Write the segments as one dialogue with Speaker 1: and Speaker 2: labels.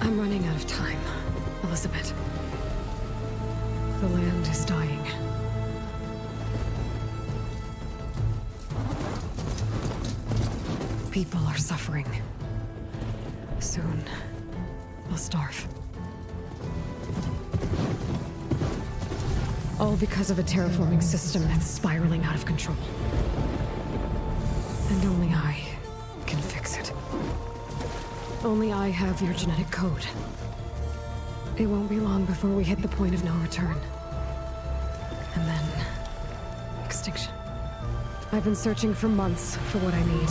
Speaker 1: I'm running out of time, Elizabeth. The land is dying. People are suffering. Soon, they'll starve. All because of a terraforming system that's spiraling out of control. And only I can fix it. Only I have your genetic code. It won't be long before we hit the point of no return. And then... extinction. I've been searching for months for what I need.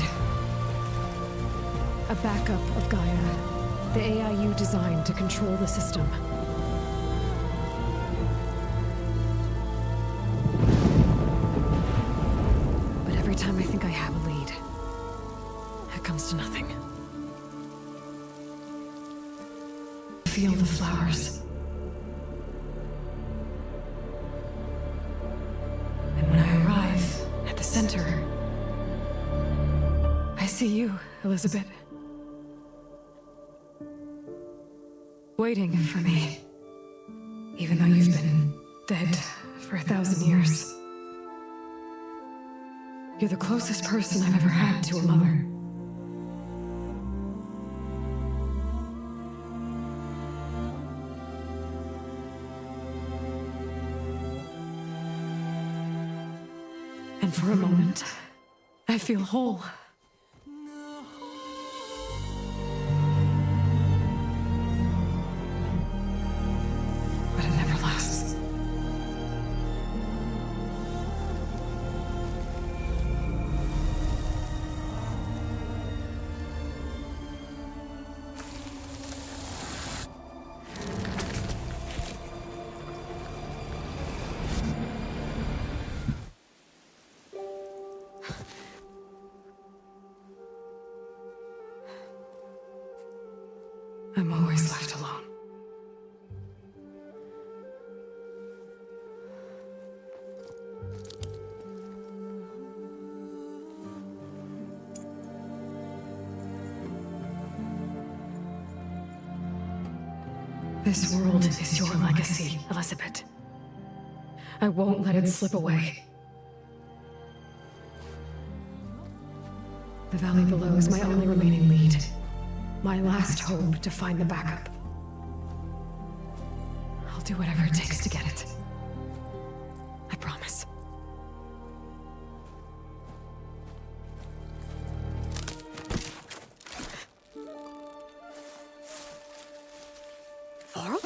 Speaker 1: A backup of Gaia. The AI you designed to control the system. But every time I think I have a lead, it comes to nothing. Feel the flowers. And when I arrive at the center, I see you, Elizabeth. Waiting for me. Even though you've been dead for 1,000 years. You're the closest person I've ever had to a mother. And for a moment, I feel whole. But it never lasts. I'm always left alone. This world is your legacy, Elizabeth. I won't let it slip away. The valley below is my only remaining lead. My last hope to find the backup. I'll do whatever it takes to get it. I promise. Varl?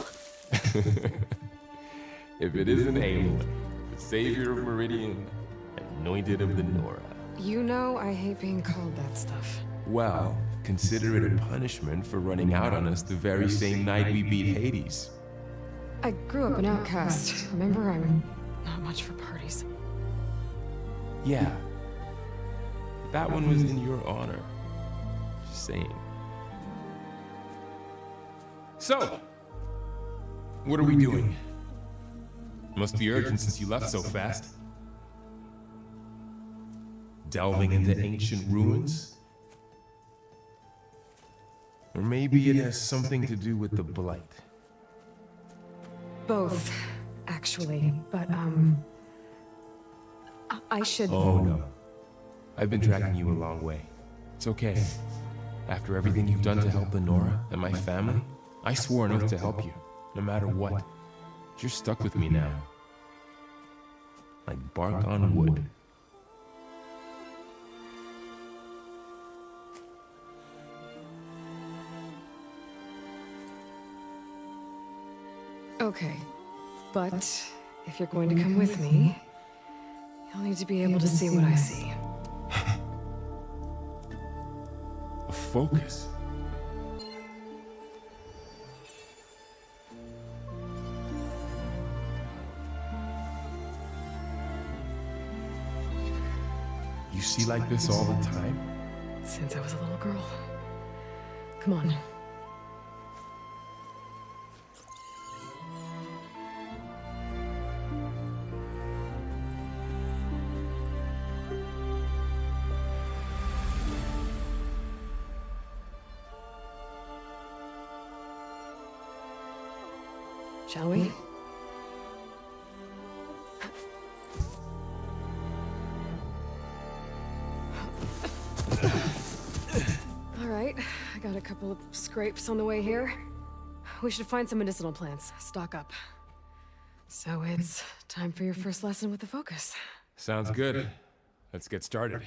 Speaker 2: If it isn't Aloy, the savior of Meridian, anointed of the Nora.
Speaker 1: You know I hate being called that stuff.
Speaker 2: Well, consider it a punishment for running out on us the very same night we beat Hades.
Speaker 1: I grew up an outcast. Remember, I'm not much for parties.
Speaker 2: Yeah. That one was in your honor. Just saying. So, what are we doing? Must be urgent since you left so fast. Delving into ancient ruins? Or maybe it has something to do with the Blight.
Speaker 1: Both, actually, but, I should...
Speaker 2: Oh no. I've been dragging you a long way. It's okay. After everything you've done to help the Nora and my family, I swore an oath to help you, no matter what. You're stuck with me now. Like bark on wood.
Speaker 1: Okay, but if you're going to come with me, you'll need to be able to see what I see.
Speaker 2: A focus. You see like this all the time?
Speaker 1: Since I was a little girl. Come on. Shall we? All right, I got a couple of scrapes on the way here. We should find some medicinal plants, stock up. So it's time for your first lesson with the focus.
Speaker 2: Sounds good. Let's get started.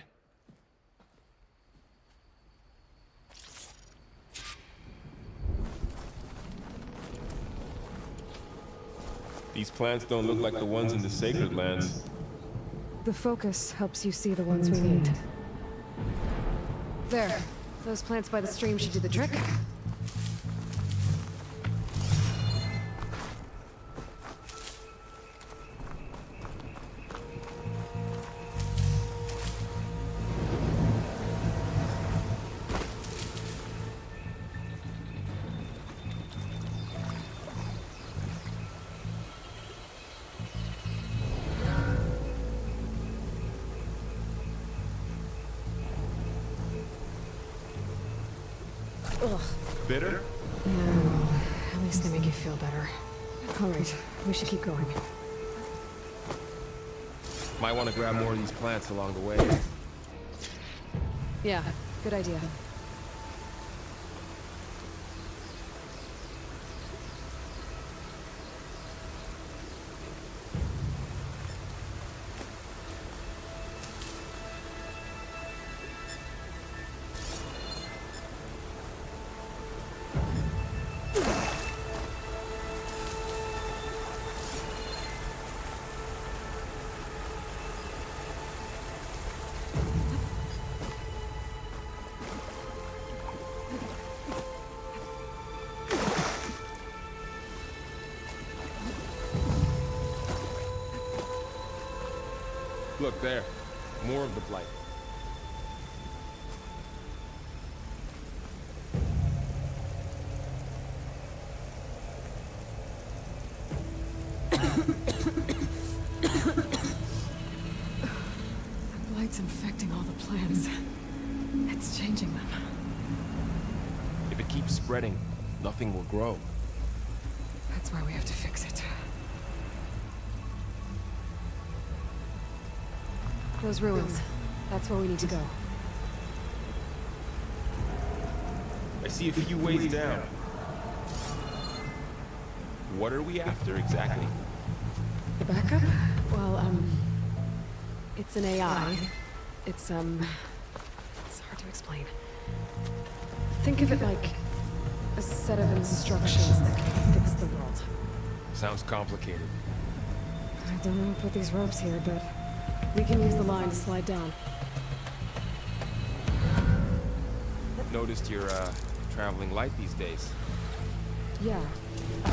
Speaker 2: These plants don't look like the ones in the Sacred Lands.
Speaker 1: The focus helps you see the ones we need. There. Those plants by the stream should do the trick. Ugh.
Speaker 2: Bitter?
Speaker 1: No, at least they make you feel better. All right, we should keep going.
Speaker 2: Might want to grab more of these plants along the way.
Speaker 1: Yeah, good idea.
Speaker 2: Look there. More of the Blight.
Speaker 1: It's infecting all the plants. It's changing them.
Speaker 2: If it keeps spreading, nothing will grow.
Speaker 1: That's why we have to fix it. Those ruins. That's where we need to go.
Speaker 2: I see a few ways down. What are we after exactly?
Speaker 1: The backup? Well, it's an AI. It's hard to explain. Think of it like a set of instructions that can fix the world.
Speaker 2: Sounds complicated.
Speaker 1: I don't know who put these ropes here, but we can use the line to slide down.
Speaker 2: Noticed you're, traveling light these days.
Speaker 1: Yeah. I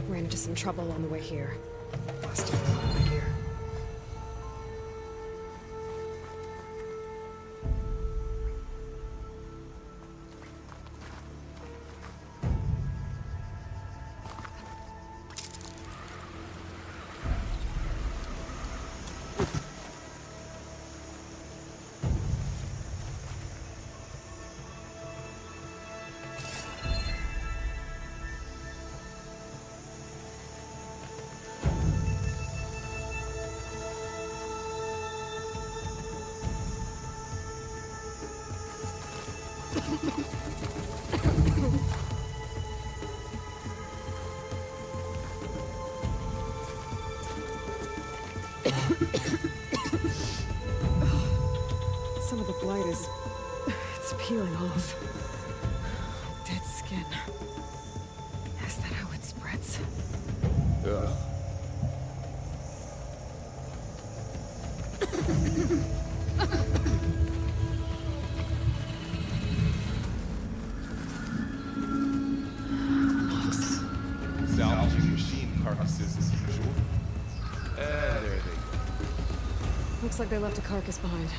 Speaker 1: ran into some trouble on the way here. Busted a lot of my gear. Some of the blight it's peeling off. Dead skin. Is that how it spreads?
Speaker 2: Ugh. Salvaging machine carcasses as usual. There they go.
Speaker 1: Looks like they left a carcass behind.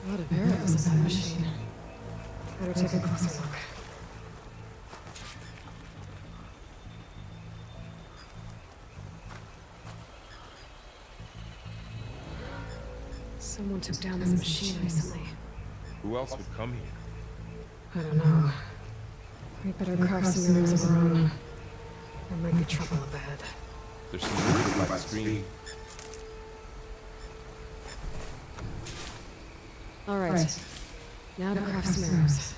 Speaker 1: A lot of arrows in that machine. Better take a closer look. Someone took down this machine recently.
Speaker 2: Who else would come here?
Speaker 1: I don't know. We better craft some arrows of our own. There might be trouble up ahead.
Speaker 2: There's some movement by the screen.
Speaker 1: All right. Now to craft some arrows.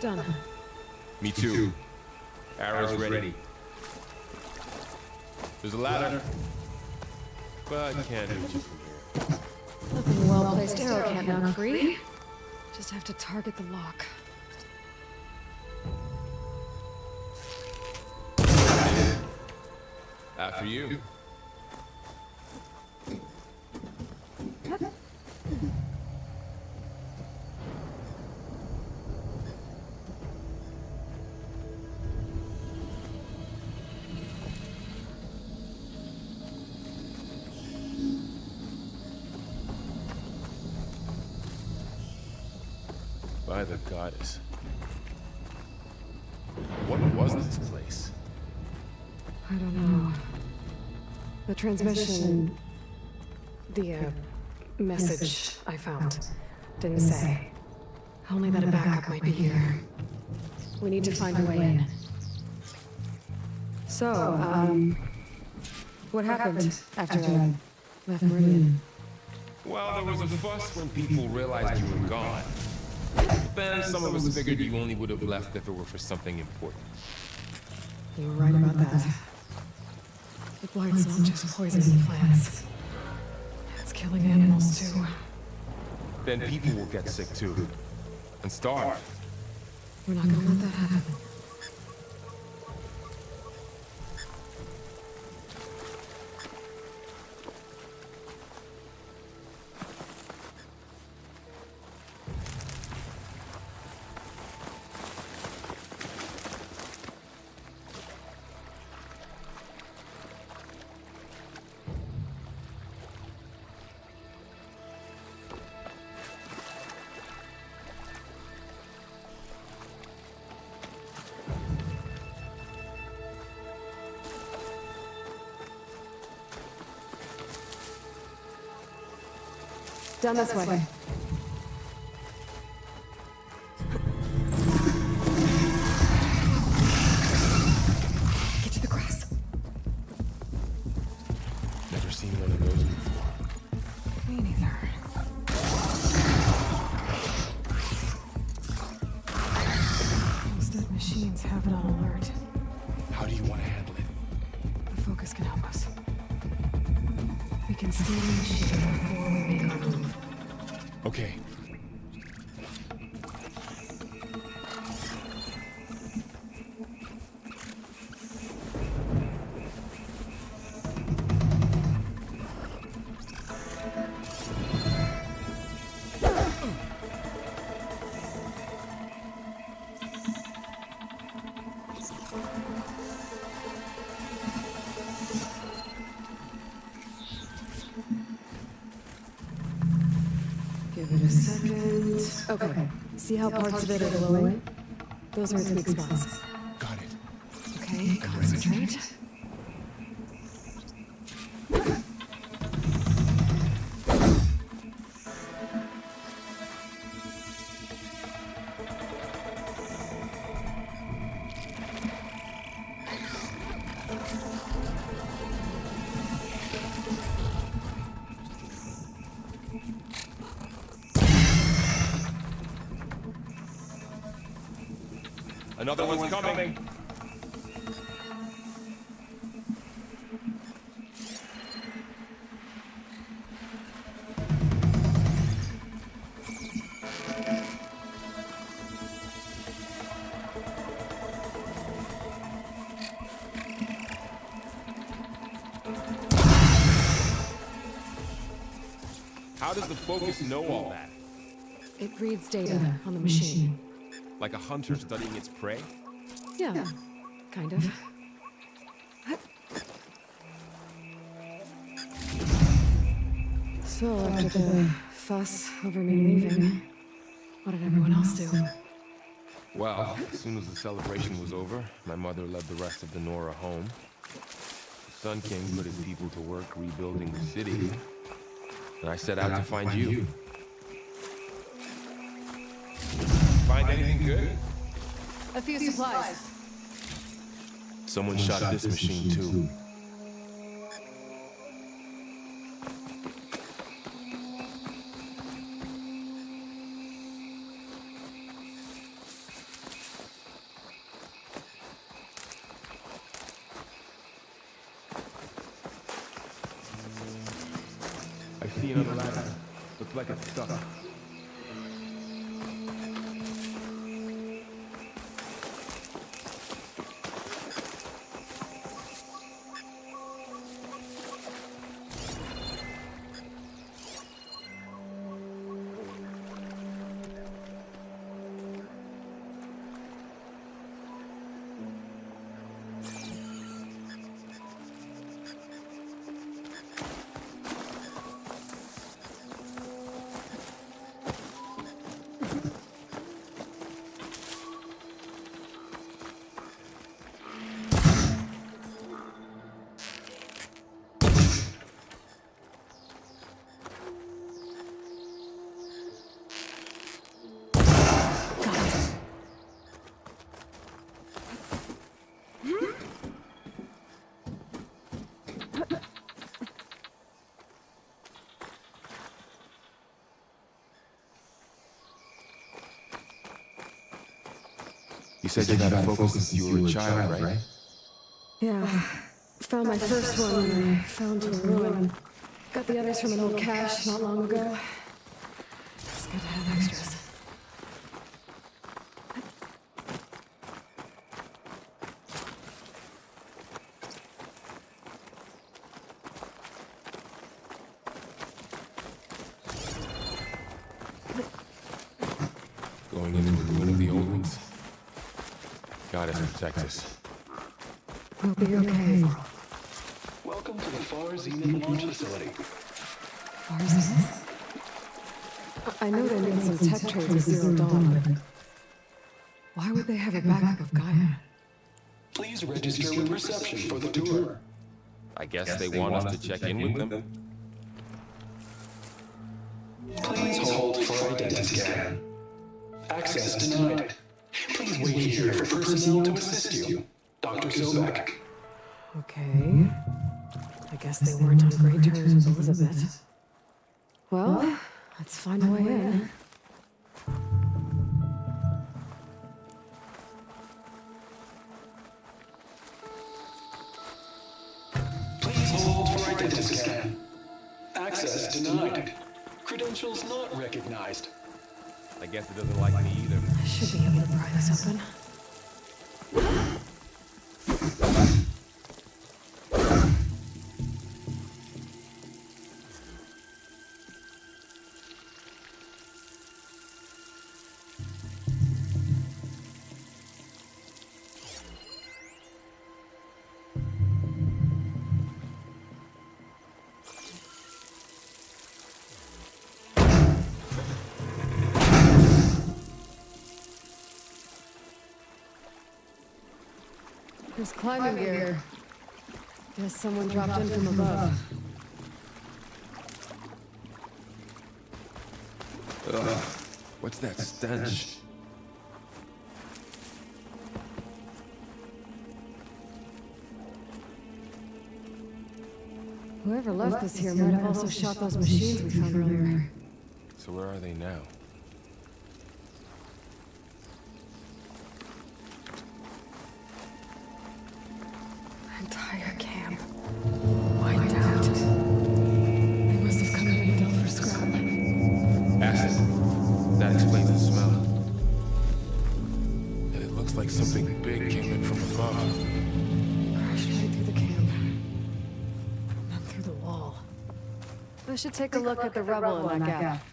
Speaker 1: Done.
Speaker 2: Me too. Arrows ready. There's a ladder, but can't reach it from here.
Speaker 1: Nothing a well-placed arrow can't knock free. Just have to target the lock.
Speaker 2: After you. By the goddess. What was this place?
Speaker 1: I don't know. The transmission... The, message I found didn't say. Only that a backup might be here. We need to find a way in. So, what happened after I left Meridian?
Speaker 2: Well, there was a fuss when people realized you were gone. Then some of us figured you only would have left if it were for something important.
Speaker 1: You were right about that. The blight's not just poisoning plants. It's killing animals too.
Speaker 2: then people will get sick too. And starve.
Speaker 1: We're not gonna let that happen. Down this way. Get to the grass.
Speaker 2: Never seen one of those before.
Speaker 1: Me neither. Those dead machines have it on alert.
Speaker 2: How do you want to handle it?
Speaker 1: The focus can help us. We can steal the machine before we make our move.
Speaker 2: Okay.
Speaker 1: Give it a second. Okay. See how parts of it are glowing? Those are its weak spots.
Speaker 2: Got it.
Speaker 1: Okay, concentrate.
Speaker 2: Another one's coming. How does the focus know all that?
Speaker 1: It reads data on the machine.
Speaker 2: Like a hunter studying its prey?
Speaker 1: Yeah, kind of. So, after the fuss over me leaving, what did everyone else do?
Speaker 2: Well, as soon as the celebration was over, my mother led the rest of the Nora home. The Sun King put his people to work rebuilding the city, and I set out to find you. Find anything good?
Speaker 1: A few supplies.
Speaker 2: Someone shot this machine too. I see another ladder. Looks like it's stuck. You said you got a focus since you were a child, right?
Speaker 1: Yeah. Found my first one and I fell into a ruin. Got the others from an old cache not long ago. It's Good to have extras.
Speaker 2: Going into the ruin of the old ones. Gotta protect us.
Speaker 1: We'll be okay.
Speaker 3: Welcome to the Far Zenith launch facility.
Speaker 1: Ours. I know they made some tech trades with Zero Dawn, but why would they have a backup of Gaia?
Speaker 3: Please register with reception for the tour.
Speaker 2: I guess they want us to check in with them.
Speaker 3: Please hold for identity scan. Access denied. Please wait here for personnel to assist you. Dr. Sobek.
Speaker 1: Okay. I guess they weren't on great terms with Elizabeth. Well, let's find a way in.
Speaker 3: Please hold for identity scan. Access denied. Credentials not recognized.
Speaker 2: I guess it doesn't like me either.
Speaker 1: I should be able to pry this open. There's climbing gear. Guess someone dropped in from above.
Speaker 2: Ugh, what's that stench?
Speaker 1: Whoever left this here might have also shot those machines we found earlier.
Speaker 2: So where are they now?
Speaker 1: Entire camp. Wiped out. They must have come here to delve for scrap.
Speaker 2: Acid. That explains the smell. And it looks like something big came in from above.
Speaker 1: Crashed right through the camp. And then through the wall. I should take a look at the rubble in that gap.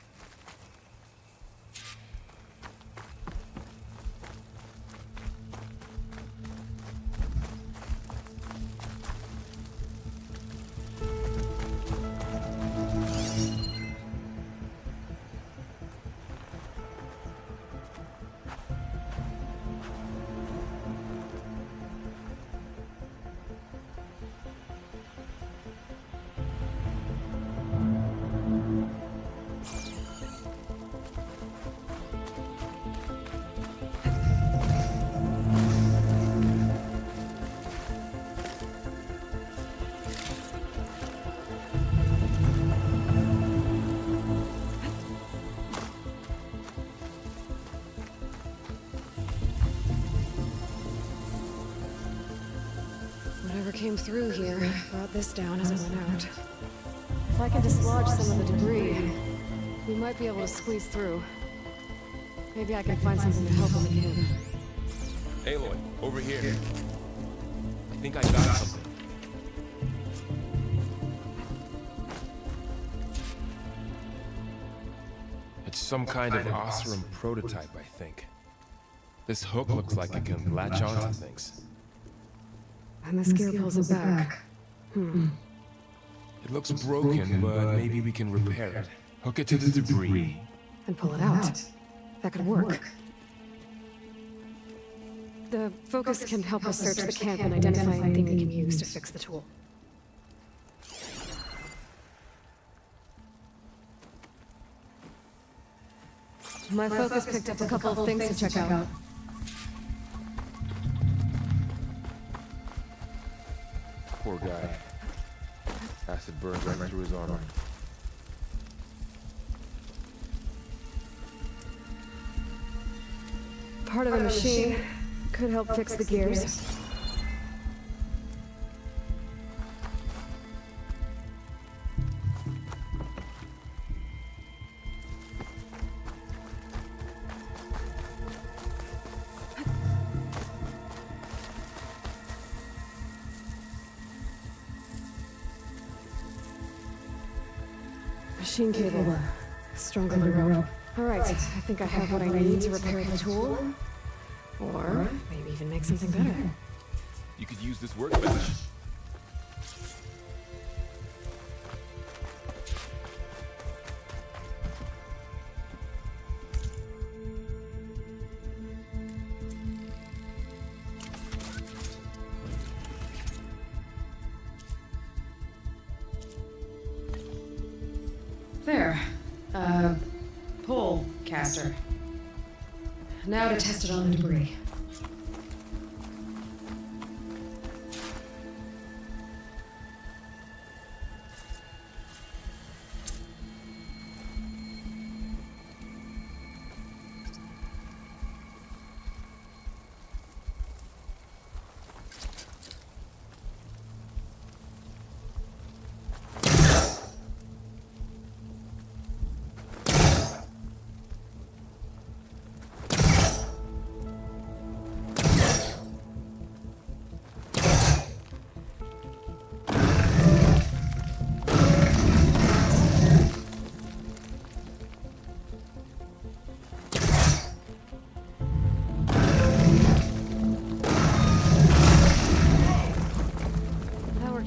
Speaker 1: Whatever came through here brought this down as it went out. If I can dislodge some of the debris, we might be able to squeeze through. Maybe I can find something to help when we can.
Speaker 2: Aloy, over here. I think I got something. It's some kind of Oseram prototype, I think. This hook looks like it can latch onto things.
Speaker 1: And this gear pulls it back.
Speaker 2: It looks broken, but maybe we can repair it. Hook it to the debris.
Speaker 1: And pull it out. That could work. The focus can help us search the camp and identify anything we can use to fix the tool. My focus picked up a couple of things to check out.
Speaker 2: Poor guy. Acid burned right through his armor.
Speaker 1: Part of a machine could help fix the gears. machine cable. Stronger than rope. Alright, I think I have what I need to repair the tool. Or maybe even make something better.
Speaker 2: You could use this workbench.
Speaker 1: There. Pole caster. Now to test it on the debris.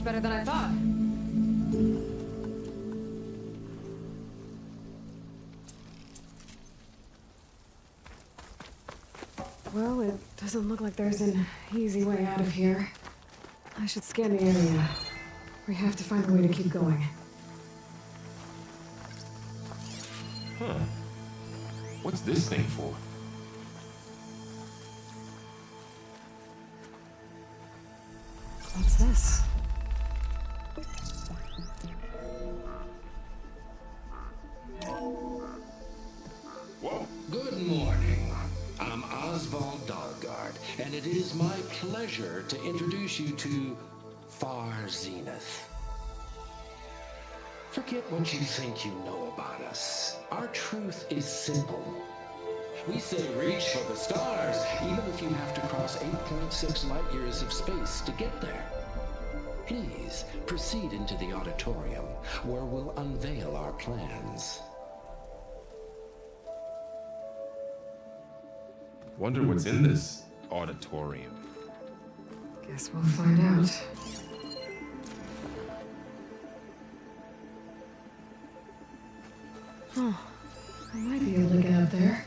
Speaker 1: Better than I thought. Well, it doesn't look like there's an easy way out of here. I should scan the area. We have to find a way to keep going.
Speaker 2: Huh. What's this thing for?
Speaker 1: What's this?
Speaker 2: Whoa.
Speaker 3: Good morning. I'm Oswald Dalgard, and it is my pleasure to introduce you to Far Zenith. Forget what you think you know about us. Our truth is simple. We say reach for the stars, even if you have to cross 8.6 light years of space to get there. Please proceed into the auditorium, where we'll unveil our plans.
Speaker 2: Wonder what's in this auditorium.
Speaker 1: Guess we'll find out. Oh, I might be able to get up there.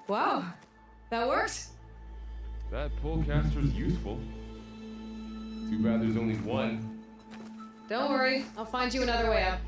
Speaker 1: Wow, that worked?
Speaker 2: That pullcaster's useful. Too bad there's only one.
Speaker 1: Don't worry, I'll find you another way up.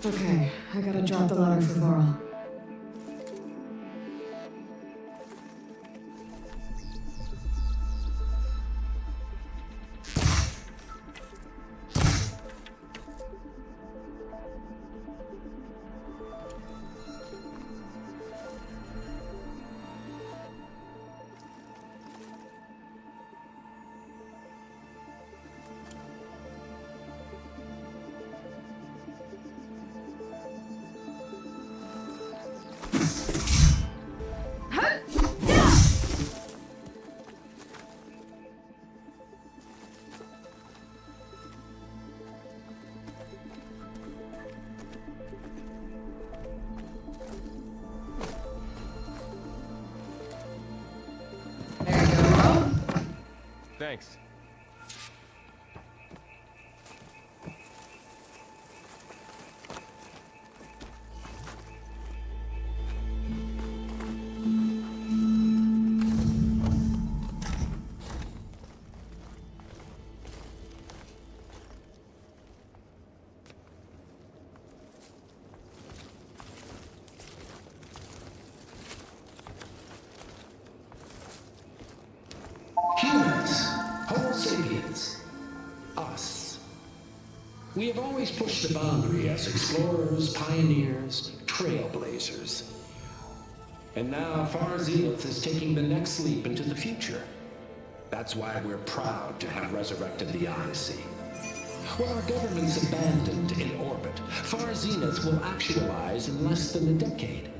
Speaker 1: Okay, I gotta drop the letter for Varl.
Speaker 2: Thanks.
Speaker 3: Humans, Homo sapiens, us. We have always pushed the boundary as explorers, pioneers, trailblazers. And now Far Zenith is taking the next leap into the future. That's why we're proud to have resurrected the Odyssey. While our government's abandoned in orbit, Far Zenith will actualize in less than a decade.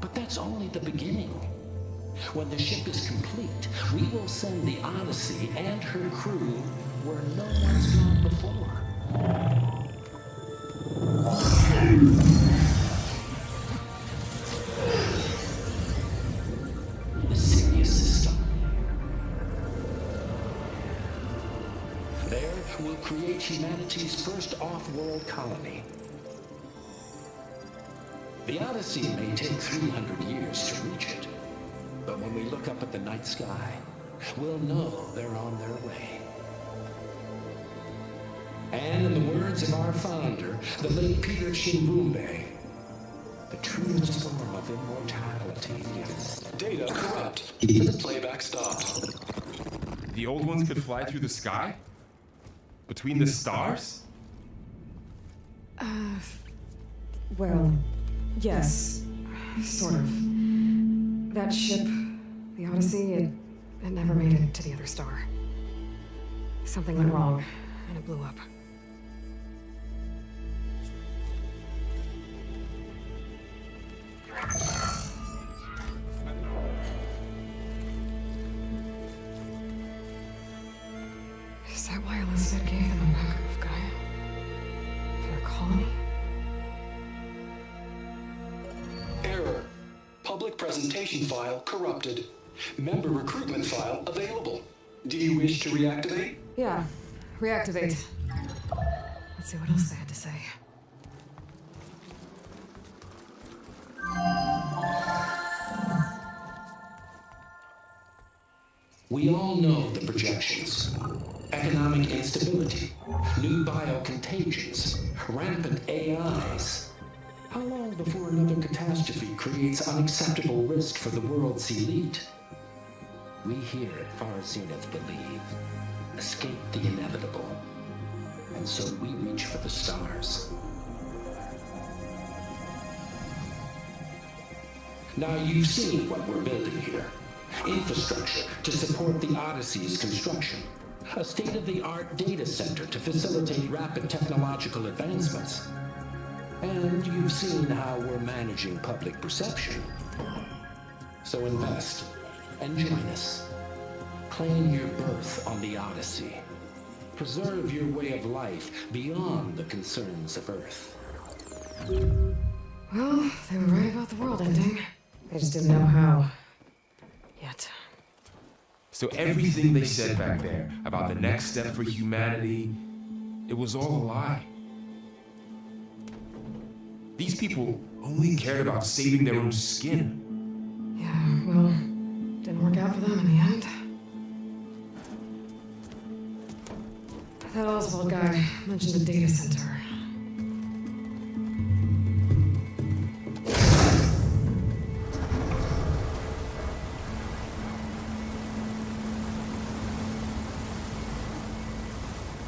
Speaker 3: But that's only the beginning. When the ship is complete, we will send the Odyssey and her crew where no one's gone before. The Sirius system. There, we'll create humanity's first off-world colony. The Odyssey may take 300 years to reach it. But when we look up at the night sky, we'll know they're on their way. And in the words of our founder, the late Peter Chimbumbe, the truest form of immortality is...
Speaker 4: Data corrupt. The playback stopped.
Speaker 2: The old ones could fly through the sky? Between the stars?
Speaker 1: Well, yes. Sort of. That ship, the Odyssey, it never made it to the other star. Something went wrong, and it blew up. Is that why Elizabeth gave them a backup of Gaia? For their colony?
Speaker 4: Error. Public presentation file corrupted. Member recruitment file available. Do you wish to reactivate?
Speaker 1: Yeah, reactivate. Let's see what else they had to say.
Speaker 3: We all know the projections. Economic instability, new biocontagions, rampant AIs. How long before another catastrophe creates unacceptable risk for the world's elite? We here at Far Zenith believe, escape the inevitable. And so we reach for the stars. Now you've seen what we're building here. Infrastructure to support the Odyssey's construction. A state-of-the-art data center to facilitate rapid technological advancements. And you've seen how we're managing public perception. So invest and join us. Claim your berth on the Odyssey. Preserve your way of life beyond the concerns of Earth.
Speaker 1: Well, they were right about the world ending. They just didn't know how. Yet.
Speaker 2: So everything they said back there about the next step for humanity, it was all a lie. These people only cared about saving their own skin.
Speaker 1: Yeah, well, didn't work out for them in the end. That Oswald guy mentioned a data center.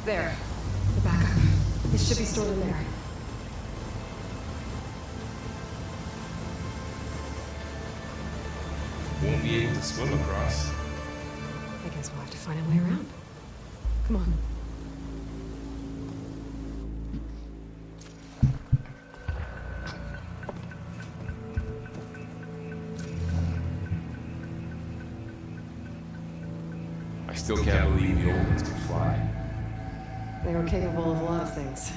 Speaker 1: There. The backup. It should be stored in there.
Speaker 2: Won't be able to swim across.
Speaker 1: I guess we'll have to find a way around. Come on.
Speaker 2: I still can't believe the old ones could fly.
Speaker 1: They were capable of a lot of things.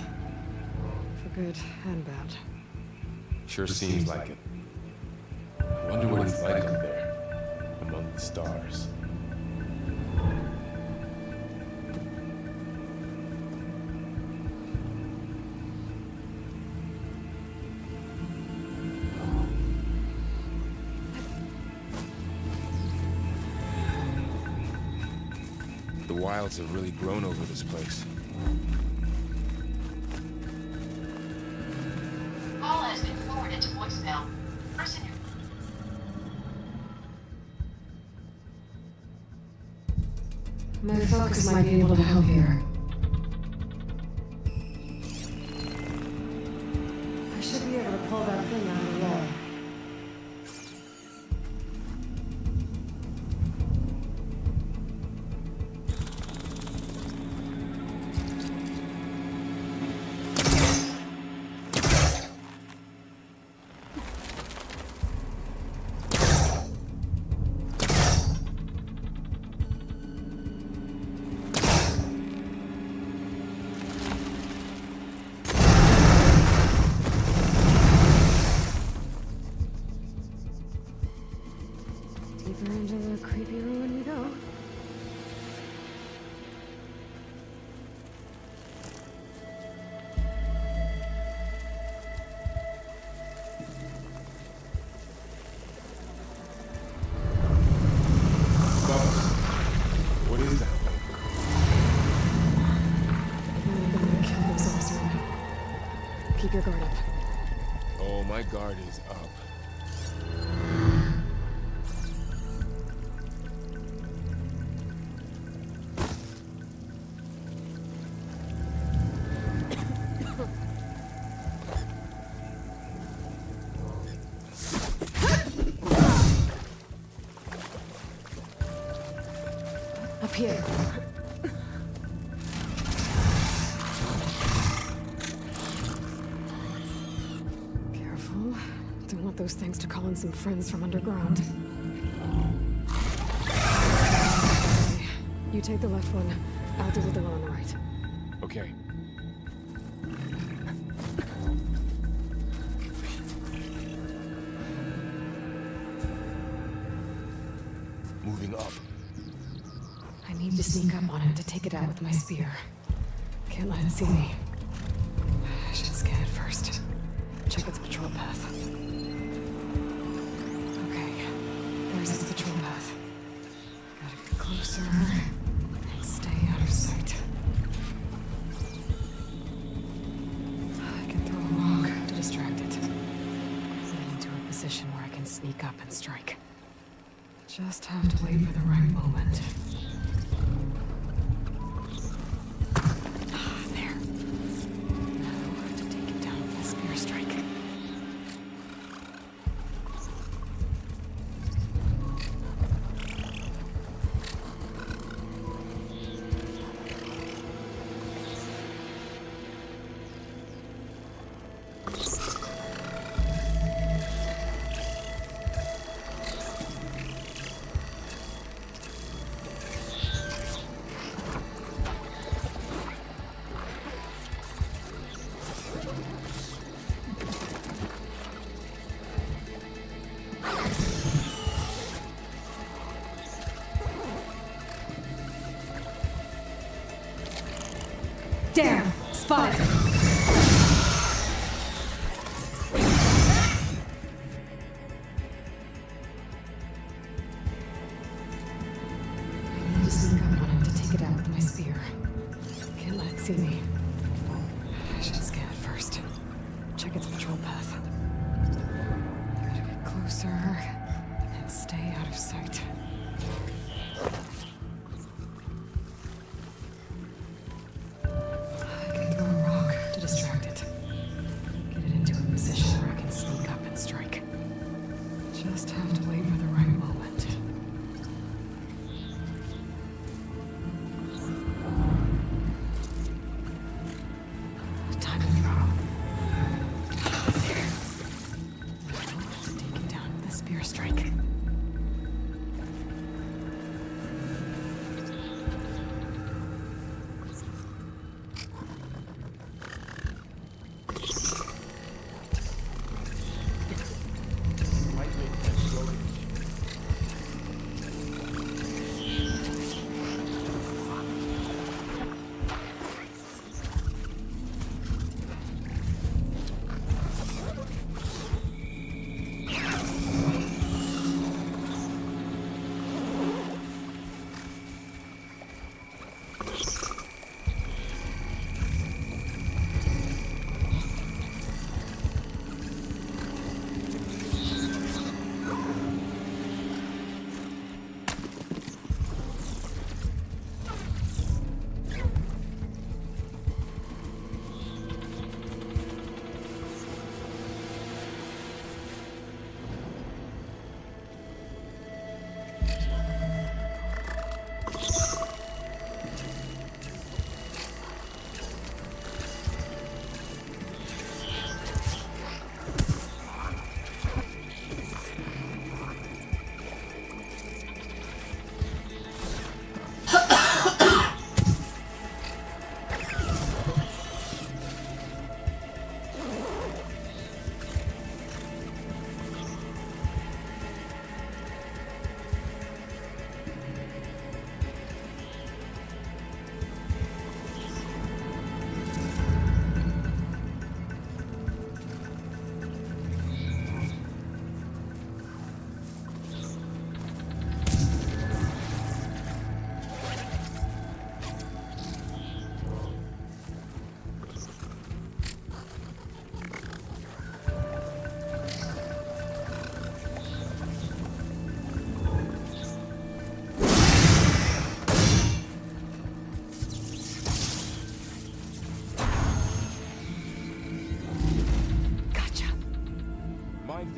Speaker 1: For good and bad.
Speaker 2: Sure seems like it. I wonder what it's like up there, among the stars. The wilds have really grown over this place.
Speaker 5: Call has been forwarded to voicemail. Person you
Speaker 1: My focus might be able to help here. I should be able to pull that thing out of the wall. Deeper into the creepy ruin we go.
Speaker 2: Bubbles, what is that?
Speaker 1: I'm gonna kill those Osman. Keep your guard up.
Speaker 2: Oh, my guard is up.
Speaker 1: Up here. Careful. Don't want those things to call in some friends from underground. Okay. You take the left one. I'll deal with the one on the right.
Speaker 2: Okay. Moving up.
Speaker 1: I need to sneak up on it to take it out with my spear. Can't let it see me. I should scan it first. Check its patrol path. Okay, there's its patrol path. Gotta get closer and stay out of sight. I can throw a rock to distract it. Get into a position where I can sneak up and strike. Just have to wait for the right moment. There. Now to take it down with a spear strike. Damn! Spotted! I need to sneak up on it to take it out with my spear. Can't let it see me. I should scan it first. Check its patrol path. Gotta get closer and stay out of sight.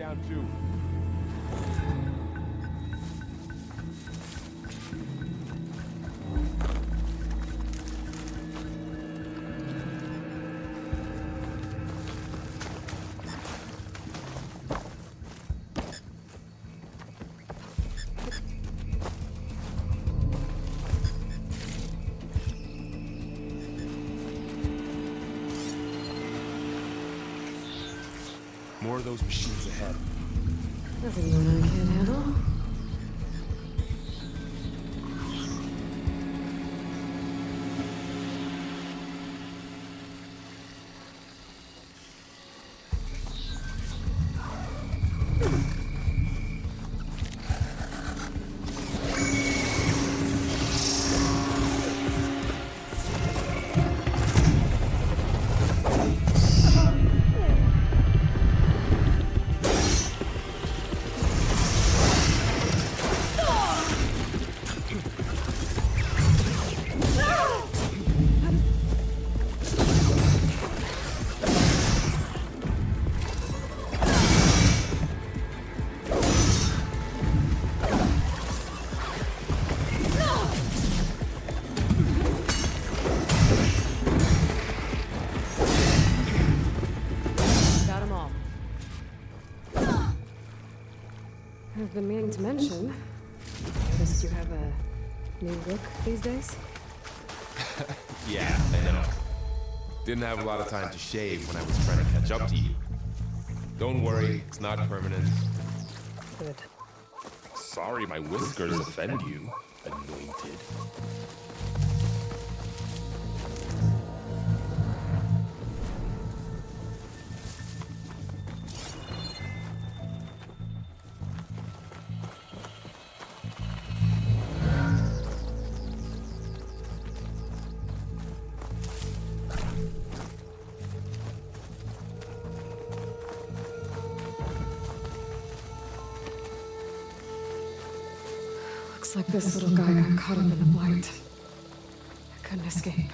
Speaker 2: down too. More of those machines ahead.
Speaker 1: Nothing Nora can't handle. I've been meaning to mention. Noticed you have a new look these days?
Speaker 2: Yeah, I know. Didn't have a lot of time to shave when I was trying to catch up to you. Don't worry, it's not permanent.
Speaker 1: Good.
Speaker 2: Sorry my whiskers offend you, anointed.
Speaker 1: Looks like this little guy got caught up in the blight. Couldn't escape.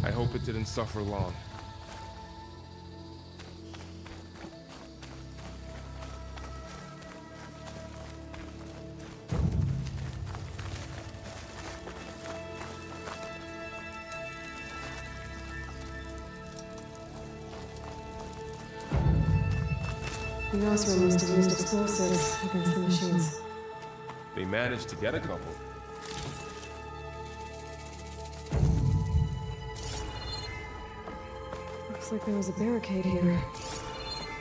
Speaker 2: I hope it didn't suffer long.
Speaker 1: The Osram must have used explosives against the machines.
Speaker 2: They managed to get a couple.
Speaker 1: Looks like there was a barricade here.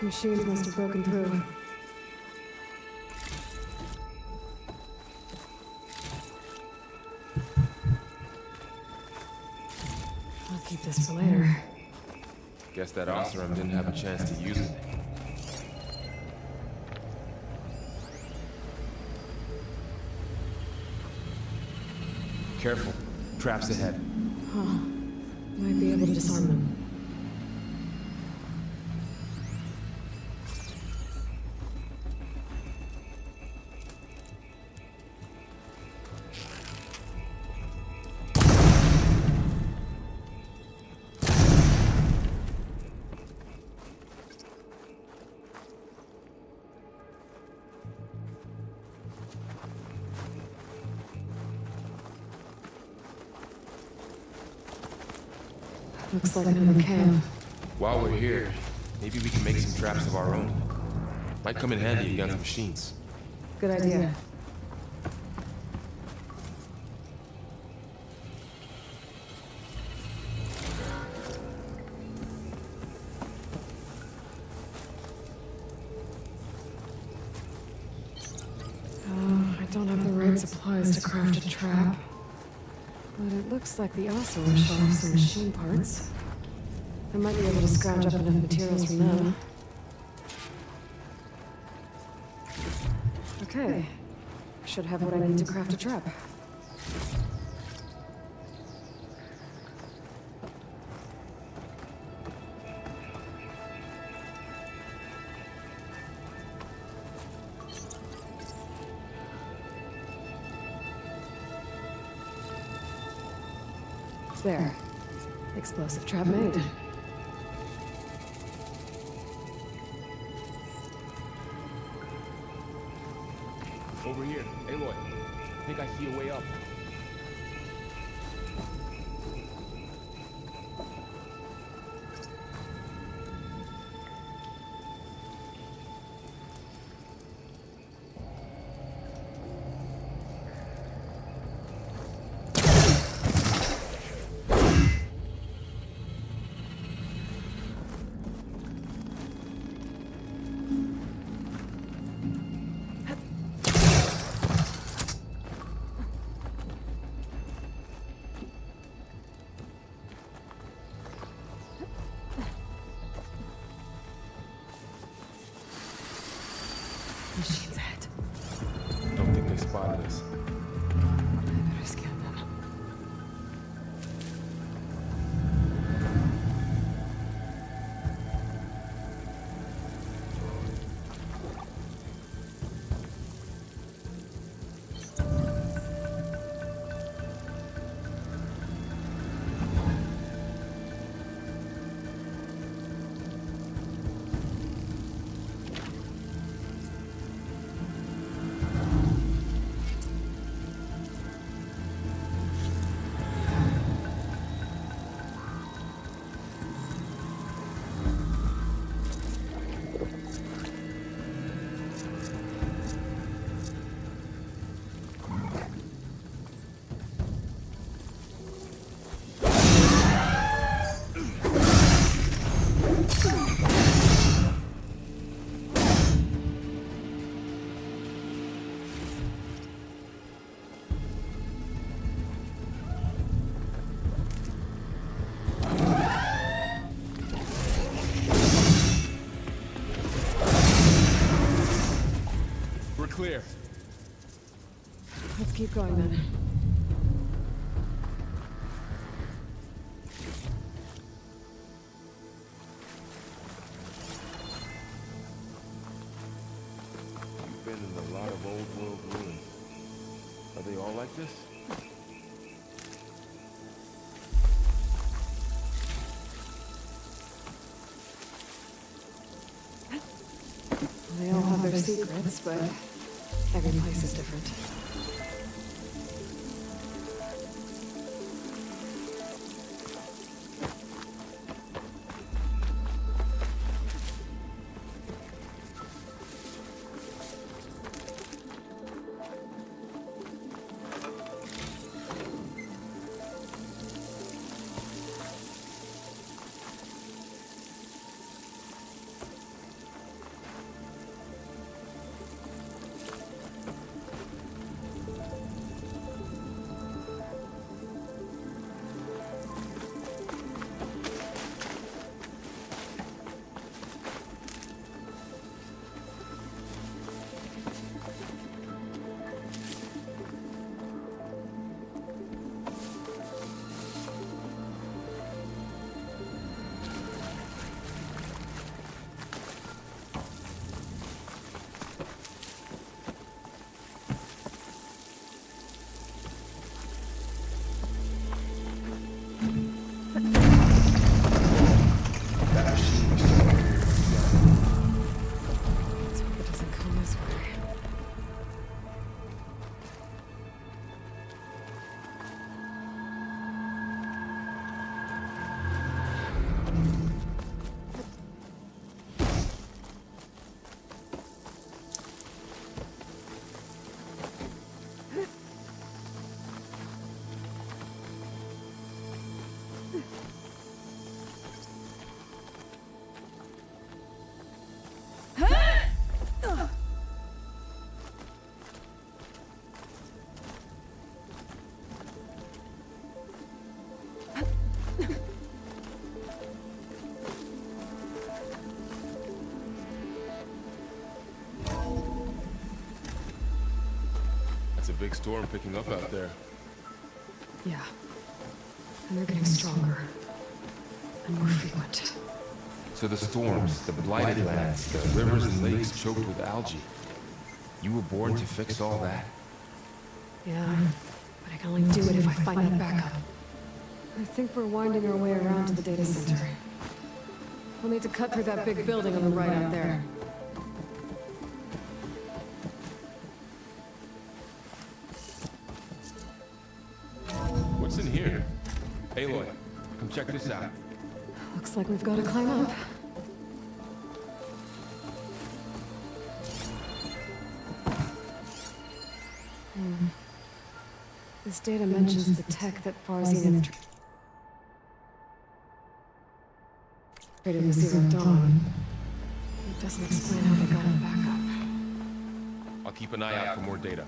Speaker 1: Machines must have broken through. I'll keep this for later.
Speaker 2: Guess that Osram didn't have a chance to use it. Careful. Traps ahead.
Speaker 1: Huh. Might be able to disarm them. Looks like another camp.
Speaker 2: While we're here, maybe we can make some traps of our own. Might come in handy against machines.
Speaker 1: Good idea. I don't have the right supplies to craft a trap. But it looks like the Osram shot off some machine parts. I might be able to scrounge up enough materials from them. Okay. Should have what I need to craft a trap. There. Explosive trap made.
Speaker 2: Over here. Aloy. I think I see a way up.
Speaker 1: Machine's ahead.
Speaker 2: Don't think they spotted us.
Speaker 1: I better scan them.
Speaker 2: We're clear.
Speaker 1: Let's keep going then.
Speaker 2: You've been in a lot of old world ruins. Are they all like this?
Speaker 1: They all have their secrets, but every place is different. Let's hope it doesn't come this way.
Speaker 2: That's a big storm picking up out there.
Speaker 1: Yeah. And they're getting stronger. And more frequent.
Speaker 2: So the storms, the blighted lands, the rivers and lakes choked with algae. You were born to fix all that?
Speaker 1: Yeah. But I can only do it if I find that backup. I think we're winding our way around to the data center. We'll need to cut through that big building on the right out there.
Speaker 2: in here? Aloy, come check this out.
Speaker 1: Looks like we've got to climb up. This data mentions the tech that Farzin traded with Zero Dawn. It doesn't explain how they got it back up.
Speaker 2: I'll keep an eye out for more data.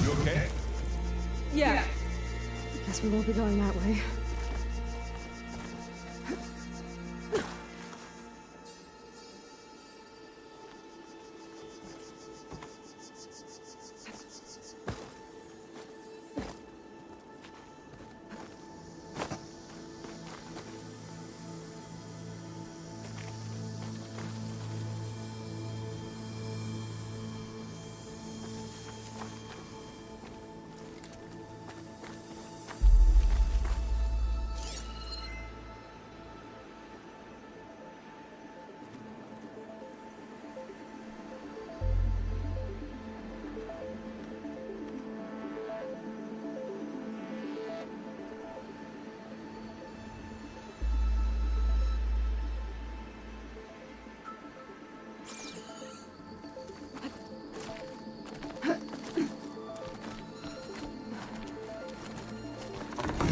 Speaker 2: You okay?
Speaker 1: Yeah. Guess we won't be going that way.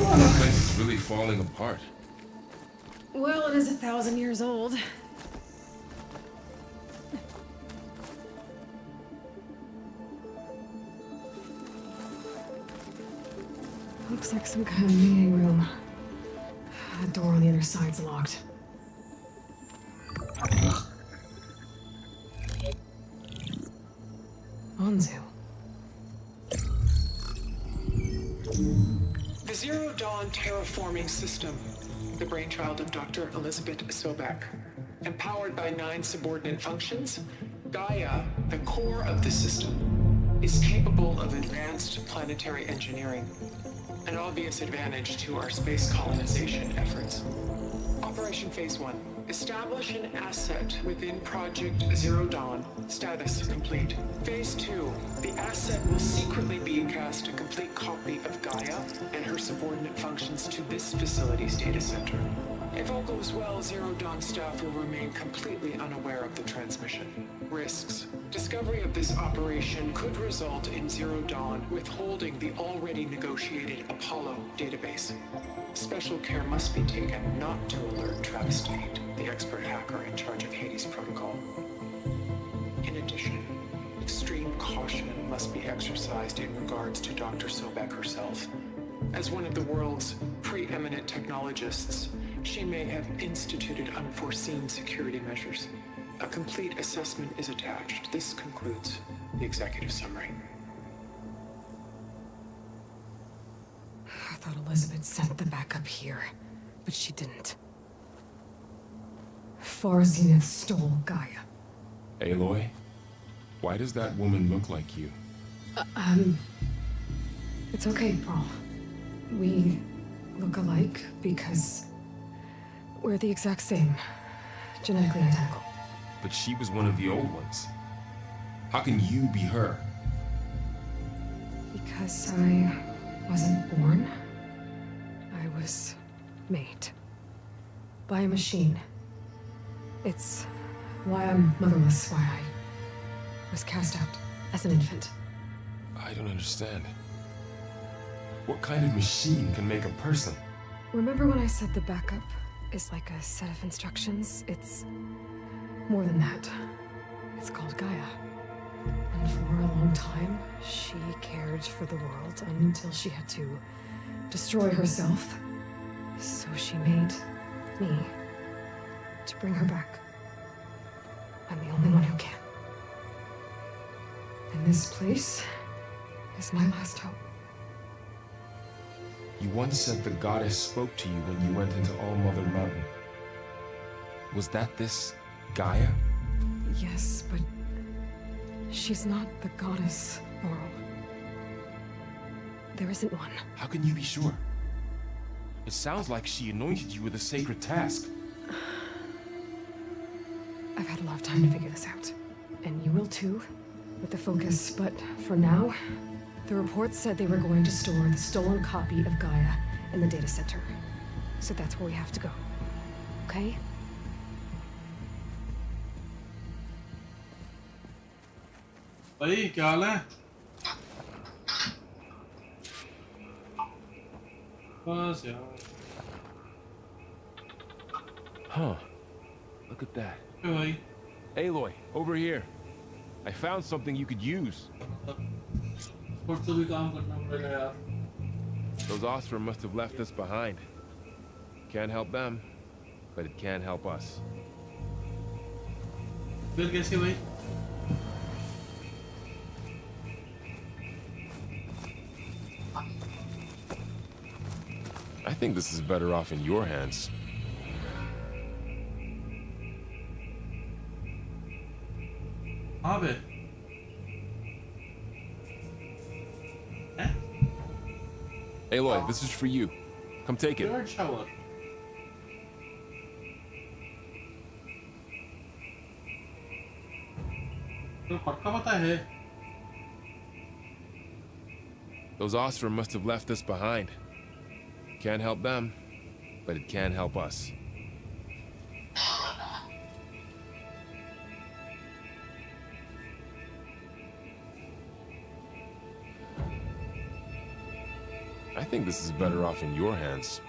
Speaker 2: This place is really falling apart.
Speaker 1: Well, it is 1,000 years old. Looks like some kind of meeting room. The door on the other side's locked. Anzu.
Speaker 6: The Zero Dawn terraforming system, the brainchild of Dr. Elizabeth Sobek. Empowered by 9 subordinate functions, Gaia, the core of the system, is capable of advanced planetary engineering, an obvious advantage to our space colonization efforts. Operation Phase 1. Establish an asset within Project Zero Dawn. Status complete. Phase 2. The asset will secretly beamcast a complete copy of Gaia and her subordinate functions to this facility's data center. If all goes well, Zero Dawn staff will remain completely unaware of the transmission. Risks. Discovery of this operation could result in Zero Dawn withholding the already negotiated Apollo database. Special care must be taken not to alert Travis Tate, the expert hacker in charge of Hades Protocol. In addition, extreme caution must be exercised in regards to Dr. Sobek herself. As one of the world's preeminent technologists, she may have instituted unforeseen security measures. A complete assessment is attached. This concludes the executive summary.
Speaker 1: I thought Elizabeth sent them back up here, but she didn't. Farzin stole Gaia.
Speaker 2: Aloy, why does that woman look like you?
Speaker 1: It's okay, Paul. We look alike because we're the exact same. Genetically identical.
Speaker 2: But she was one of the old ones. How can you be her?
Speaker 1: Because I wasn't born. I was made. By a machine. It's why I'm motherless, why I was cast out as an infant.
Speaker 2: I don't understand. What kind of machine can make a person?
Speaker 1: Remember when I said the backup is like a set of instructions? It's more than that. It's called Gaia. And for a long time, she cared for the world until she had to destroy herself. So she made me to bring her back. I'm the only one who can. And this place is my last hope.
Speaker 2: You once said the goddess spoke to you when you went into All Mother Mountain. Was that this Gaia?
Speaker 1: Yes, but she's not the goddess, Laurel. There isn't one.
Speaker 2: How can you be sure? It sounds like she anointed you with a sacred task.
Speaker 1: I've had a lot of time to figure this out. And you will too, with the focus. But for now, the report said they were going to store the stolen copy of Gaia in the data center. So that's where we have to go. Okay?
Speaker 7: भाई क्या हाल है? बस यार.
Speaker 2: Huh. Look at that.
Speaker 7: ए भाई.
Speaker 2: Aloy, over here. I found something you could use.
Speaker 7: और तो भी काम करना पड़ेगा यार.
Speaker 2: Those Ostra must have left us behind. Can't help them, but it can help us.
Speaker 7: फिर कैसे भाई?
Speaker 2: I think this is better off in your hands.
Speaker 7: हाँ बे.
Speaker 2: Aloy, this is for you. Come take it.
Speaker 7: Third shower. तो पक्का पता है.
Speaker 2: Those Ostra must have left us behind. Can't help them, but it can help us. I think this is better off in your hands.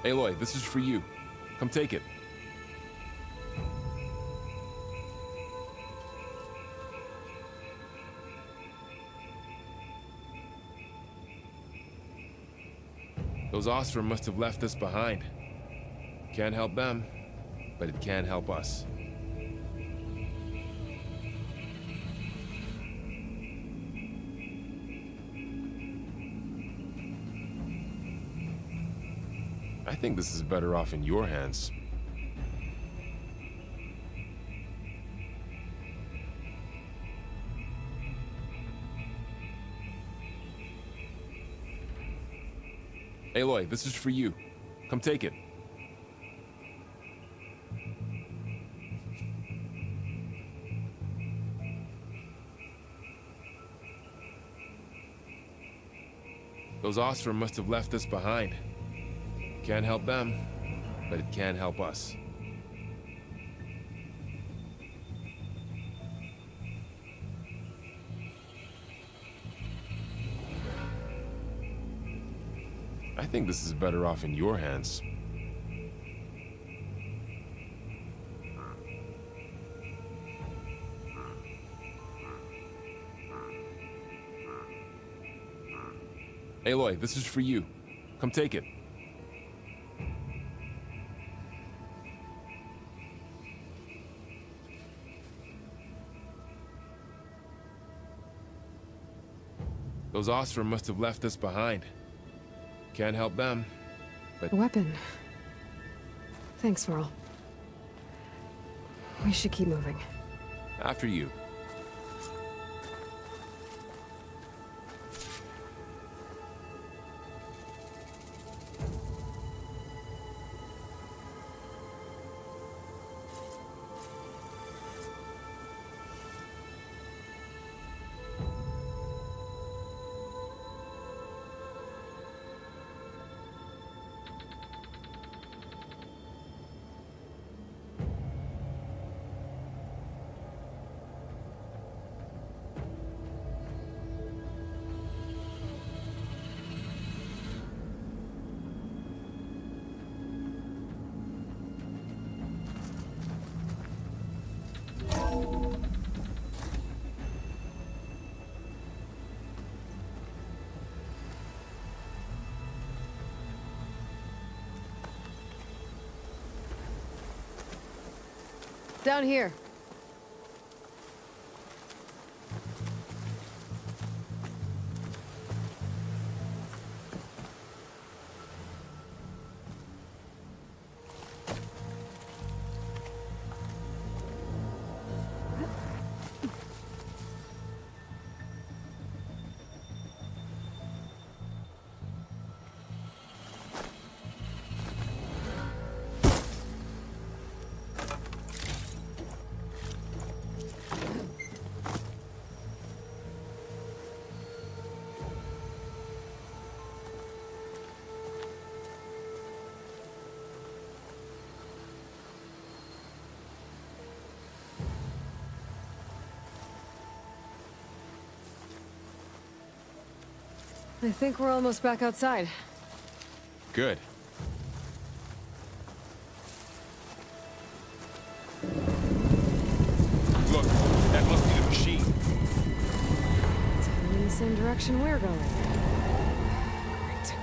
Speaker 2: Aloy, this is for you. Come take it. Those Ostra must have left us behind. Can't help them, but it can help us. I think this is better off in your hands. Aloy, this is for you. Come take it. Those Ostra must have left us behind. Can't help them, but it can help us. I think this is better off in your hands. Aloy, this is for you. Come take it. Those Ostra must have left us behind. Can't help them, but...
Speaker 1: A weapon. Thanks, Varl. We should keep moving.
Speaker 2: After you.
Speaker 1: Down here. I think we're almost back outside.
Speaker 2: Good. Look, that must be the machine.
Speaker 1: It's heading in the same direction we're going. Great.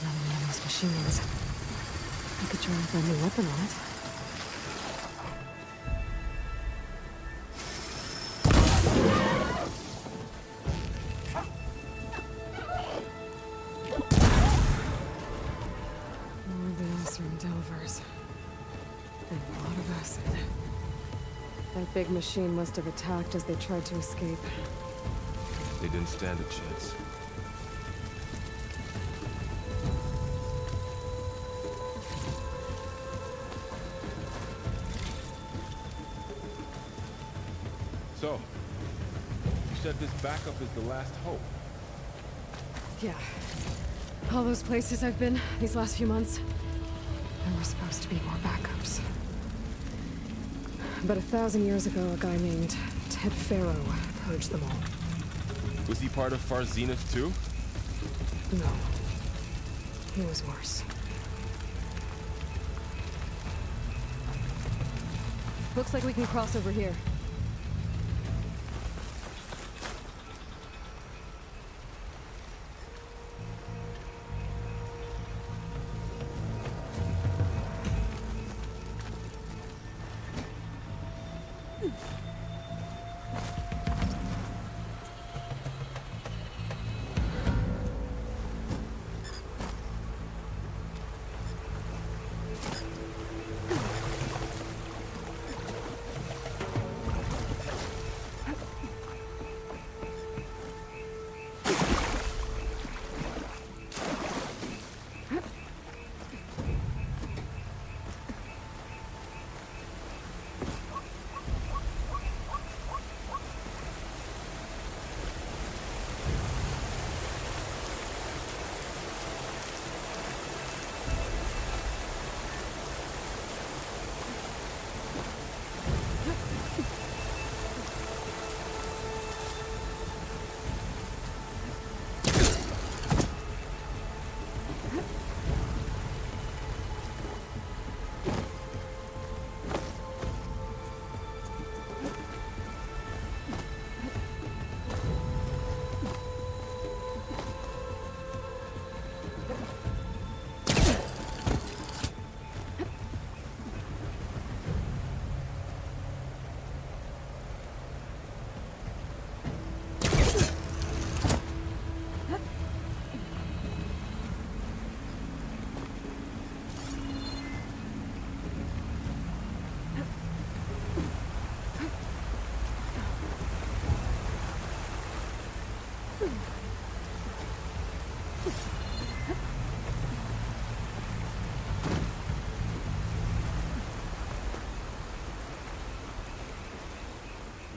Speaker 1: Another one of those machines. I could try with a new weapon on it. More of the Oseram Delvers. And a lot of acid. That big machine must have attacked as they tried to escape.
Speaker 2: They didn't stand a chance. So, you said this backup is the last hope.
Speaker 1: Yeah. All those places I've been these last few months, there were supposed to be more backups. But 1,000 years ago, a guy named Ted Faro purged them all.
Speaker 2: Was he part of Far Zenith too?
Speaker 1: No. He was worse. Looks like we can cross over here.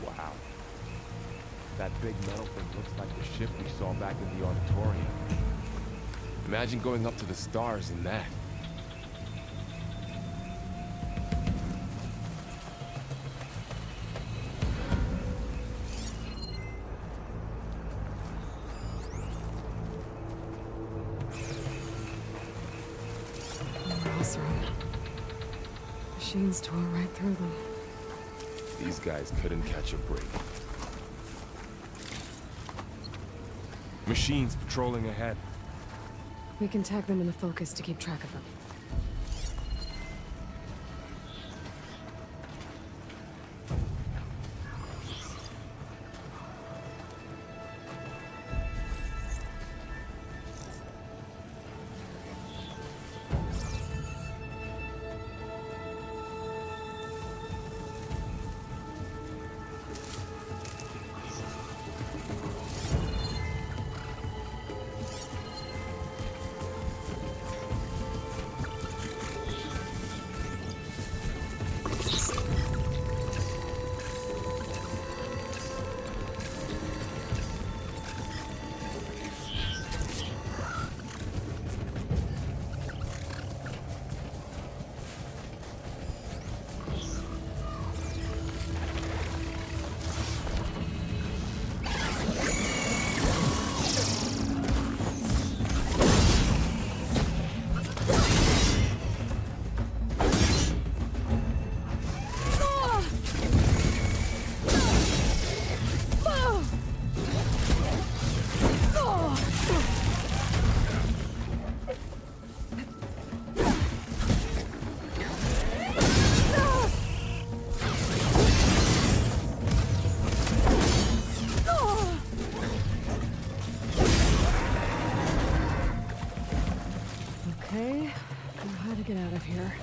Speaker 2: Wow. That big metal thing looks like the ship we saw back in the auditorium. Imagine going up to the stars in that.
Speaker 1: Oseram. machines tore right through them.
Speaker 2: These guys couldn't catch a break. Machines patrolling ahead.
Speaker 1: We can tag them in the focus to keep track of them. Okay, know how to get out of here.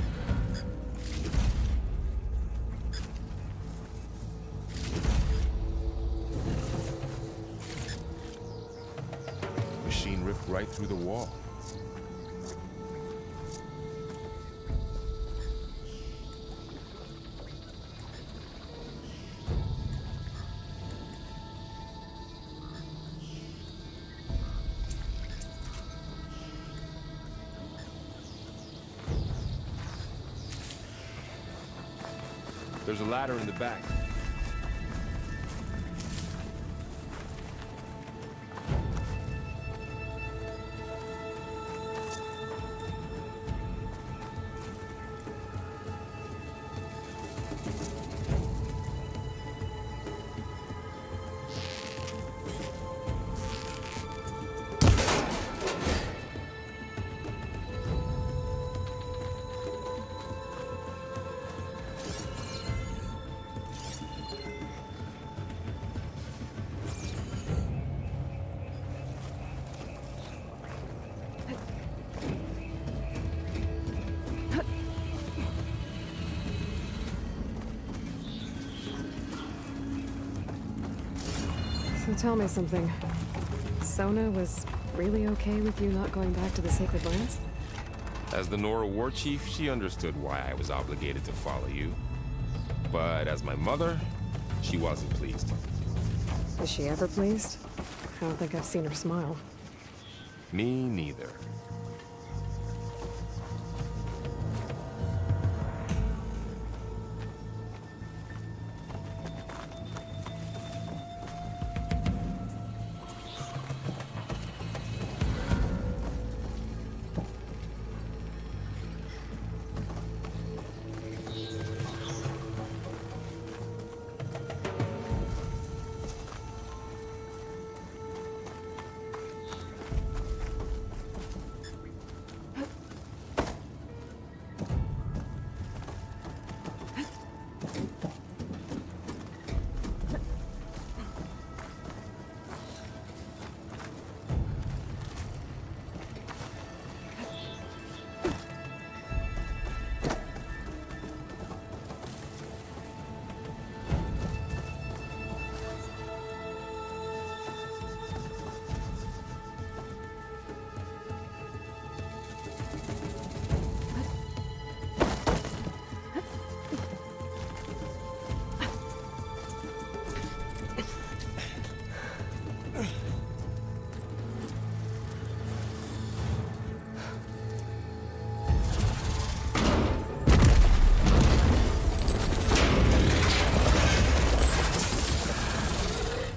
Speaker 2: Machine ripped right through the wall. There's a ladder in the back.
Speaker 1: So tell me something. Sona was really okay with you not going back to the Sacred Lands?
Speaker 2: As the Nora war chief, she understood why I was obligated to follow you. But as my mother, she wasn't pleased.
Speaker 1: Is she ever pleased? I don't think I've seen her smile.
Speaker 2: Me neither.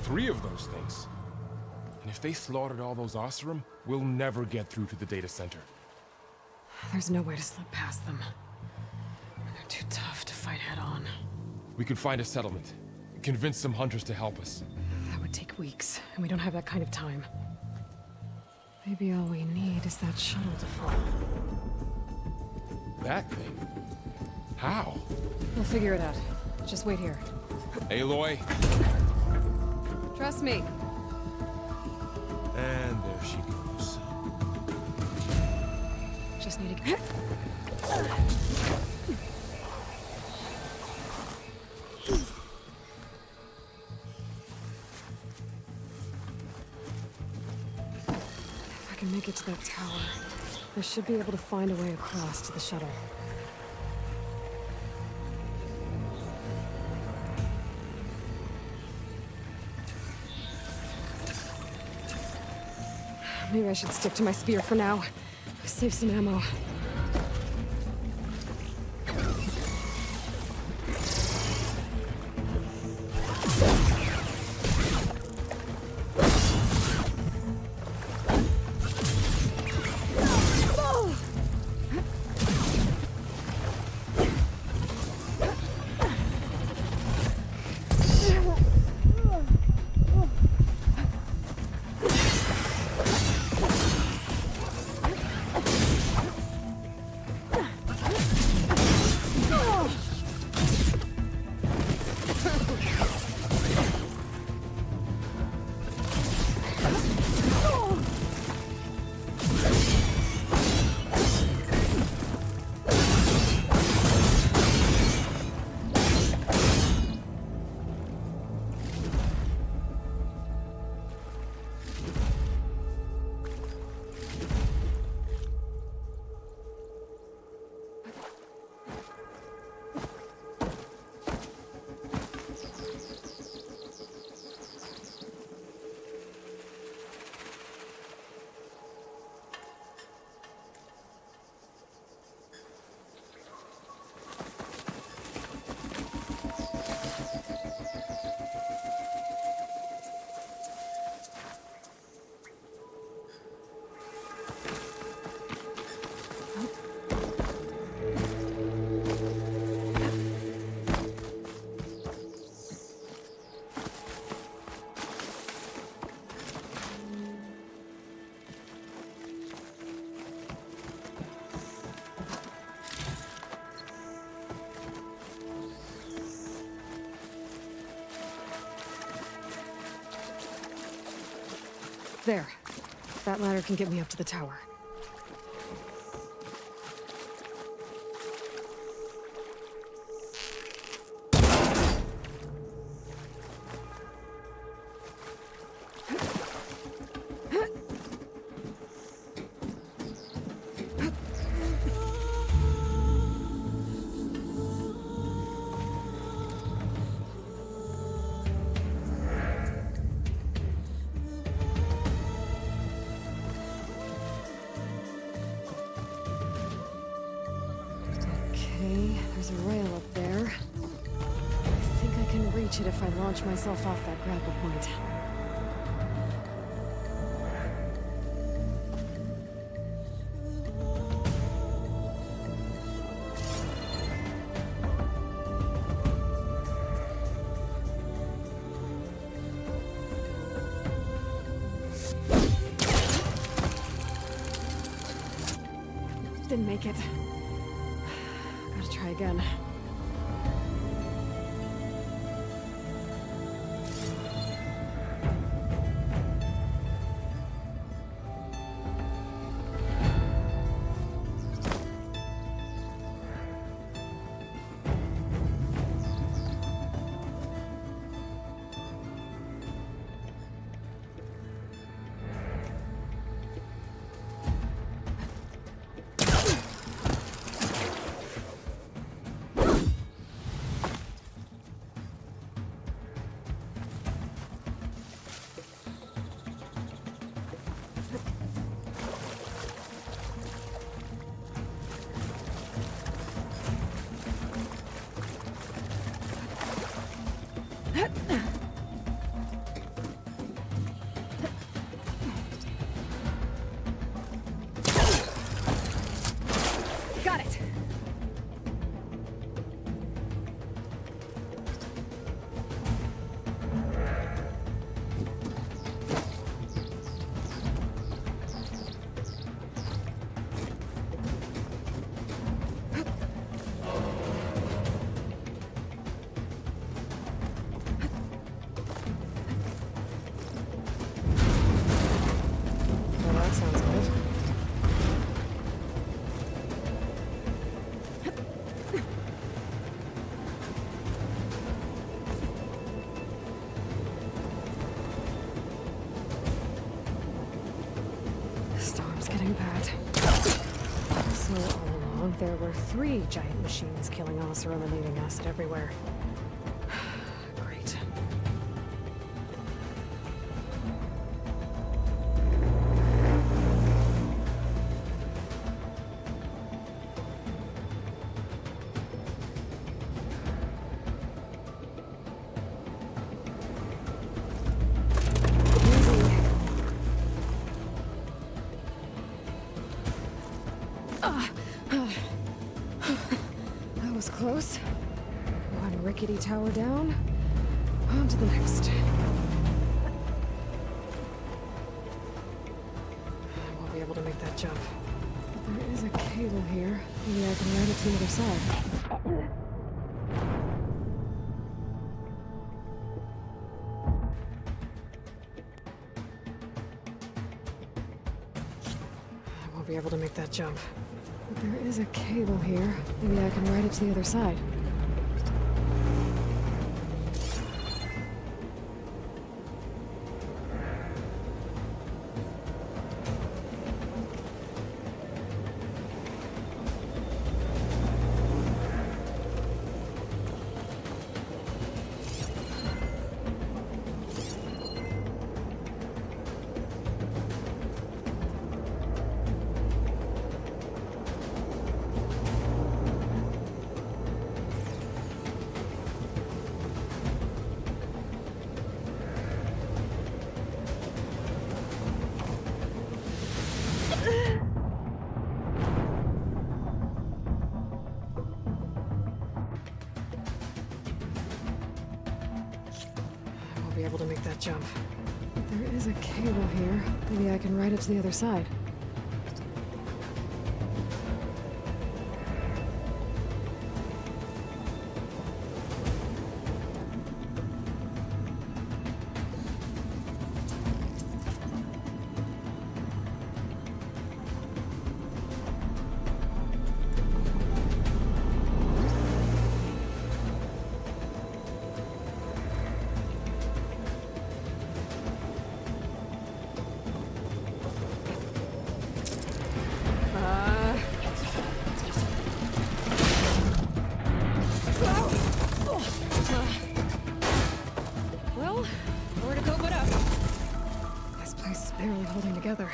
Speaker 2: Three of those things. And if they slaughtered all those Oseram, we'll never get through to the data center.
Speaker 1: There's no way to slip past them. They're Too tough to fight head on.
Speaker 2: We could find a settlement. Convince some hunters to help us.
Speaker 1: That would take weeks, and we don't have that kind of time. Maybe all we need is that shuttle to fall.
Speaker 2: That thing? How?
Speaker 1: We'll figure it out. Just wait here.
Speaker 2: Aloy.
Speaker 1: Trust me.
Speaker 2: And there she goes.
Speaker 1: Just need to get... If I can make it to that tower, I should be able to find a way across to the shuttle. Maybe I should stick to my spear for now. Save some ammo. There. That ladder can get me up to the tower. There's a rail up there. I think I can reach it if I launch myself off that grapple point. Didn't make it. Gotta try again. Got it. there were 3 giant machines killing us or eliminating acid everywhere. Great. That was close. One rickety tower down. On to the next. I won't be able to make that jump. But there is a cable here. Maybe I can ride it to the other side. I won't be able to make that jump. But there is a cable here. Maybe I can ride it to the other side. Be able to make that jump. But there is a cable here. Maybe I can ride it to the other side. Well, where to go but up? This place is barely holding together.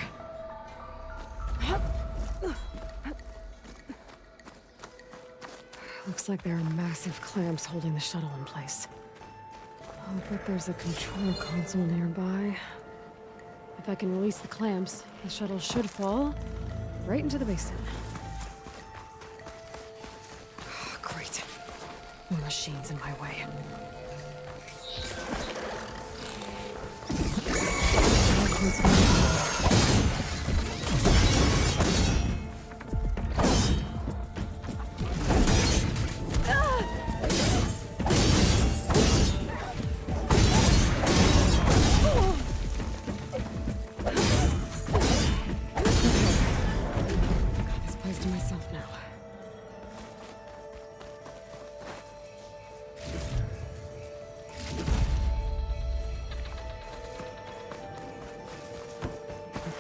Speaker 1: Looks like there are massive clamps holding the shuttle in place. I'll bet there's a control console nearby. If I can release the clamps, the shuttle should fall right into the basin. Great. More machines in my way. Got this place to myself now.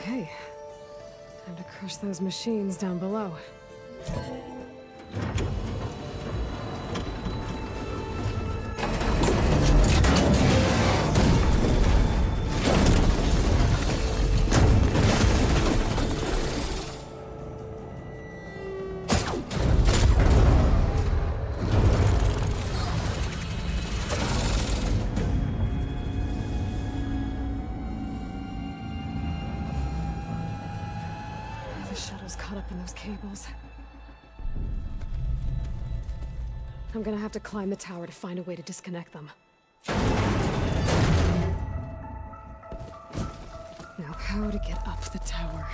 Speaker 1: Okay. Time to crush those machines down below. The shuttle's caught up in those cables. I'm gonna have to climb the tower to find a way to disconnect them. Now, how to get up the tower?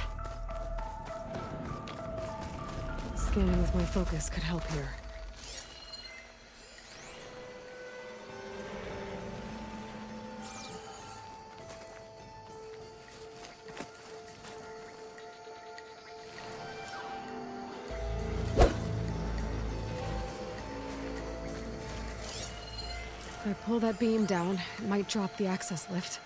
Speaker 1: Scanning with my focus could help here. If I pull that beam down, it might drop the access lift.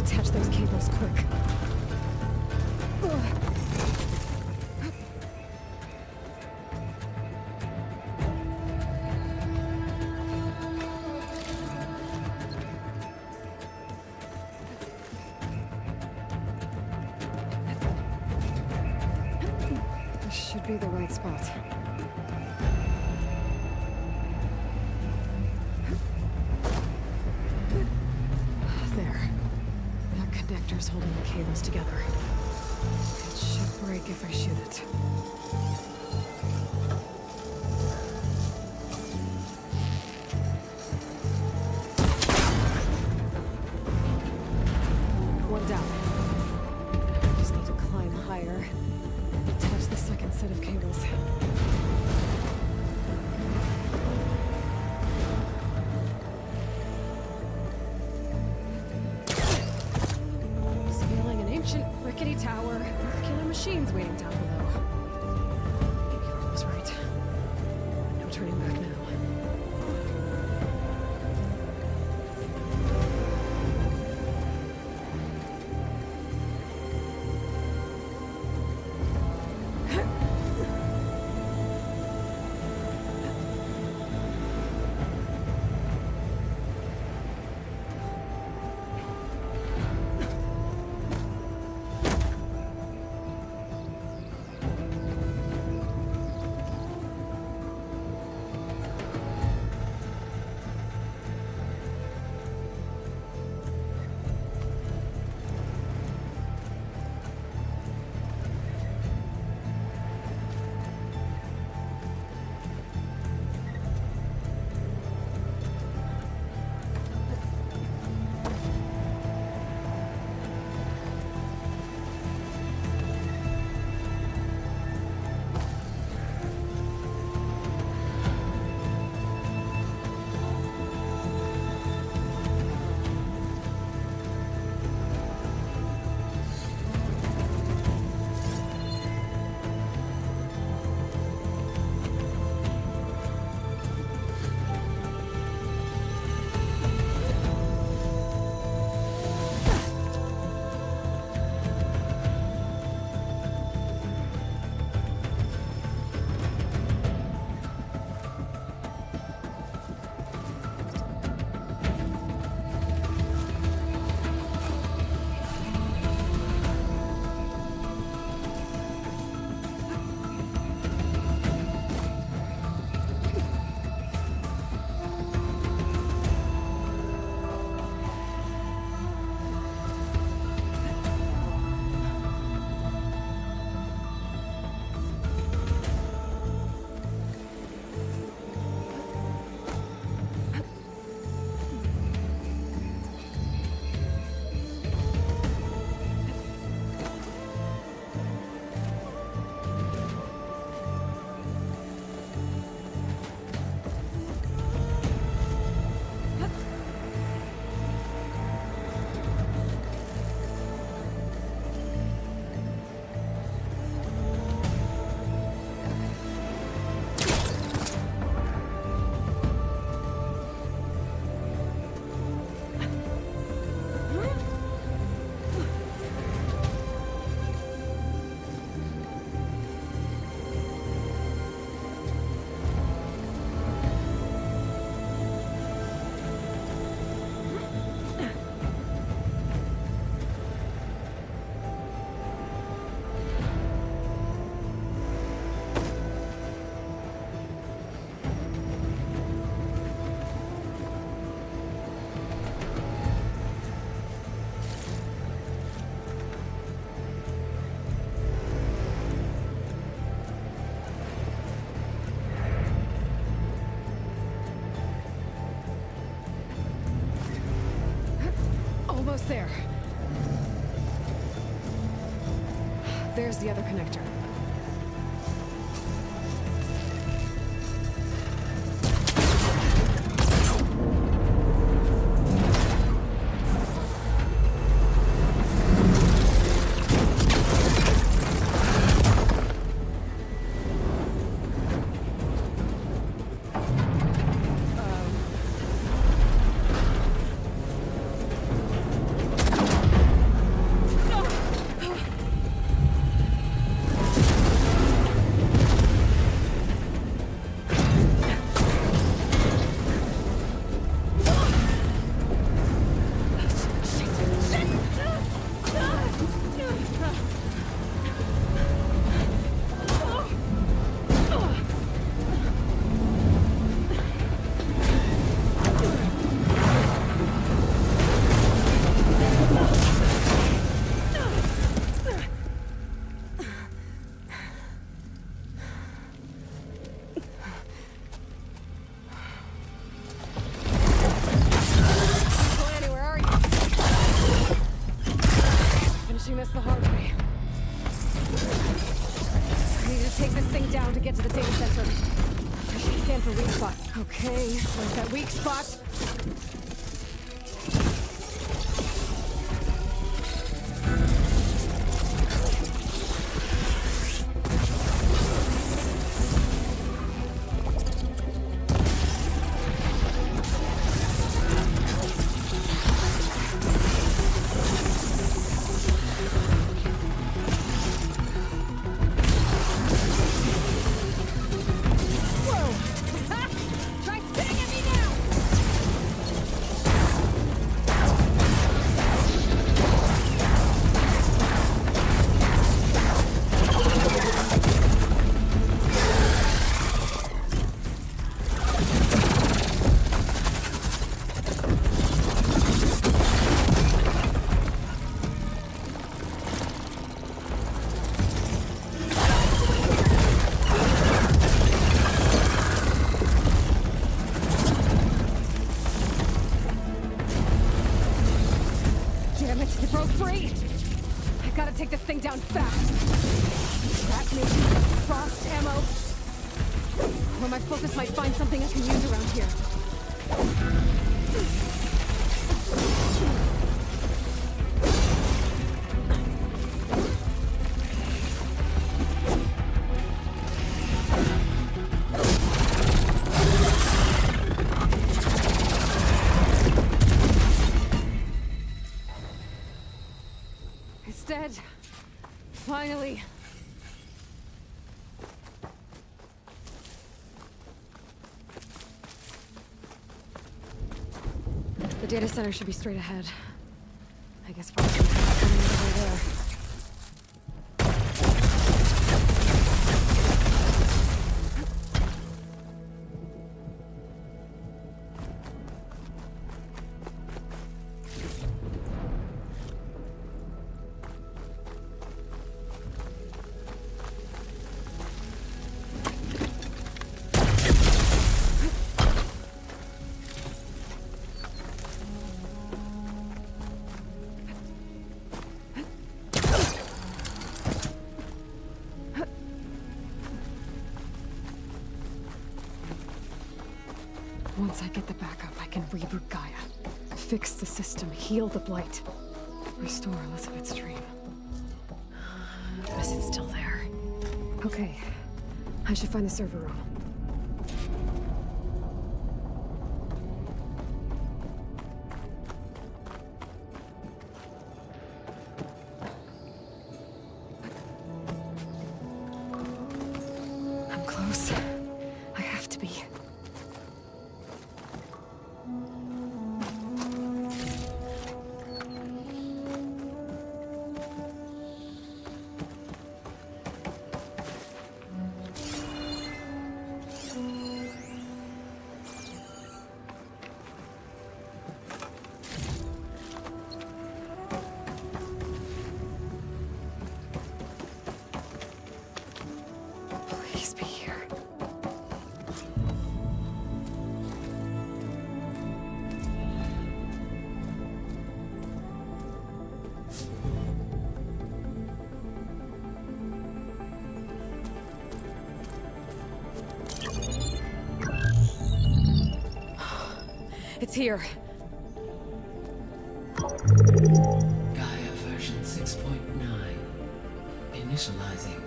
Speaker 1: Detach those cables quick. This should be the right spot. There. That connector's holding the cables together. It should break if I shoot it. One down. Just need to climb higher. Attach the second set of cables. Scaling an ancient, rickety tower with killer machines waiting down below. Maybe Laura was right. No turning back now. Almost there. There's the other connector. Okay, where's that weak spot? Damn it, it broke free! I gotta take this thing down fast. That maybe frost ammo. Or my focus might find something I can use around here. It's dead. Finally. The data center should be straight ahead. I guess we're coming over there. Once I get the backup, I can reboot Gaia. Fix the system, heal the Blight. Restore Elizabeth's dream. Guess it's still there. Okay. I should find the server room. I'm close. I have to be. Please be here. It's here.
Speaker 8: Gaia version 6.9. Initializing.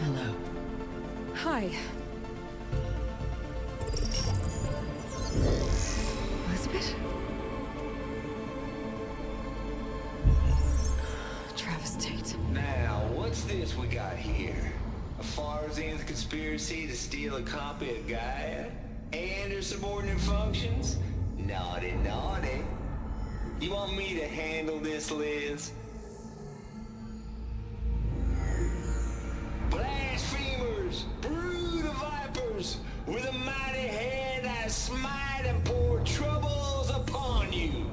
Speaker 8: Hello.
Speaker 1: Hi. Elizabeth? Travis Tate.
Speaker 9: Now, what's this we got here? A Farzian's conspiracy to steal a copy of Gaia? And her subordinate functions? Naughty, naughty. You want me to handle this, Liz? Blasphemers! Brood of vipers! With a mighty hand I smite and pour troubles upon you!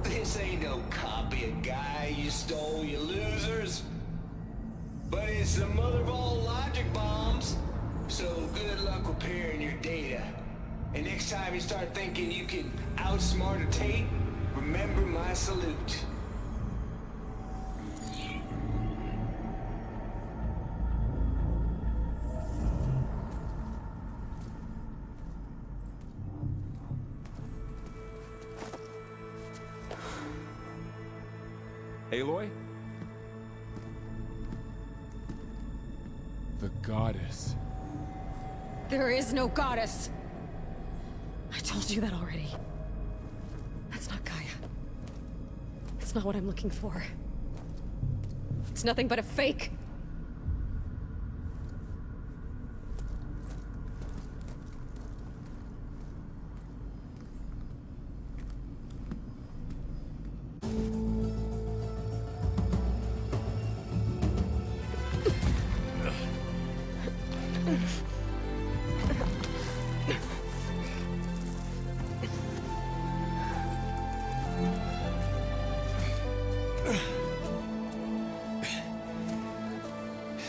Speaker 9: This ain't no copy of Gaia you stole, you losers. But it's the mother of all logic bombs. So good luck repairing your data. And next time you start thinking you can outsmart a Tate, remember my salute.
Speaker 2: Aloy? The goddess.
Speaker 1: There is no goddess! I told you that already. That's not Gaia. It's not what I'm looking for. It's nothing but a fake.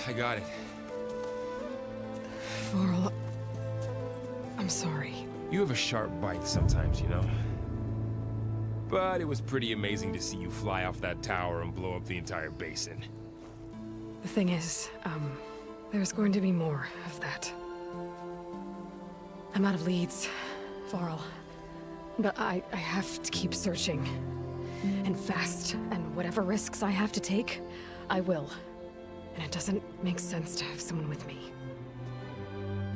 Speaker 2: I got it.
Speaker 1: Varl, I'm sorry.
Speaker 2: You have a sharp bite sometimes, you know? But it was pretty amazing to see you fly off that tower and blow up the entire basin.
Speaker 1: The thing is, there's going to be more of that. I'm out of leads, Varl. But I have to keep searching. And fast, and whatever risks I have to take, I will. And it doesn't make sense to have someone with me.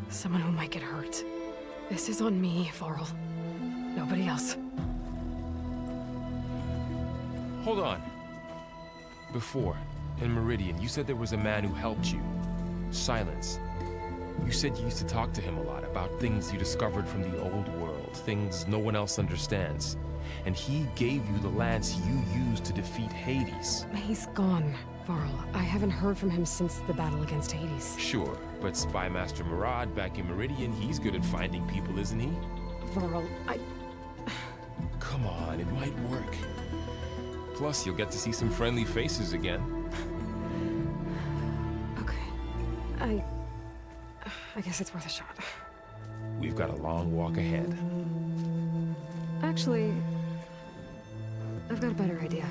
Speaker 1: Someone who might get hurt. This is on me, Varl. Nobody else.
Speaker 2: Hold on. Before, in Meridian, you said there was a man who helped you. Silence. You said you used to talk to him a lot about things you discovered from the old world, things no one else understands. And he gave you the lance you used to defeat Hades.
Speaker 1: He's gone, Varl. I haven't heard from him since the battle against Hades.
Speaker 2: Sure, but Spy Master Murad back in Meridian, he's good at finding people, isn't he?
Speaker 1: Varl,
Speaker 2: Come on, it might work. Plus, you'll get to see some friendly faces again.
Speaker 1: Okay. I guess it's worth a shot.
Speaker 2: We've got a long walk ahead.
Speaker 1: Actually, I've got a better idea.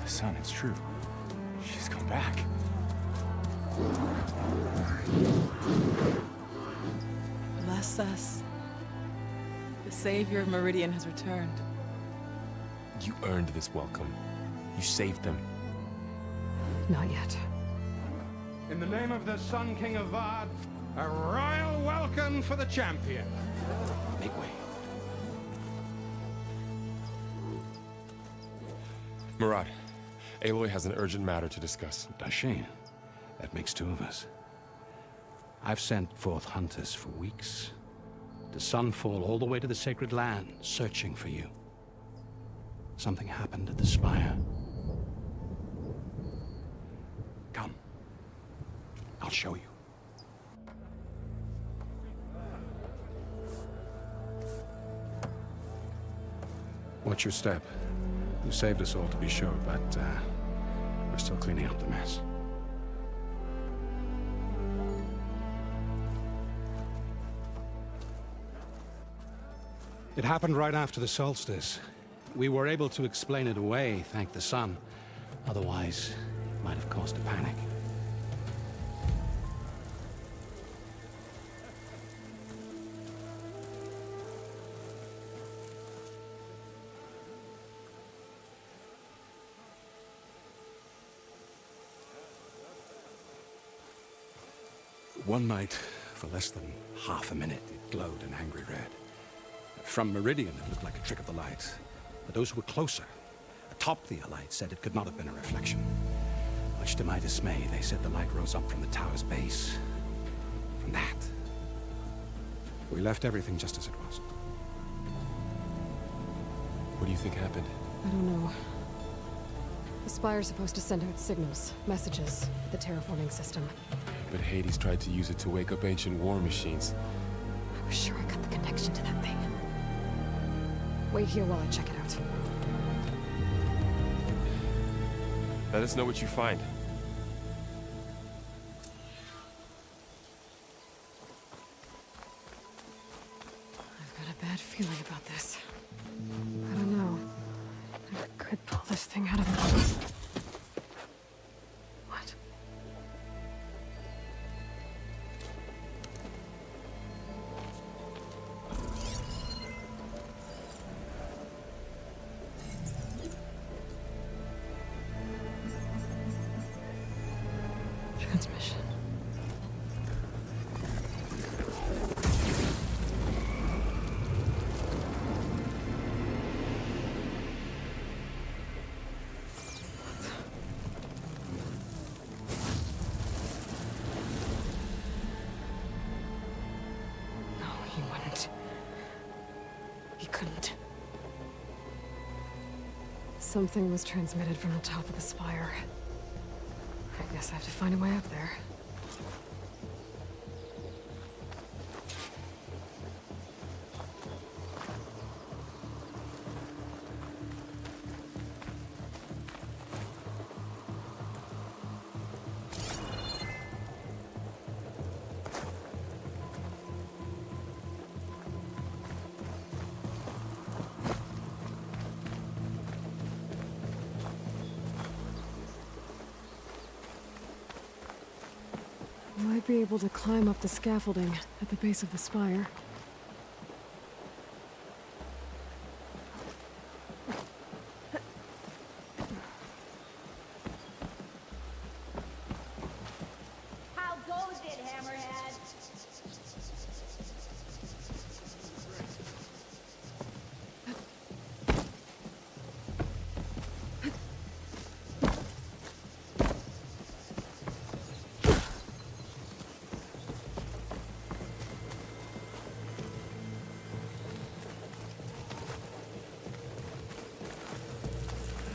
Speaker 10: Son, it's true. She's come back.
Speaker 11: Bless us. The savior of Meridian has returned.
Speaker 2: You earned this welcome. You saved them.
Speaker 1: Not yet.
Speaker 12: In the name of the Sun King of Vard, a royal welcome for the champion.
Speaker 10: Make way.
Speaker 2: Murad, Aloy has an urgent matter to discuss.
Speaker 10: Dashane, that makes two of us. I've sent forth hunters for weeks, to Sunfall all the way to the Sacred Land, searching for you. Something happened at the Spire. Come. I'll show you. Watch your step. You saved us all, to be sure, but we're still cleaning up the mess. It happened right after the solstice. We were able to explain it away, thank the sun. Otherwise, it might have caused a panic. One night, for less than half a minute, it glowed an angry red. From Meridian, it looked like a trick of the light. But those who were closer, atop the Allied, said it could not have been a reflection. Much to my dismay, they said the light rose up from the tower's base. From that. We left everything just as it was.
Speaker 2: What do you think happened?
Speaker 1: I don't know. The Spire's supposed to send out signals, messages, the terraforming system.
Speaker 2: But Hades tried to use it to wake up ancient war machines.
Speaker 1: I was sure I got the connection to that thing. Wait here while I check it out.
Speaker 2: Let us know what you find.
Speaker 1: I've got a bad feeling about this. I don't know. I could pull this thing out of the... What? Transmission. No, he wouldn't. He couldn't. Something was transmitted from the top of the spire. I guess I have to find a way up there. Might be able to climb up the scaffolding at the base of the spire.
Speaker 13: How goes it, Hammerhead?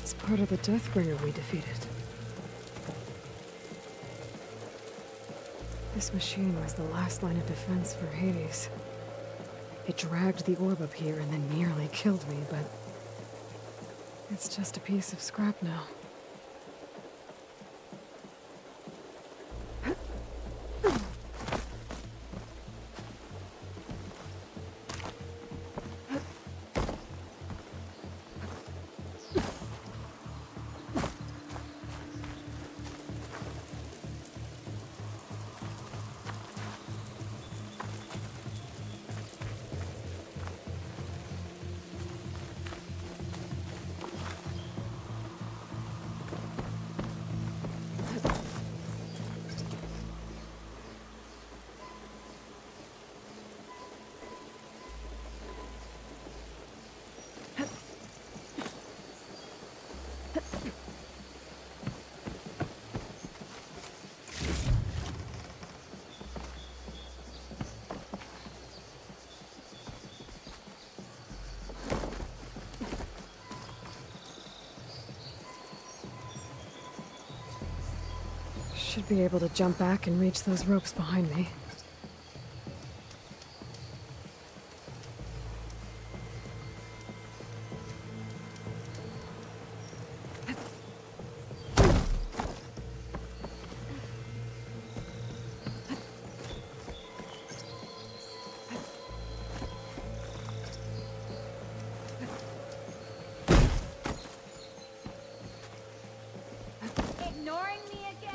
Speaker 1: It's part of the Deathbringer we defeated. This machine was the last line of defense for Hades. It dragged the orb up here and then nearly killed me, but... it's just a piece of scrap now. Should be able to jump back and reach those ropes behind me.
Speaker 13: Ignoring me again?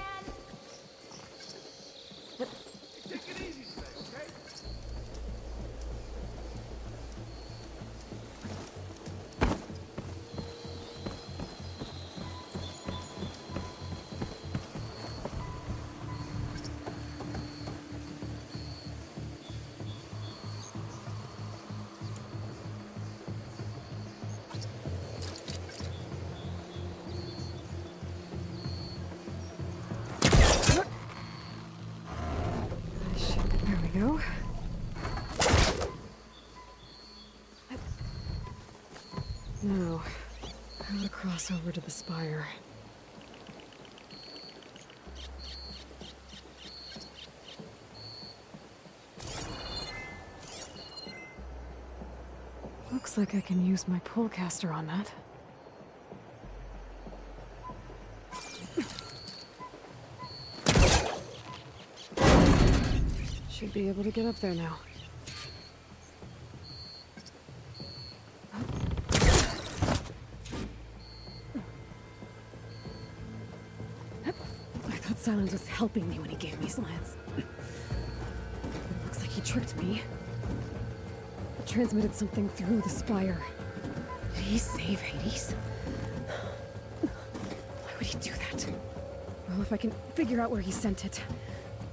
Speaker 1: we go. Now, how to cross over to the spire. Looks like I can use my pullcaster on that. Should be able to get up there now. I thought Silence was helping me when he gave me slants. Looks like he tricked me. Transmitted something through the spire. Did he save Hades? Why would he do that? Well, if I can figure out where he sent it,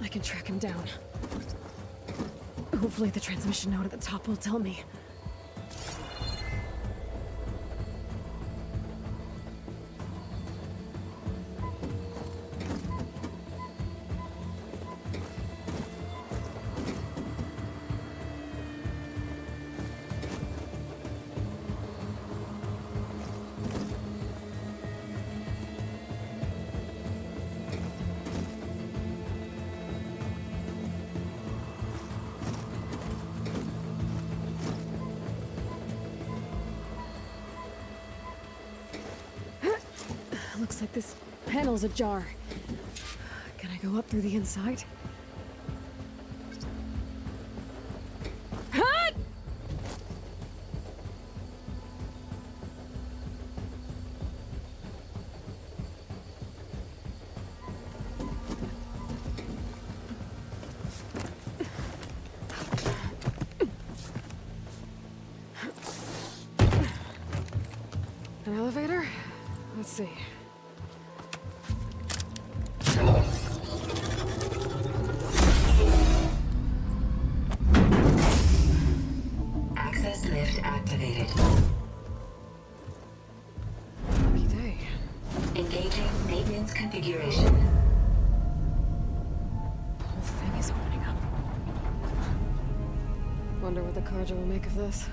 Speaker 1: I can track him down. Hopefully the transmission node at the top will tell me. Looks like this panel's ajar. Can I go up through the inside? Ah! An elevator? Let's see.
Speaker 14: Access lift activated.
Speaker 1: Lucky day.
Speaker 14: Engaging maintenance configuration.
Speaker 1: The whole thing is opening up. Wonder what the Carja will make of this.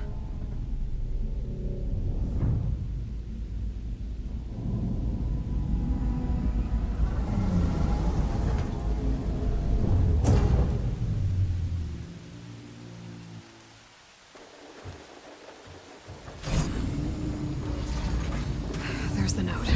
Speaker 1: There's the note.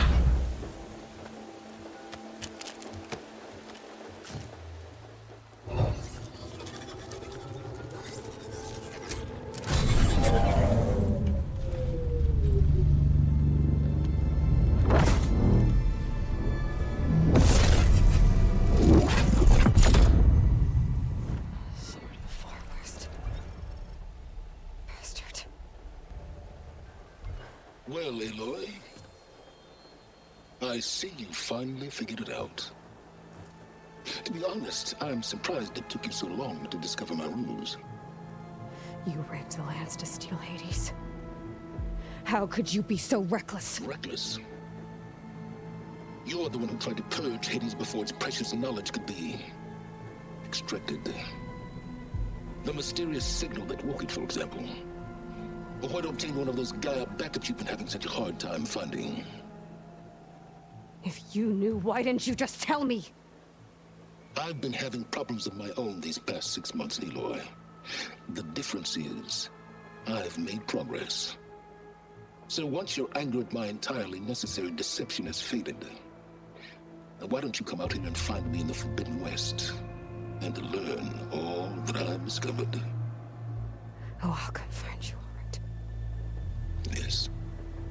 Speaker 1: Sword of the Far West. Bastard.
Speaker 15: Well, Aloy, I see you finally figured it out. To be honest, I'm surprised it took you so long to discover my ruse.
Speaker 1: You rigged the Lance to steal Hades. How could you be so reckless?
Speaker 15: Reckless? You're the one who tried to purge Hades before its precious knowledge could be extracted. The mysterious signal that woke it, for example. Or why to obtain one of those Gaia backups you've been having such a hard time finding.
Speaker 1: If you knew, why didn't you just tell me?
Speaker 15: I've been having problems of my own these past 6 months, Aloy. The difference is, I've made progress. So once your anger at my entirely necessary deception has faded, why don't you come out here and find me in the Forbidden West, and learn all that I've discovered?
Speaker 1: Oh, I'll come find you, all right.
Speaker 15: Yes.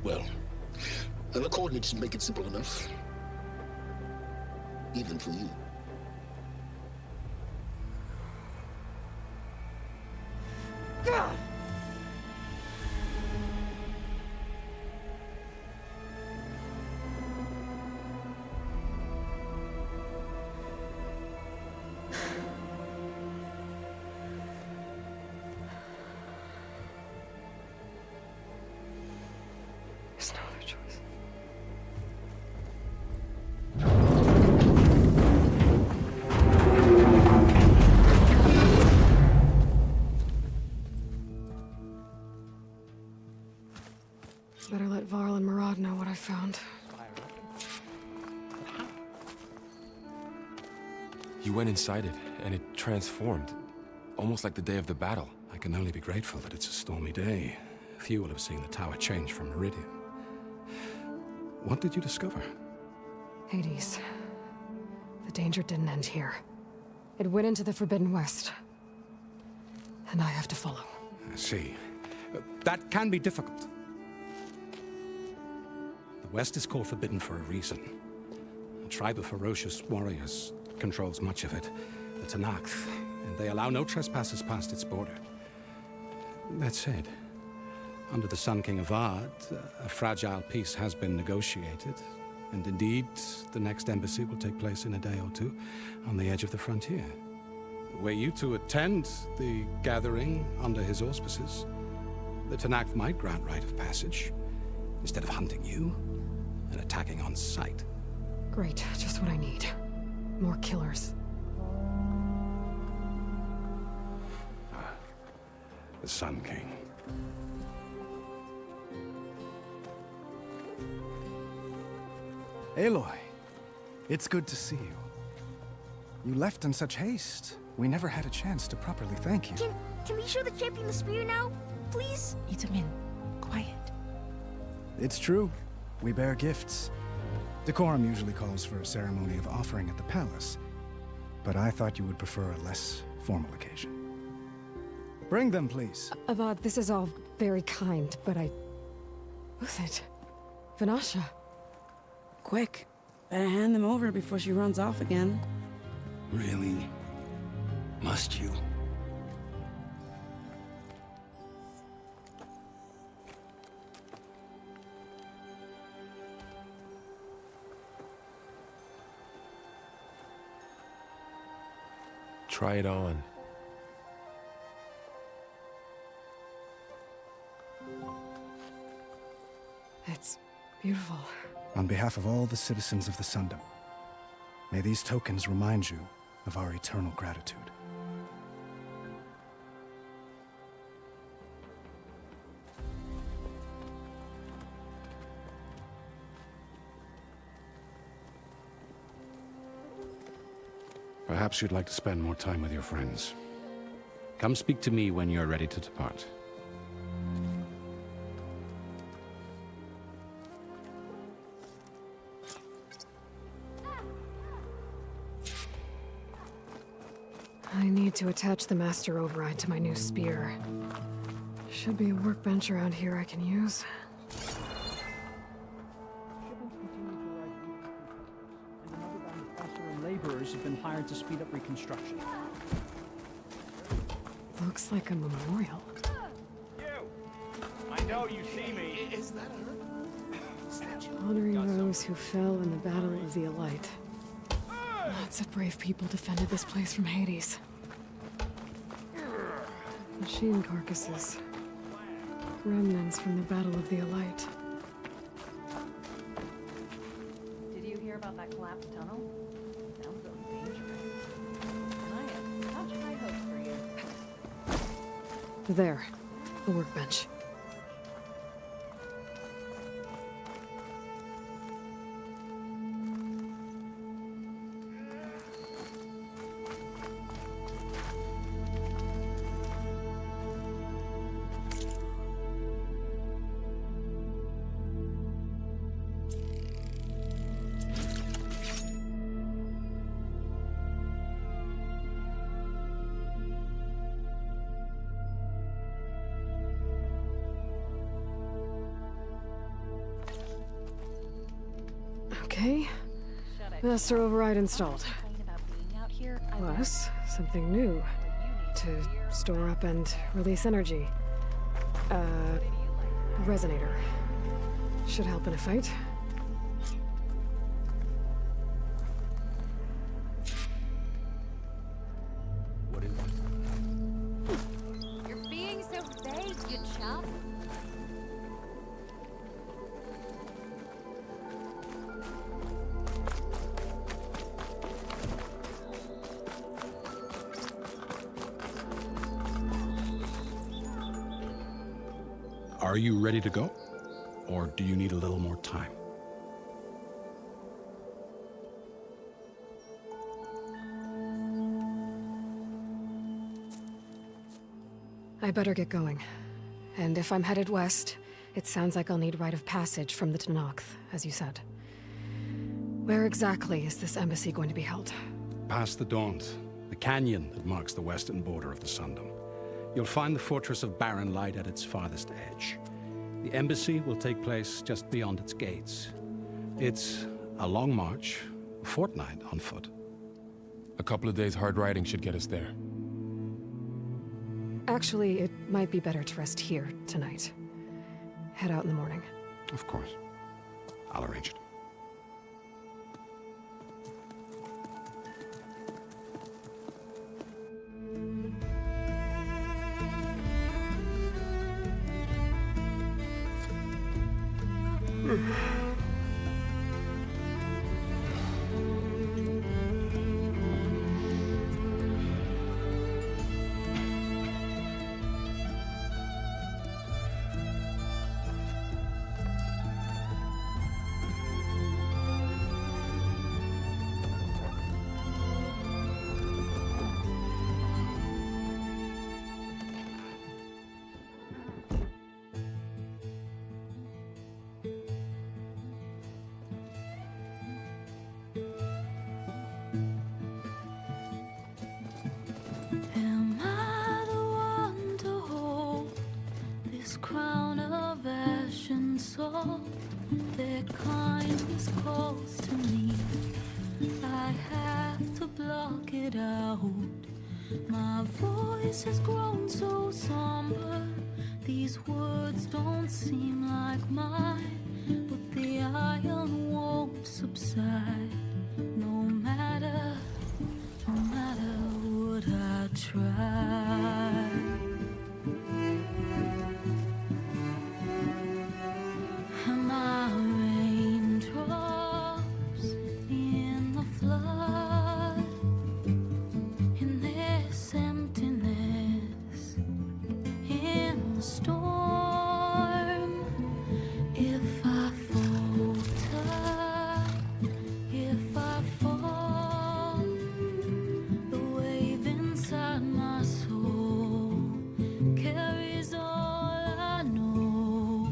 Speaker 15: Well, and the coordinates make it simple enough. Even for you.
Speaker 1: God! There's no other choice. found.
Speaker 2: You went inside it, and it transformed. Almost like the day of the battle.
Speaker 10: I can only be grateful that it's a stormy day. Few will have seen the tower change from Meridian. What did you discover?
Speaker 1: Hades. The danger didn't end here. It went into the Forbidden West. And I have to follow.
Speaker 10: I see. That can be difficult. The West is called Forbidden for a reason. A tribe of ferocious warriors controls much of it, the Tenakth, and they allow no trespassers past its border. That said, under the Sun King Avad, a fragile peace has been negotiated, and indeed, the next embassy will take place in a day or two on the edge of the frontier. Were you to attend the gathering under his auspices, the Tenakth might grant right of passage, instead of hunting you and attacking on sight.
Speaker 1: Great, just what I need. More killers.
Speaker 10: The Sun King.
Speaker 16: Aloy, it's good to see you. You left in such haste. We never had a chance to properly thank you.
Speaker 13: Can we show the champion the spear now? Please?
Speaker 11: Itamin, quiet.
Speaker 16: It's true. We bear gifts. Decorum usually calls for a ceremony of offering at the palace, but I thought you would prefer a less formal occasion. Bring them, please.
Speaker 1: Avad, this is all very kind, but Who's it? Vanasha.
Speaker 11: Quick. Better hand them over before she runs off again.
Speaker 10: Really? Must you?
Speaker 2: Try it on.
Speaker 1: It's beautiful.
Speaker 16: On behalf of all the citizens of the Sundom, may these tokens remind you of our eternal gratitude.
Speaker 10: Perhaps you'd like to spend more time with your friends. Come speak to me when you're ready to depart.
Speaker 1: I need to attach the Master Override to my new spear. Should be a workbench around here I can use.
Speaker 17: Laborers have been hired to speed up reconstruction.
Speaker 1: Looks like a memorial.
Speaker 18: I know you see me. Is that her?
Speaker 1: Honoring those who fell in the Battle of the Elite. Lots of brave people defended this place from Hades. Machine carcasses. Remnants from the Battle of the Elite.
Speaker 19: Did you hear about that collapsed tunnel? Sounds so dangerous. And I have such high hopes for you.
Speaker 1: There. A workbench. Okay. Master Override installed. Plus, something new. To store up and release energy. Resonator. Should help in a fight.
Speaker 2: What is it?
Speaker 13: You're being so vague, you chump.
Speaker 10: Are you ready to go? Or do you need a little more time?
Speaker 1: I better get going. And if I'm headed west, it sounds like I'll need rite of passage from the Tenakth, as you said. Where exactly is this embassy going to be held?
Speaker 10: Past the Daunt, the canyon that marks the western border of the Sundom. You'll find the fortress of Barren Light at its farthest edge. The embassy will take place just beyond its gates. It's a long march, a fortnight on foot.
Speaker 2: A couple of days hard riding should get us there.
Speaker 1: Actually, it might be better to rest here tonight. Head out in the morning.
Speaker 10: Of course. I'll arrange it.
Speaker 20: Am I the one to hold this crown of ash and salt? Their kindness calls to me. I have to block it out. My voice has grown so somber. These words don't seem like mine, but the iron won't subside. No matter what I try. Am I raindrops in the flood? In this emptiness, in the storm. If I falter, if I fall, the wave inside my soul carries all I know.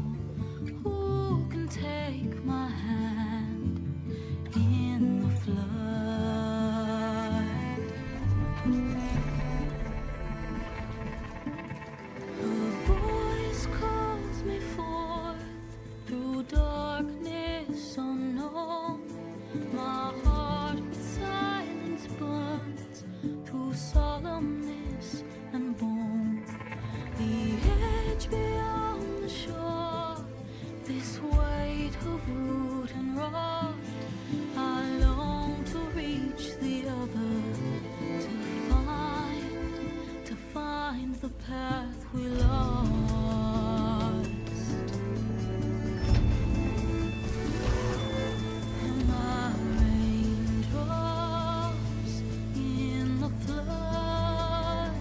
Speaker 20: Who can take my hand in the flood? Her voice calls me forth through darkness unknown. My heart with silence burns through solemnness and bone. The edge beyond the shore, this weight of root and rod. I long to reach the other, to find the path we lost. Am I raindrops in the flood?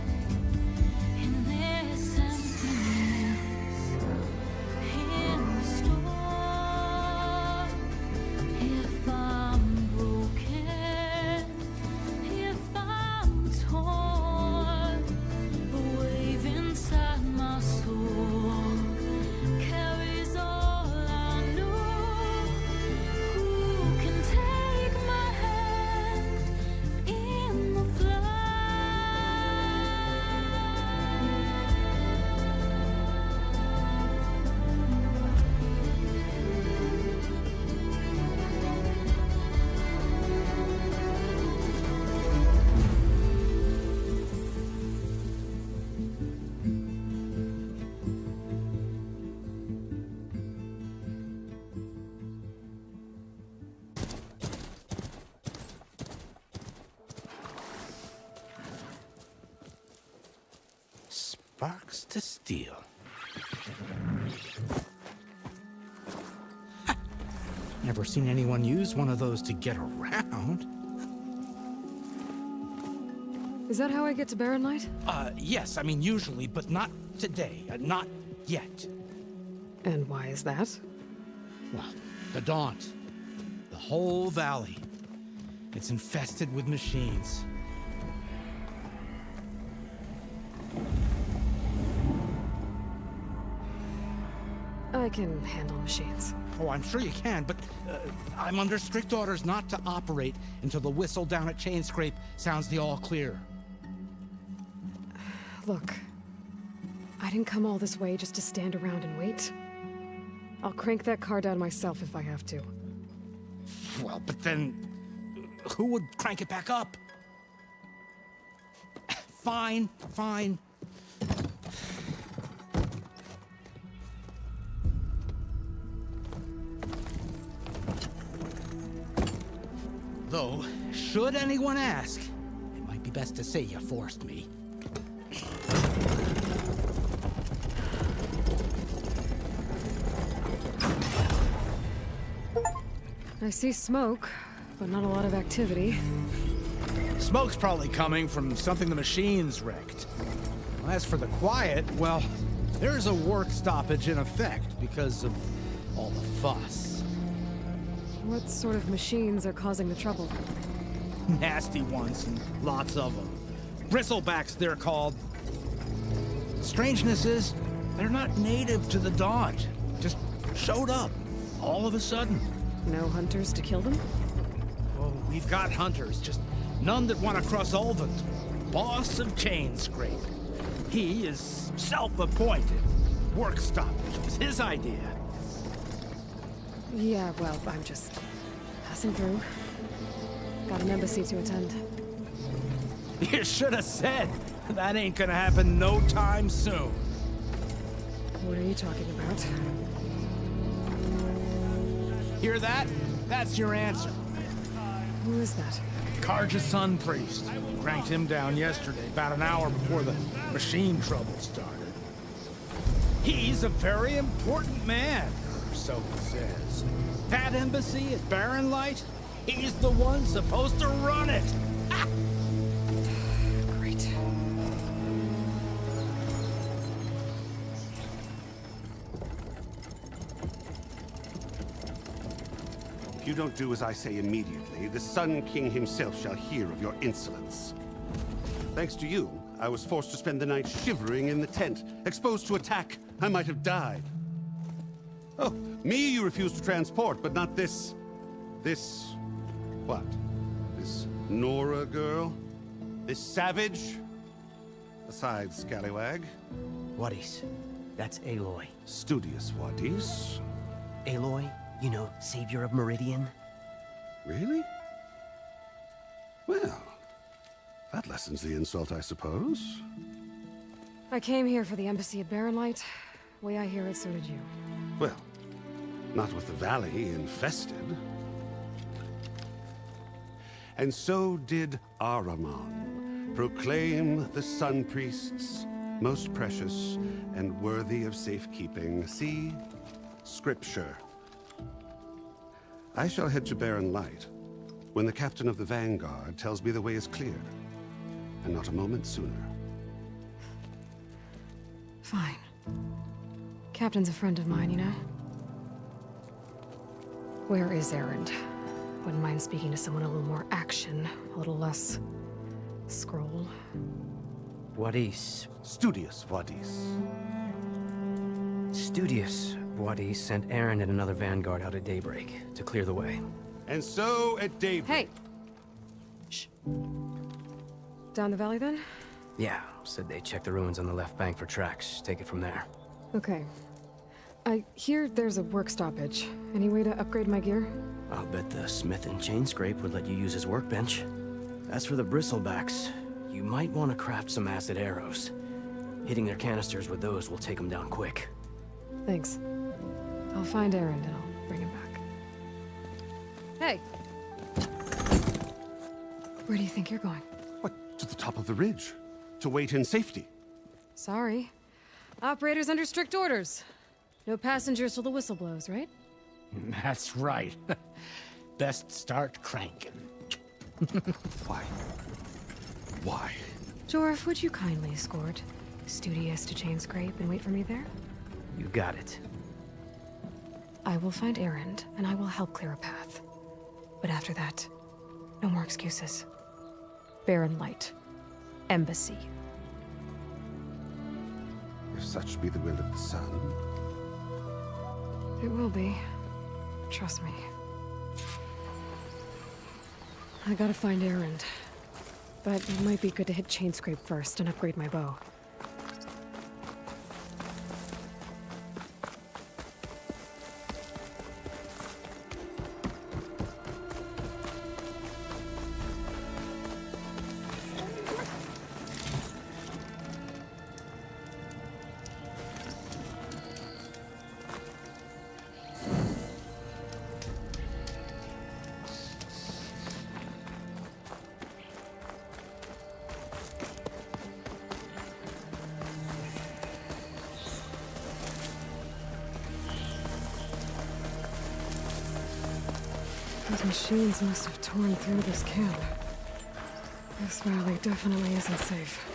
Speaker 20: In this emptiness, in the storm. If I'm broken, if I'm torn, the wave inside my soul carries all I know. Who can take my hand in the flood?
Speaker 10: Sparks to steel.
Speaker 21: Never seen anyone use one of those to get around.
Speaker 1: Is that how I get to Barren Light?
Speaker 21: Yes, I mean usually, but not today. Not yet.
Speaker 1: And why is that?
Speaker 21: Well, the Daunt. The whole valley. It's infested with machines.
Speaker 1: I can handle machines.
Speaker 21: Oh, I'm sure you can, but I'm under strict orders not to operate until the whistle down at Chainscrape sounds the all clear.
Speaker 1: Look, I didn't come all this way just to stand around and wait. I'll crank that car down myself if I have to.
Speaker 21: Well, but then who would crank it back up? Fine, fine. Though, should anyone ask, it might be best to say you forced me.
Speaker 1: I see smoke, but not a lot of activity.
Speaker 21: Smoke's probably coming from something the machines wrecked. As for the quiet, well, there's a work stoppage in effect because of all the fuss.
Speaker 1: What sort of machines are causing the trouble?
Speaker 21: Nasty ones, and lots of them. Bristlebacks, they're called. Strangeness is, they're not native to the Daunt. Just showed up, all of a sudden.
Speaker 1: No hunters to kill them?
Speaker 21: Oh, we've got hunters, just none that want to cross Ulvund. Boss of Chainscrape. He is self-appointed. Work stoppage was his idea.
Speaker 1: Yeah, well, I'm just passing through. Got an embassy to attend.
Speaker 21: You should have said. That ain't gonna happen no time soon.
Speaker 1: What are you talking about?
Speaker 21: Hear that? That's your answer.
Speaker 1: Who is that?
Speaker 21: Karja Sun Priest. Cranked him down yesterday, about an hour before the machine trouble started. He's a very important man, or so he says. That embassy at Barren Light, he's the one supposed to run it.
Speaker 1: Great.
Speaker 4: If you don't do as I say immediately, the Sun King himself shall hear of your insolence. Thanks to you, I was forced to spend the night shivering in the tent. Exposed to attack, I might have died. Oh, me you refuse to transport, but not this... what? This Nora girl? This savage? Aside, scallywag.
Speaker 22: Wadis. That's Aloy.
Speaker 4: Studious Wadis.
Speaker 22: Aloy, you know, savior of Meridian.
Speaker 4: Really? Well, that lessens the insult, I suppose.
Speaker 1: I came here for the embassy at Barren Light. Way I hear it, so did you.
Speaker 4: Well, not with the valley infested. And so did Ahriman, proclaim the Sun Priests most precious and worthy of safekeeping. See? Scripture. I shall head to Barren Light when the captain of the Vanguard tells me the way is clear, and not a moment sooner.
Speaker 1: Fine. Captain's a friend of mine, you know? Where is Erend? Wouldn't mind speaking to someone a little more action, a little less scroll.
Speaker 22: Wadis.
Speaker 4: Studious Wadis.
Speaker 22: Studious Wadis sent Aaron and another Vanguard out at daybreak to clear the way.
Speaker 4: And so at daybreak...
Speaker 1: Hey! Shh. Down the valley, then?
Speaker 22: Yeah, said they checked the ruins on the left bank for tracks. Take it from there.
Speaker 1: Okay. I hear there's a work stoppage. Any way to upgrade my gear?
Speaker 22: I'll bet the smith in Chainscrape would let you use his workbench. As for the Bristlebacks, you might want to craft some acid arrows. Hitting their canisters with those will take them down quick.
Speaker 1: Thanks. I'll find Erend and I'll bring him back. Hey! Where do you think you're going?
Speaker 4: What, to the top of the ridge? To wait in safety?
Speaker 1: Sorry. Operator's under strict orders. No passengers till the whistle blows, right?
Speaker 21: That's right. Best start cranking.
Speaker 4: Why? Why?
Speaker 1: Jorf, would you kindly escort Studious to Chainscrape and wait for me there?
Speaker 22: You got it.
Speaker 1: I will find Erend, and I will help clear a path. But after that, no more excuses. Barren Light. Embassy.
Speaker 4: If such be the will of the sun.
Speaker 1: It will be. Trust me. I gotta find Erend. But it might be good to hit Chainscrape first and upgrade my bow. Those machines must have torn through this camp. This valley definitely isn't safe.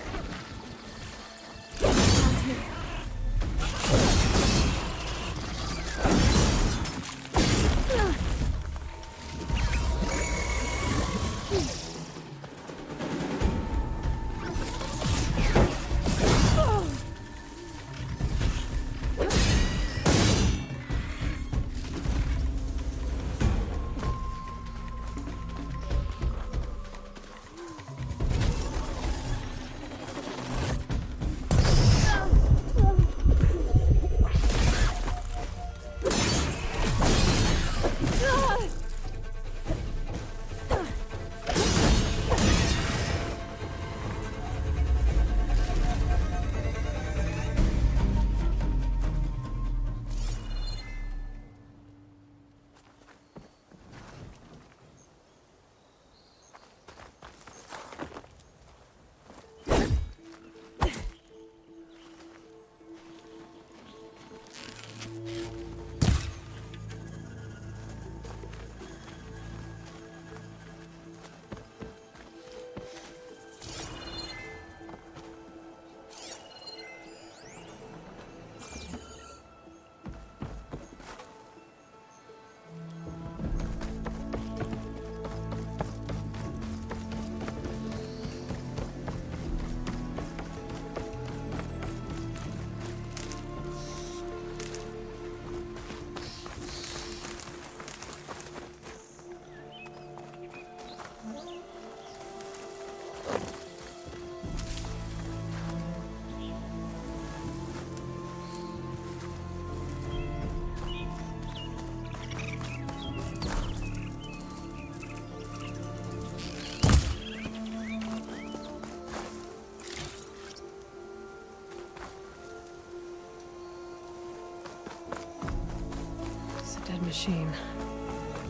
Speaker 1: Machine.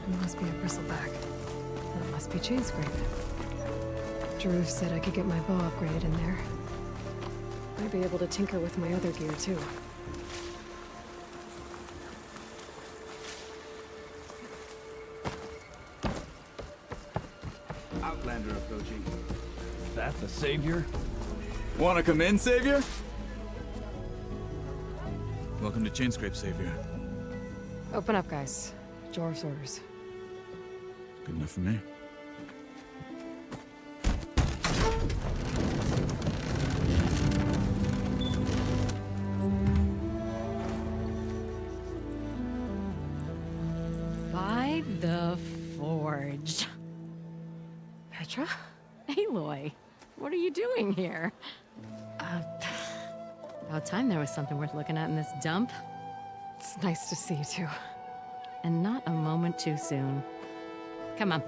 Speaker 1: It must be a bristleback. That must be Chainscrape. Drew said I could get my bow upgraded in there. I'd be able to tinker with my other gear, too.
Speaker 3: Outlander approaching. Is that the Savior? Wanna come in, Savior? Welcome to Chainscrape, Savior.
Speaker 1: Open up, guys. Jorv's orders.
Speaker 3: Good enough for me.
Speaker 19: By the Forge.
Speaker 1: Petra?
Speaker 19: Aloy, what are you doing here? About time there was something worth looking at in this dump.
Speaker 1: It's nice to see you, too.
Speaker 19: And not a moment too soon. Come on.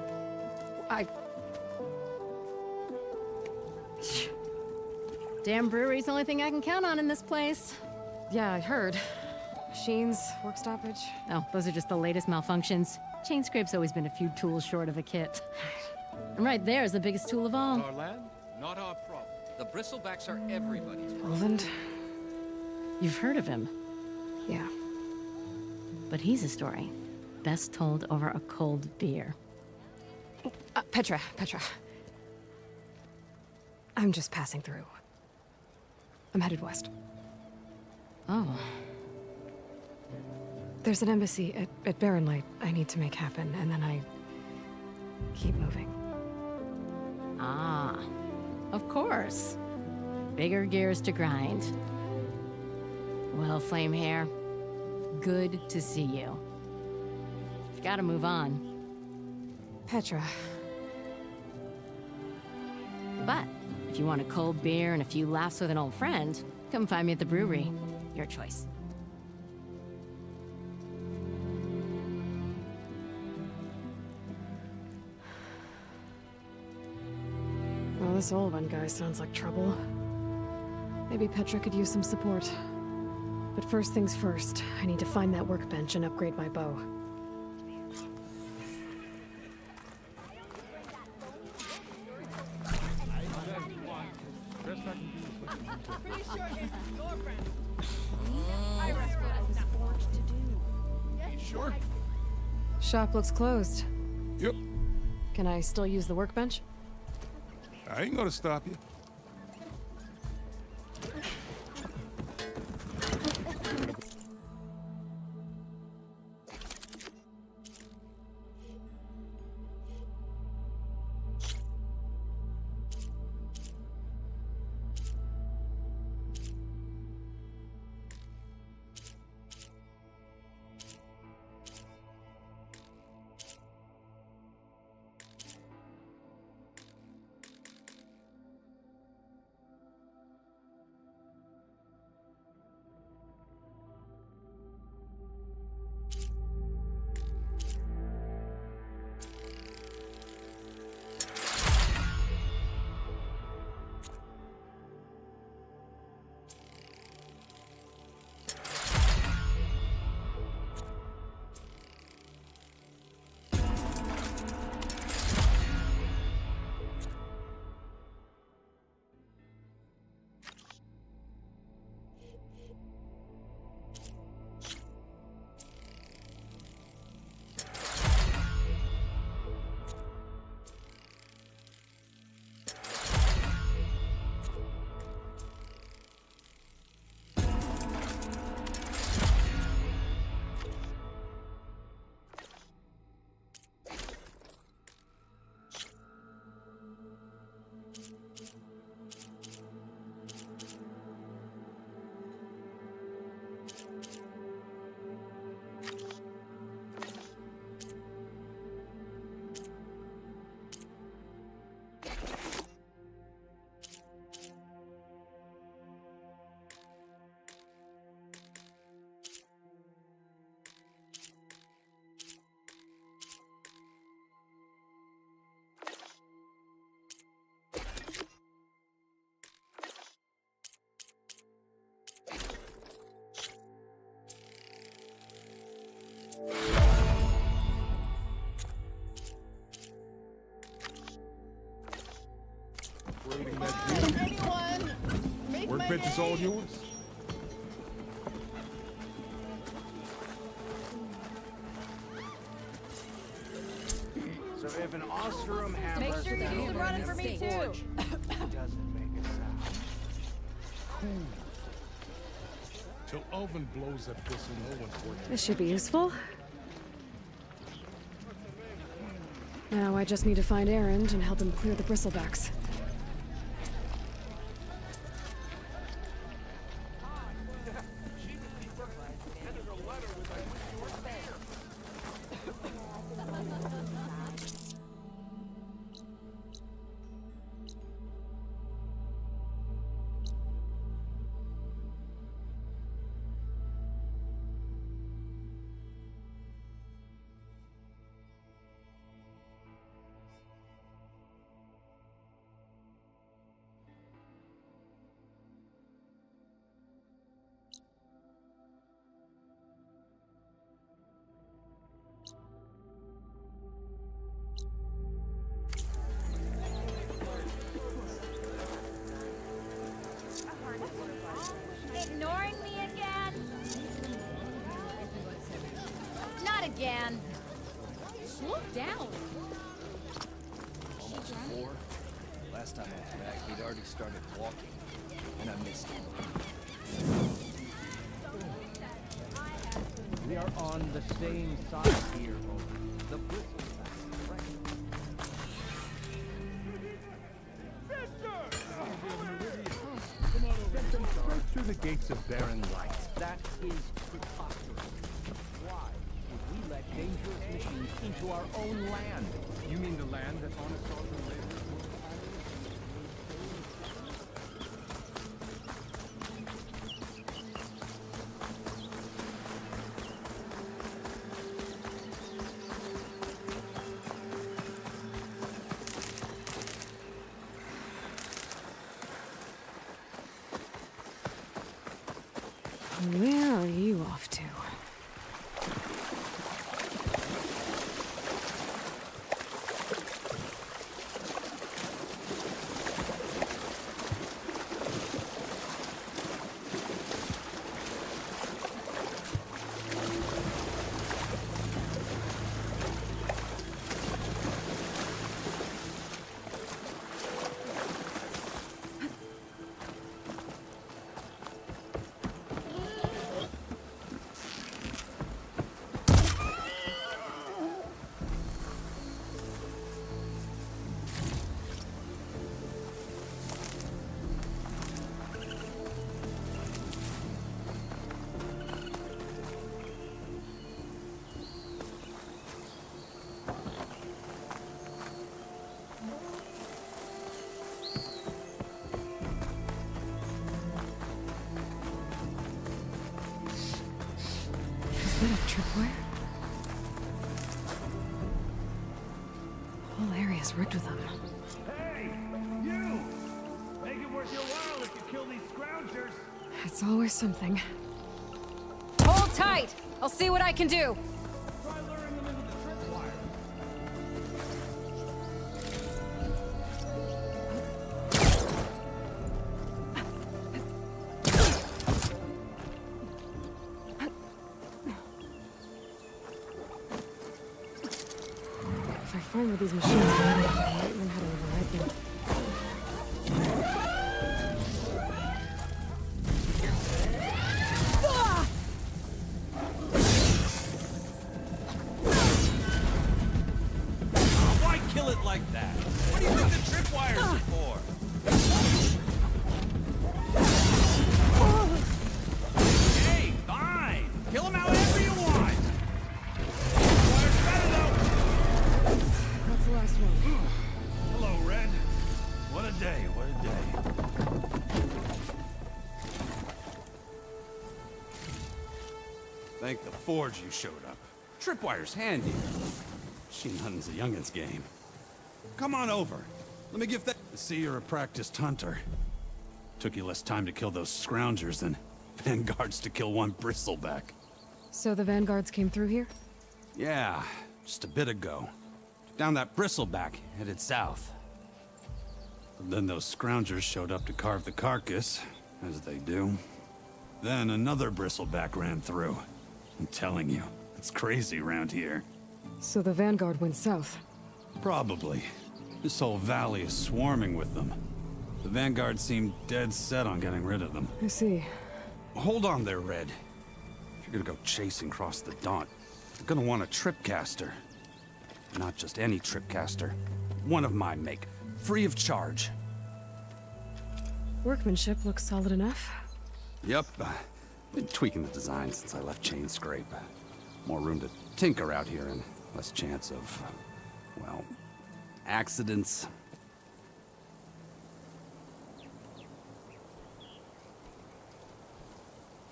Speaker 19: Damn brewery's the only thing I can count on in this place.
Speaker 1: Yeah, I heard. Machines, work stoppage.
Speaker 19: Oh, those are just the latest malfunctions. Chainscrape's always been a few tools short of a kit. And right there is the biggest tool of all.
Speaker 10: Our land, not our problem. The bristlebacks are everybody's problem.
Speaker 1: Roland?
Speaker 19: You've heard of him.
Speaker 1: Yeah.
Speaker 19: But he's a story best told over a cold beer.
Speaker 1: Petra. I'm just passing through. I'm headed west.
Speaker 19: Oh.
Speaker 1: There's an embassy at Barren Light I need to make happen, and then I keep moving.
Speaker 19: Ah, of course. Bigger gears to grind. Well, Flamehair,
Speaker 5: Good to see you. You've got to move on.
Speaker 1: Petra.
Speaker 5: But if you want a cold beer and a few laughs with an old friend, come find me at the brewery. Your choice.
Speaker 1: Well, this Olwen guy sounds like trouble. Maybe Petra could use some support. But first things first, I need to find that workbench and upgrade my bow.
Speaker 12: Sure.
Speaker 1: Shop looks closed.
Speaker 12: Yep.
Speaker 1: Can I still use the workbench?
Speaker 12: I ain't gonna stop you. Workbench is all yours.
Speaker 6: So if an Oseram hammer
Speaker 19: Make sure you use the running for me too.
Speaker 6: doesn't make a sound.
Speaker 12: Cool. Till Oven blows up this and no one's working.
Speaker 1: This should be useful. Now I just need to find Erend and help him clear the bristlebacks.
Speaker 13: Ignoring me again? Not again. Slow down.
Speaker 3: Almost 4. Last time I was back, he'd already started walking, and I missed him.
Speaker 6: We are on the same side here, Owen. The
Speaker 12: Straight through the gates of Barren Light.
Speaker 6: That is preposterous. that dangerous machine into our own land.
Speaker 12: You mean the land that Onisov and later...
Speaker 1: Where are you off to? Is that a tripwire? The whole area's rigged with them.
Speaker 6: Hey, you! Make it worth your while if you kill these scroungers.
Speaker 1: It's always something.
Speaker 13: Hold tight! I'll see what I can do.
Speaker 6: Try luring them into the tripwire.
Speaker 1: If I find where these machines are headed, I might learn how to override them.
Speaker 3: Why kill it like that? What do you think the tripwires are for? Hey, fine! Kill him however you want! Tripwire's better though!
Speaker 1: That's the last one.
Speaker 3: Hello, Red. What a day, what a day. Thank the Forge you showed up. Tripwire's handy. Machine hunting's a youngin's game. Come on over. Let me give that... See, you're a practiced hunter. Took you less time to kill those scroungers than vanguards to kill one bristleback.
Speaker 1: So the vanguards came through here?
Speaker 3: Yeah, just a bit ago. Down that bristleback, headed south. But then those scroungers showed up to carve the carcass, as they do. Then another bristleback ran through. I'm telling you, it's crazy around here.
Speaker 1: So the vanguard went south?
Speaker 3: Probably. This whole valley is swarming with them. The vanguard seemed dead set on getting rid of them.
Speaker 1: I see.
Speaker 3: Hold on there, Red. If you're gonna go chasing across the Daunt, you're gonna want a tripcaster. Not just any tripcaster. One of my make. Free of charge.
Speaker 1: Workmanship looks solid enough.
Speaker 3: Yep. Been tweaking the design since I left Chain Scrape. More room to tinker out here and less chance of, well, accidents.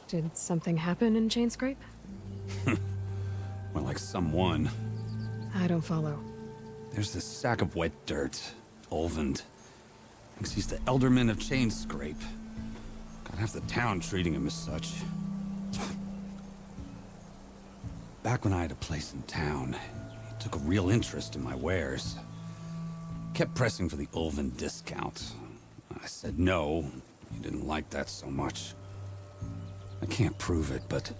Speaker 1: Did something happen in Chainscrape?
Speaker 3: Well, like someone.
Speaker 1: I don't follow.
Speaker 3: There's this sack of wet dirt. Olvend. Thinks he's the Elderman of Chainscrape. Got half the town treating him as such. Back when I had a place in town, he took a real interest in my wares. Kept pressing for the Olvend discount. I said no. He didn't like that so much. I can't prove it, but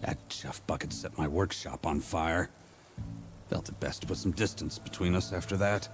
Speaker 3: that chuff bucket set my workshop on fire. Felt it best to put some distance between us after that.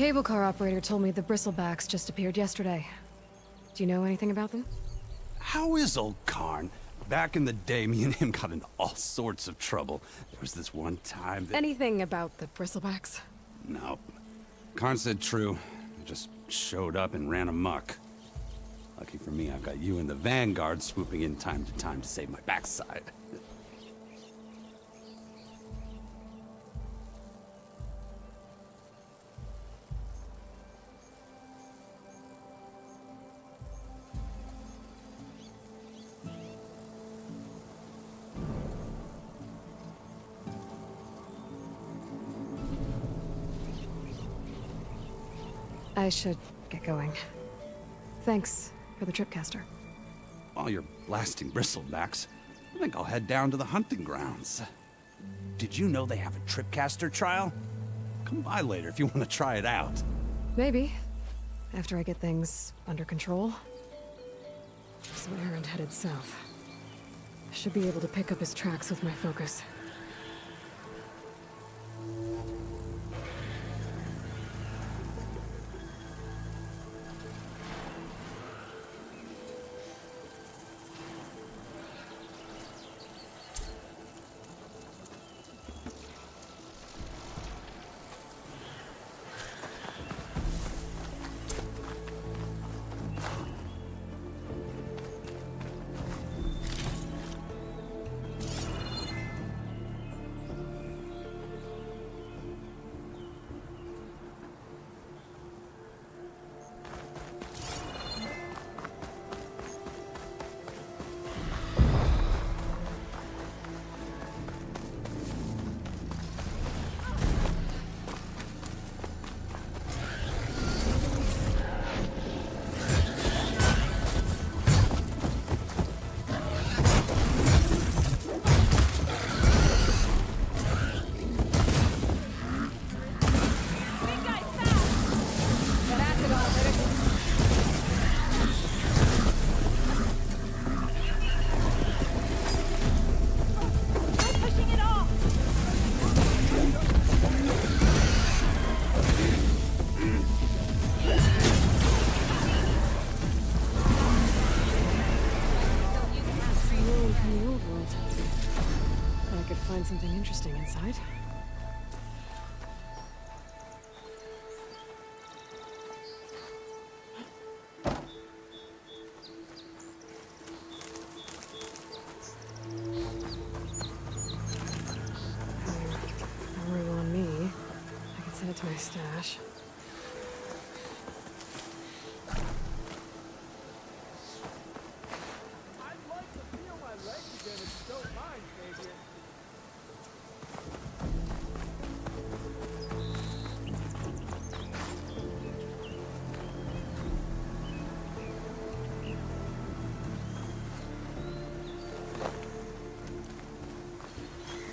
Speaker 1: cable car operator told me the Bristlebacks just appeared yesterday. Do you know anything about them?
Speaker 3: How is old Karn? Back in the day, me and him got into all sorts of trouble. There was this one time that...
Speaker 1: Anything about the Bristlebacks?
Speaker 3: No. Karn said true. He just showed up and ran amok. Lucky for me, I've got you and the Vanguard swooping in time to save my backside.
Speaker 1: I should get going. Thanks for the Tripcaster.
Speaker 3: While you're blasting Bristlebacks, I think I'll head down to the hunting grounds. Did you know they have a Tripcaster trial? Come by later if you want to try it out.
Speaker 1: Maybe. After I get things under control. There's an errand headed south. Should be able to pick up his tracks with my focus. Something interesting inside. Don't worry on me. I can send it to my stash.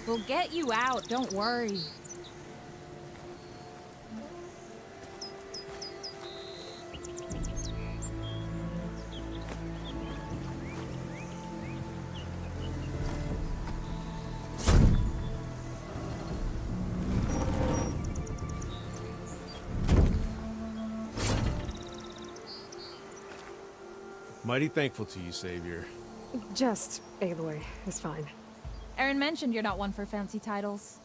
Speaker 13: We'll get you out, don't worry.
Speaker 7: Mighty thankful to you, Savior.
Speaker 1: Just Aloy is fine.
Speaker 13: Aaron mentioned you're not one for fancy titles.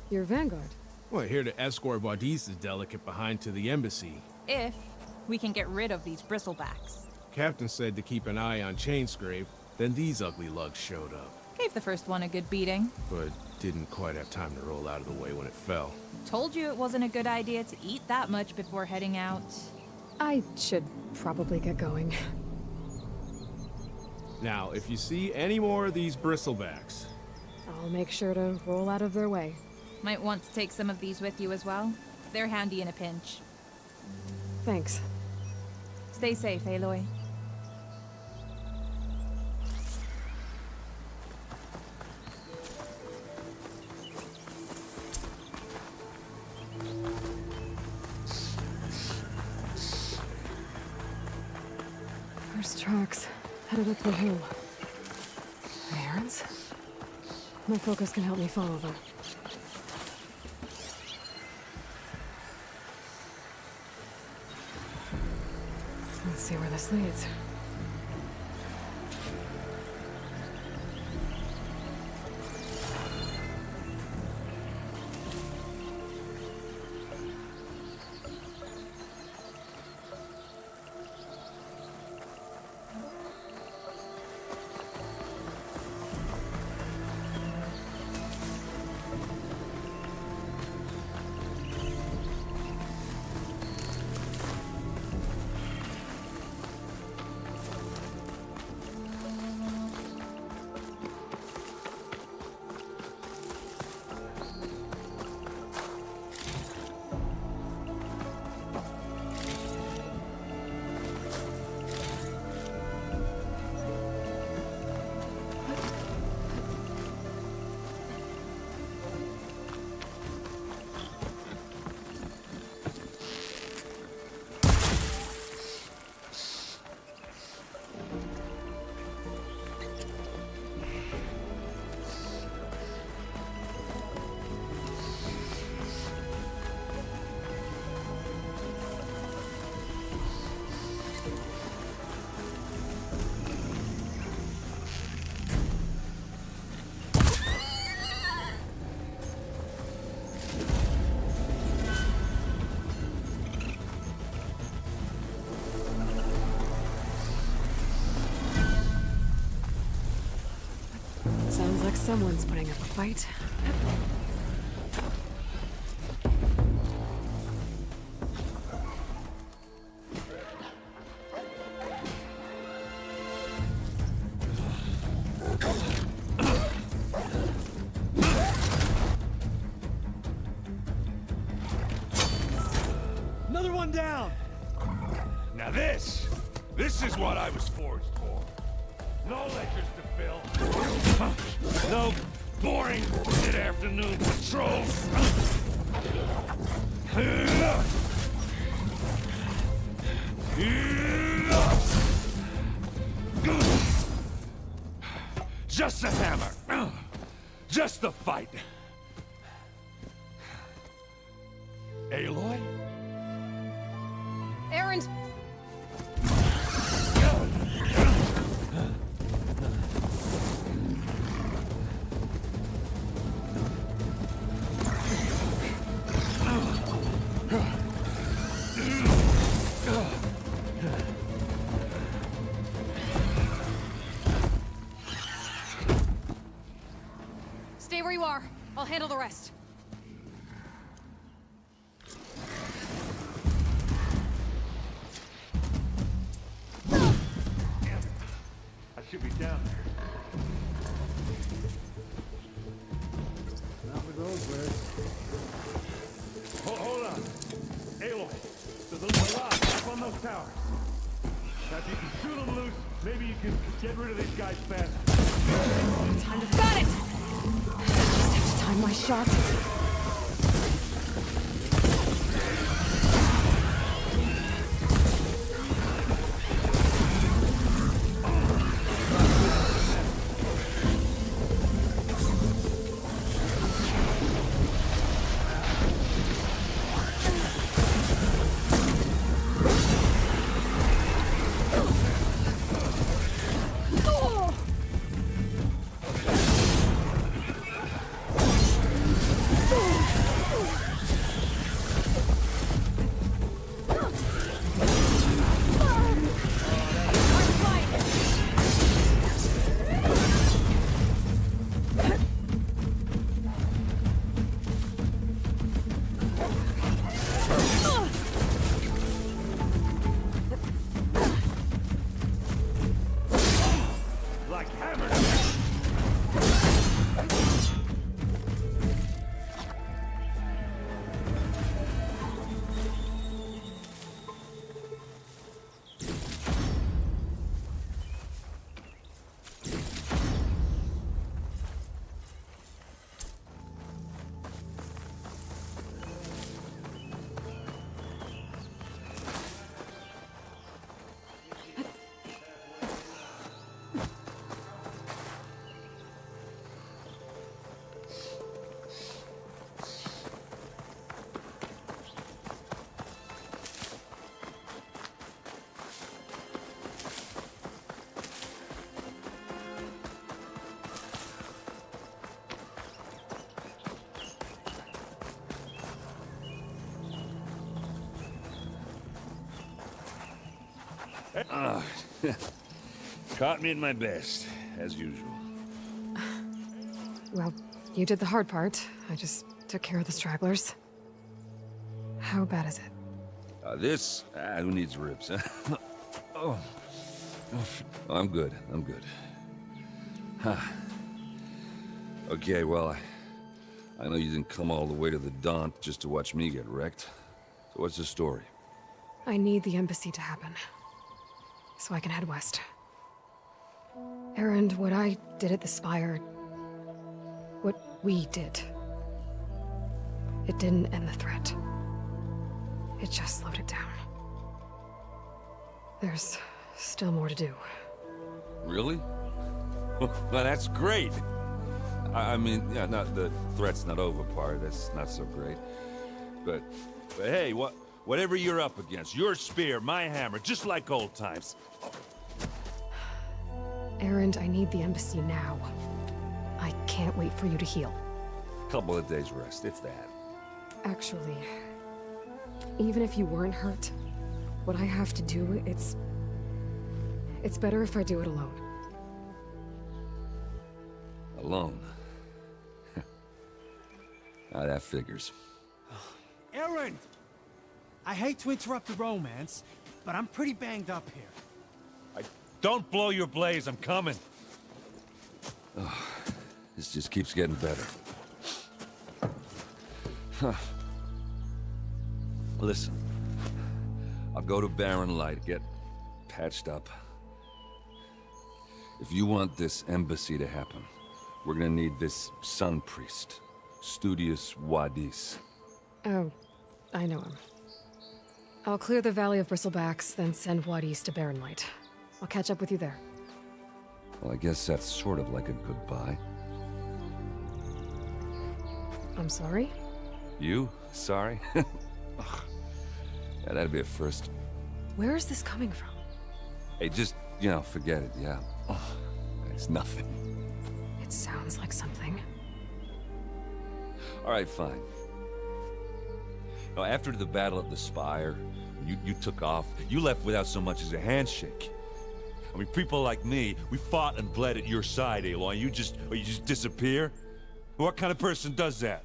Speaker 1: You're Vanguard.
Speaker 7: Well, here to escort Vaudi's delegate behind to the embassy.
Speaker 13: If we can get rid of these Bristlebacks.
Speaker 7: Captain said to keep an eye on Chainscrape, then these ugly lugs showed up.
Speaker 13: Gave the first one a good beating.
Speaker 7: But didn't quite have time to roll out of the way when it fell.
Speaker 13: Told you it wasn't a good idea to eat that much before heading out.
Speaker 1: I should probably get going.
Speaker 7: Now, if you see any more of these Bristlebacks,
Speaker 1: I'll make sure to roll out of their way.
Speaker 13: Might want to take some of these with you as well. They're handy in a pinch.
Speaker 1: Thanks.
Speaker 13: Stay safe, Aloy.
Speaker 1: There's tracks headed up the hill. Errands? My focus can help me follow them. Let's see where this leads. Sounds like someone's putting up a fight.
Speaker 6: Another one down! Now this is what I was forged for. No ledgers to fill. No boring mid-afternoon patrols. Just a hammer. Just the fight. Aloy?
Speaker 13: Erend! Stay where you are. I'll handle the rest.
Speaker 6: I should be down there.
Speaker 21: Not with those words.
Speaker 6: Hold on. Aloy, there's a lot up on those towers. Now, if you can shoot them loose, maybe you can get rid of these guys faster.
Speaker 13: Time to... Got it! Just have to time my shot.
Speaker 6: Caught me at my best, as usual.
Speaker 1: Well, you did the hard part. I just took care of the stragglers. How bad is it?
Speaker 8: Who needs ribs? Oh. I'm good. Huh. Okay, well, I know you didn't come all the way to the Daunt just to watch me get wrecked. So what's the story?
Speaker 1: I need the embassy to happen, so I can head west. Erend, what I did at the Spire, what we did, it didn't end the threat. It just slowed it down. There's still more to do.
Speaker 8: Really? Well, that's great. I mean, yeah, not the threat's not over part. That's not so great. But hey, whatever you're up against, your spear, my hammer, just like old times.
Speaker 1: Erend, I need the embassy now. I can't wait for you to heal.
Speaker 8: Couple of days rest, if that.
Speaker 1: Actually, even if you weren't hurt, what I have to do, it's better if I do it alone.
Speaker 8: Alone? Ah, that figures.
Speaker 17: Erend! I hate to interrupt the romance, but I'm pretty banged up here.
Speaker 6: Don't blow your blaze, I'm coming.
Speaker 8: Oh, this just keeps getting better. Huh. Listen, I'll go to Barren Light, get patched up. If you want this embassy to happen, we're gonna need this Sun Priest, Studius Wadis.
Speaker 1: Oh, I know him. I'll clear the Valley of Bristlebacks, then send Wadis to Barren Light. I'll catch up with you there.
Speaker 8: Well, I guess that's sort of like a goodbye.
Speaker 1: I'm sorry?
Speaker 8: You? Sorry? Ugh. Yeah, that'd be a first.
Speaker 1: Where is this coming from?
Speaker 8: Hey, just, forget it, yeah. Oh, it's nothing.
Speaker 1: It sounds like something.
Speaker 8: All right, fine. Now, after the Battle of the Spire, you took off, you left without so much as a handshake. I mean, people like me, we fought and bled at your side, Aloy, you just disappear? What kind of person does that?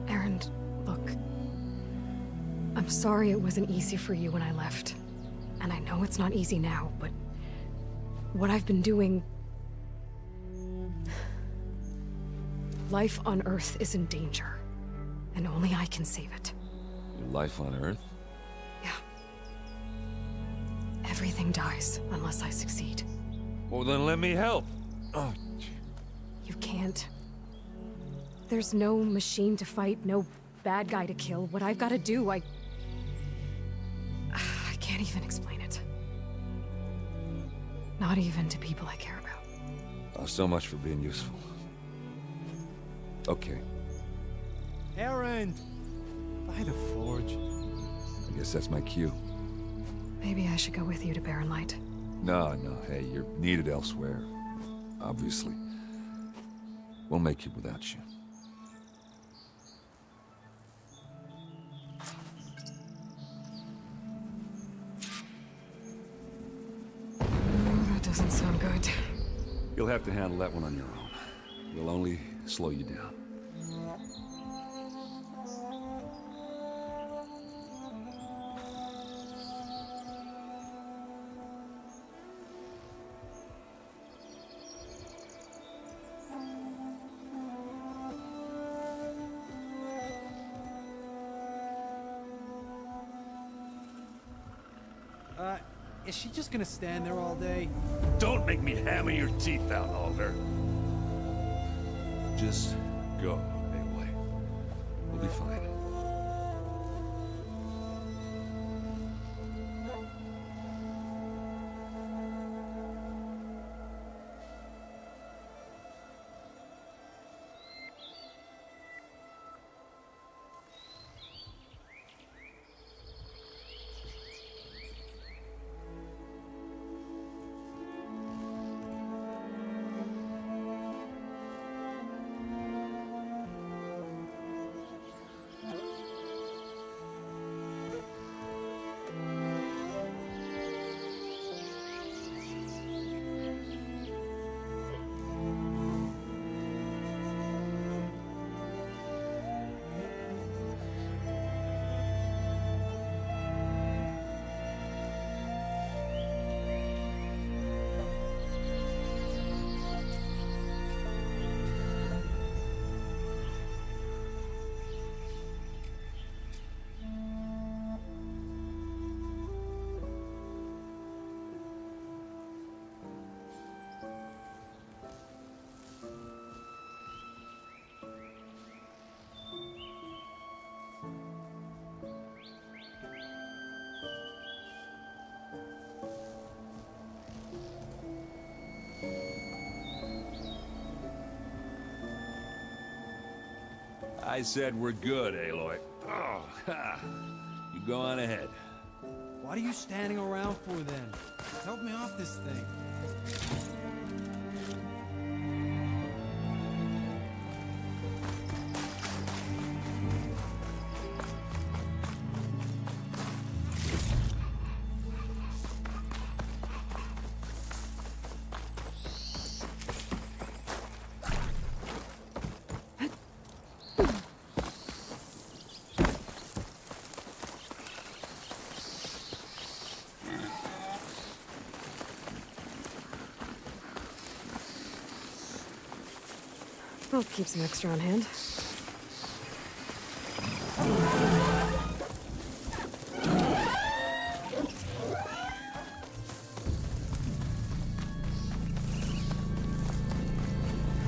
Speaker 1: Erend, look. I'm sorry it wasn't easy for you when I left. And I know it's not easy now, but what I've been doing... Life on Earth is in danger, and only I can save it.
Speaker 8: Your life on Earth?
Speaker 1: Yeah. Everything dies unless I succeed.
Speaker 8: Well, then let me help. Oh,
Speaker 1: You can't. There's no machine to fight, no bad guy to kill. What I've got to do, I can't even explain it. Not even to people I care about.
Speaker 8: oh, so much for being useful. Okay,
Speaker 17: Erend! By the Forge.
Speaker 8: I guess that's my cue.
Speaker 1: Maybe I should go with you to Barren Light.
Speaker 8: No, hey, you're needed elsewhere. Obviously. We'll make it without you.
Speaker 1: That doesn't sound good.
Speaker 8: You'll have to handle that one on your own. It'll only slow you down.
Speaker 17: Is she just gonna stand there all day?
Speaker 6: Don't make me hammer your teeth out, Alder.
Speaker 8: Just go, Aloy. We'll be fine. I said we're good, Aloy. Oh, ha. You go on ahead.
Speaker 17: What are you standing around for then? Help me off this thing.
Speaker 1: I'll keep some extra on hand.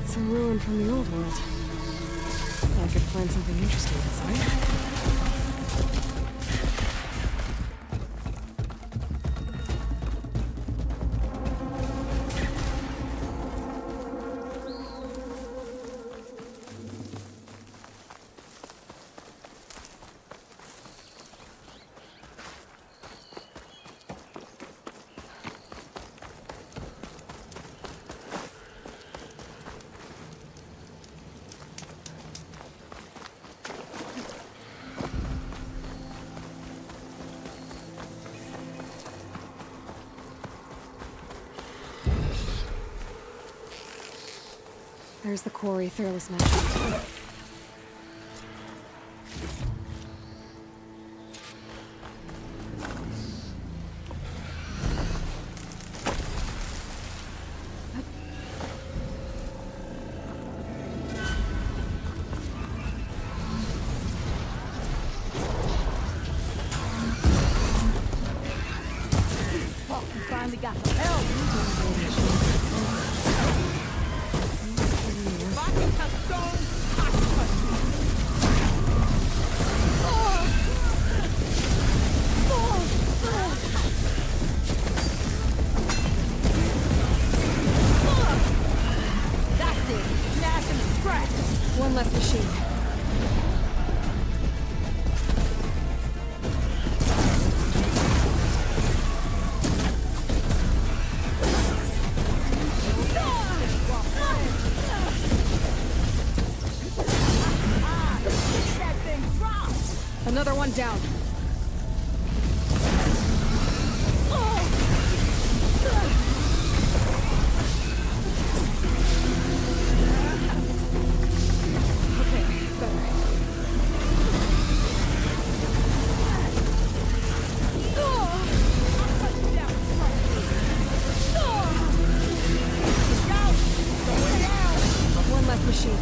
Speaker 1: It's a ruin from the old world. I could find something interesting inside. There's the quarry Therlus mentioned.
Speaker 13: Fuck, we finally got some help.
Speaker 1: That's it. Smash and scratch. One less machine. Another one down. Okay, better. One less machine.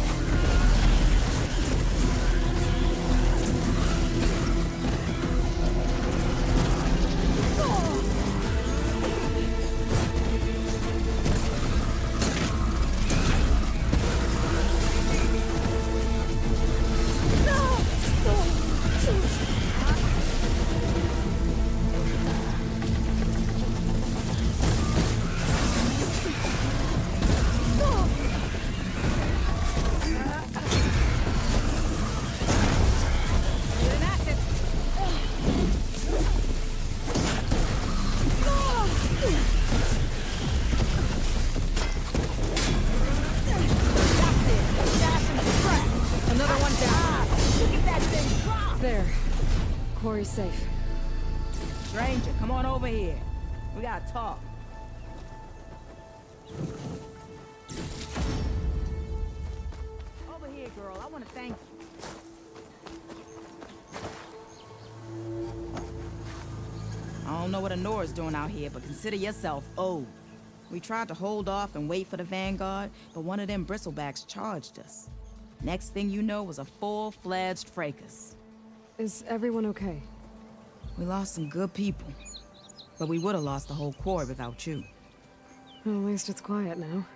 Speaker 1: Another one down.
Speaker 13: Look at that thing drop!
Speaker 1: There. Quarry's safe.
Speaker 13: Stranger, come on over here. We gotta talk. Over here, girl. I want to thank you. I don't know what Honora's doing out here, but consider yourself owed. We tried to hold off and wait for the Vanguard, but one of them bristlebacks charged us. Next thing you know was a full-fledged fracas.
Speaker 1: Is everyone okay?
Speaker 13: We lost some good people, but we would have lost the whole quarry without you.
Speaker 1: Well, at least it's quiet now.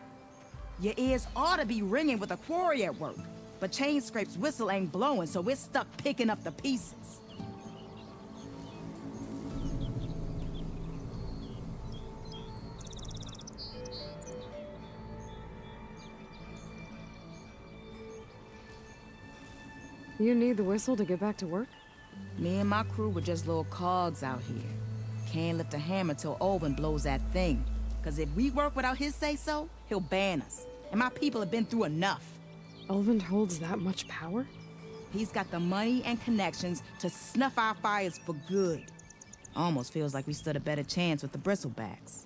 Speaker 13: Your ears ought to be ringing with the quarry at work, but Chainscrape's whistle ain't blowing, so we're stuck picking up the pieces.
Speaker 1: You need the whistle to get back to work?
Speaker 13: Me and my crew were just little cogs out here. Can't lift a hammer till Olvin blows that thing. Cause if we work without his say-so, he'll ban us. And my people have been through enough.
Speaker 1: Olvin holds that much power?
Speaker 13: He's got the money and connections to snuff our fires for good. Almost feels like we stood a better chance with the Bristlebacks.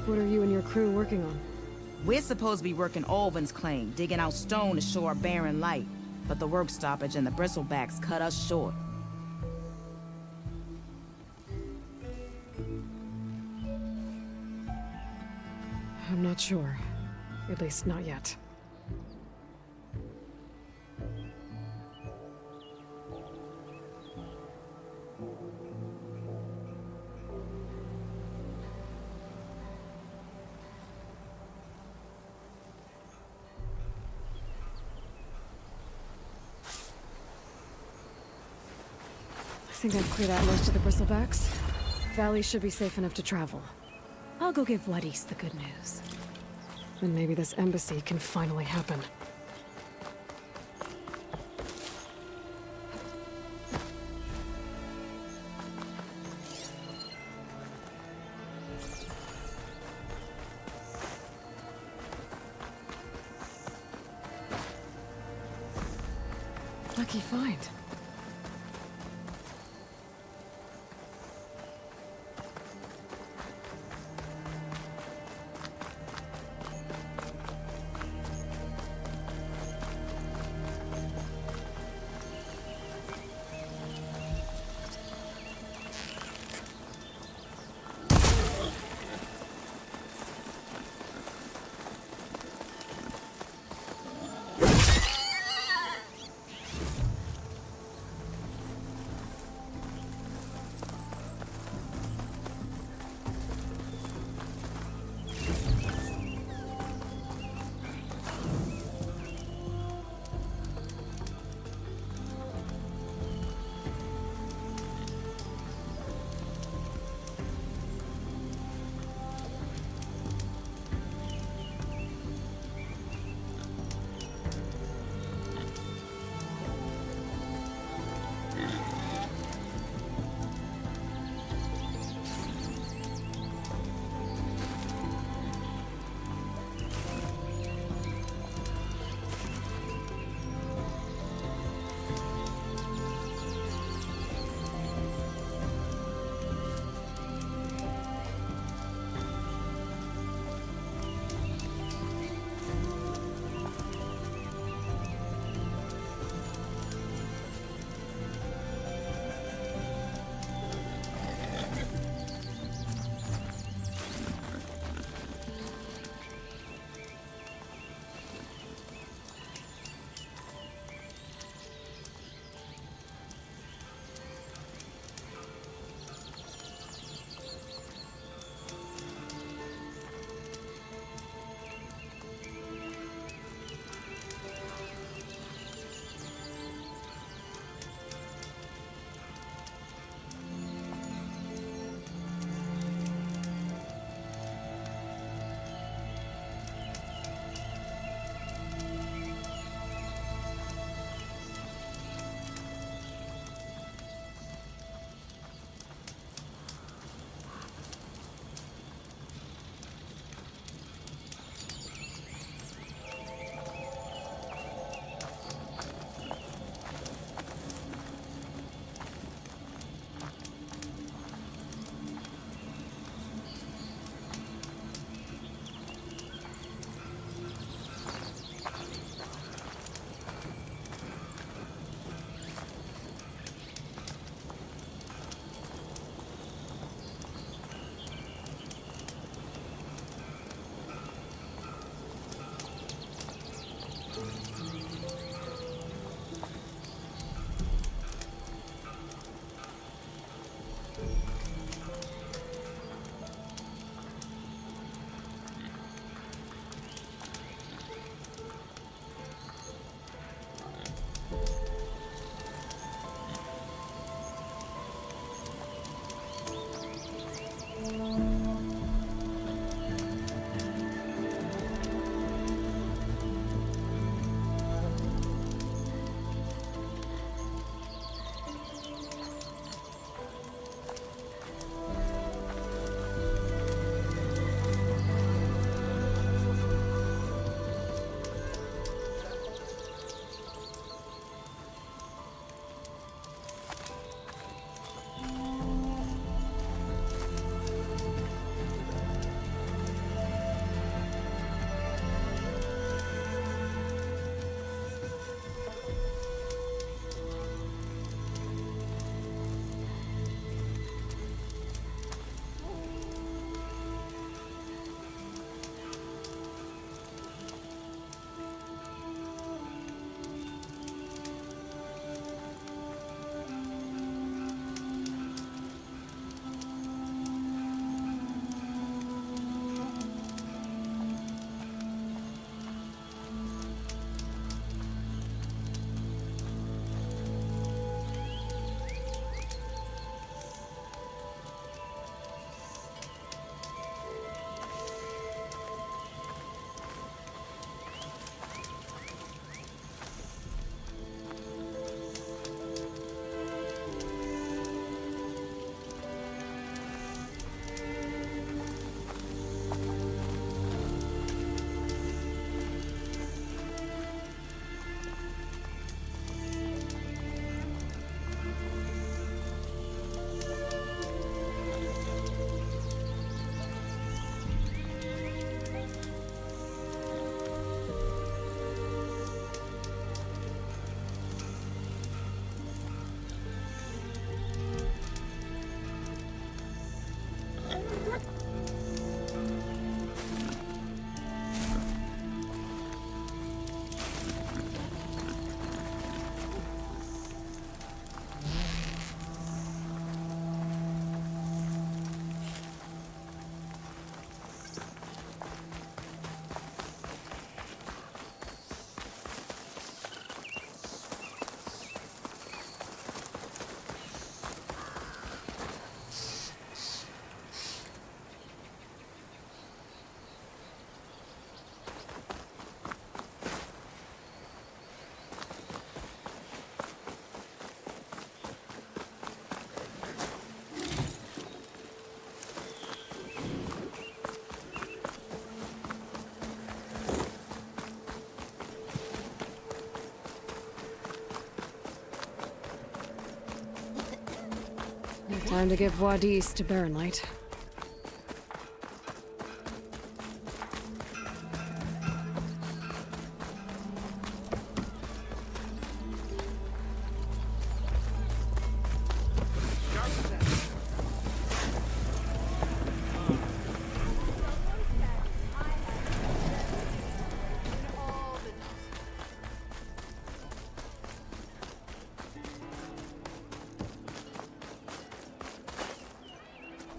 Speaker 1: What are you and your crew working on?
Speaker 13: We're supposed to be working Olvin's claim, digging out stone to show our barren light. But the work stoppage and the Bristlebacks cut us short.
Speaker 1: I'm not sure. At least not yet. I think I've cleared out most of the Bristlebacks. Valley should be safe enough to travel. I'll go give Vladis the good news. Then maybe this embassy can finally happen. Lucky find. Time to give Wadis to Baronlight.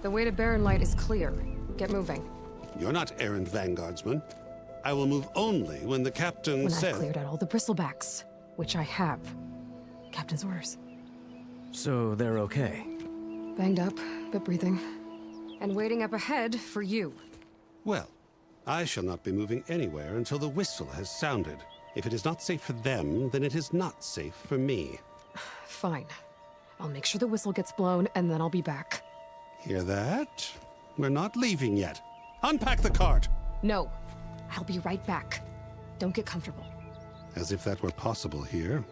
Speaker 1: The way to Baronlight is clear. Get moving.
Speaker 4: You're not errant vanguardsman. I will move only when the captain
Speaker 1: When
Speaker 4: says...
Speaker 1: I've cleared out all the bristlebacks, which I have. Captain's orders.
Speaker 22: So they're okay?
Speaker 1: Banged up, but breathing. And waiting up ahead for you.
Speaker 4: Well, I shall not be moving anywhere until the whistle has sounded. If it is not safe for them, then it is not safe for me.
Speaker 1: Fine. I'll make sure the whistle gets blown, and then I'll be back.
Speaker 4: Hear that? We're not leaving yet. Unpack the cart!
Speaker 1: No. I'll be right back. Don't get comfortable.
Speaker 4: As if that were possible here.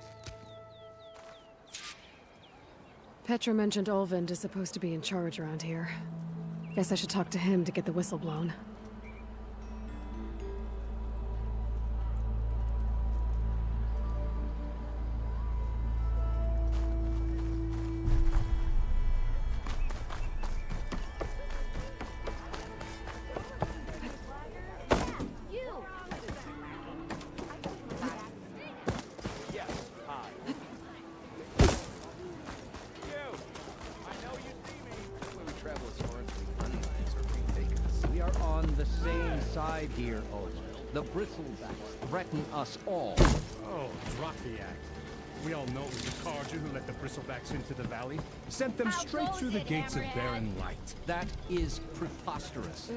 Speaker 1: Petra mentioned Olvind is supposed to be in charge around here. Guess I should talk to him to get the whistle blown.
Speaker 9: We are on the same side here, Olin. The bristlebacks threaten us all.
Speaker 21: Oh, drop the act. We all know it was the Carja who let the bristlebacks into the valley. Sent them straight through the gates of Barren Light.
Speaker 9: That is preposterous.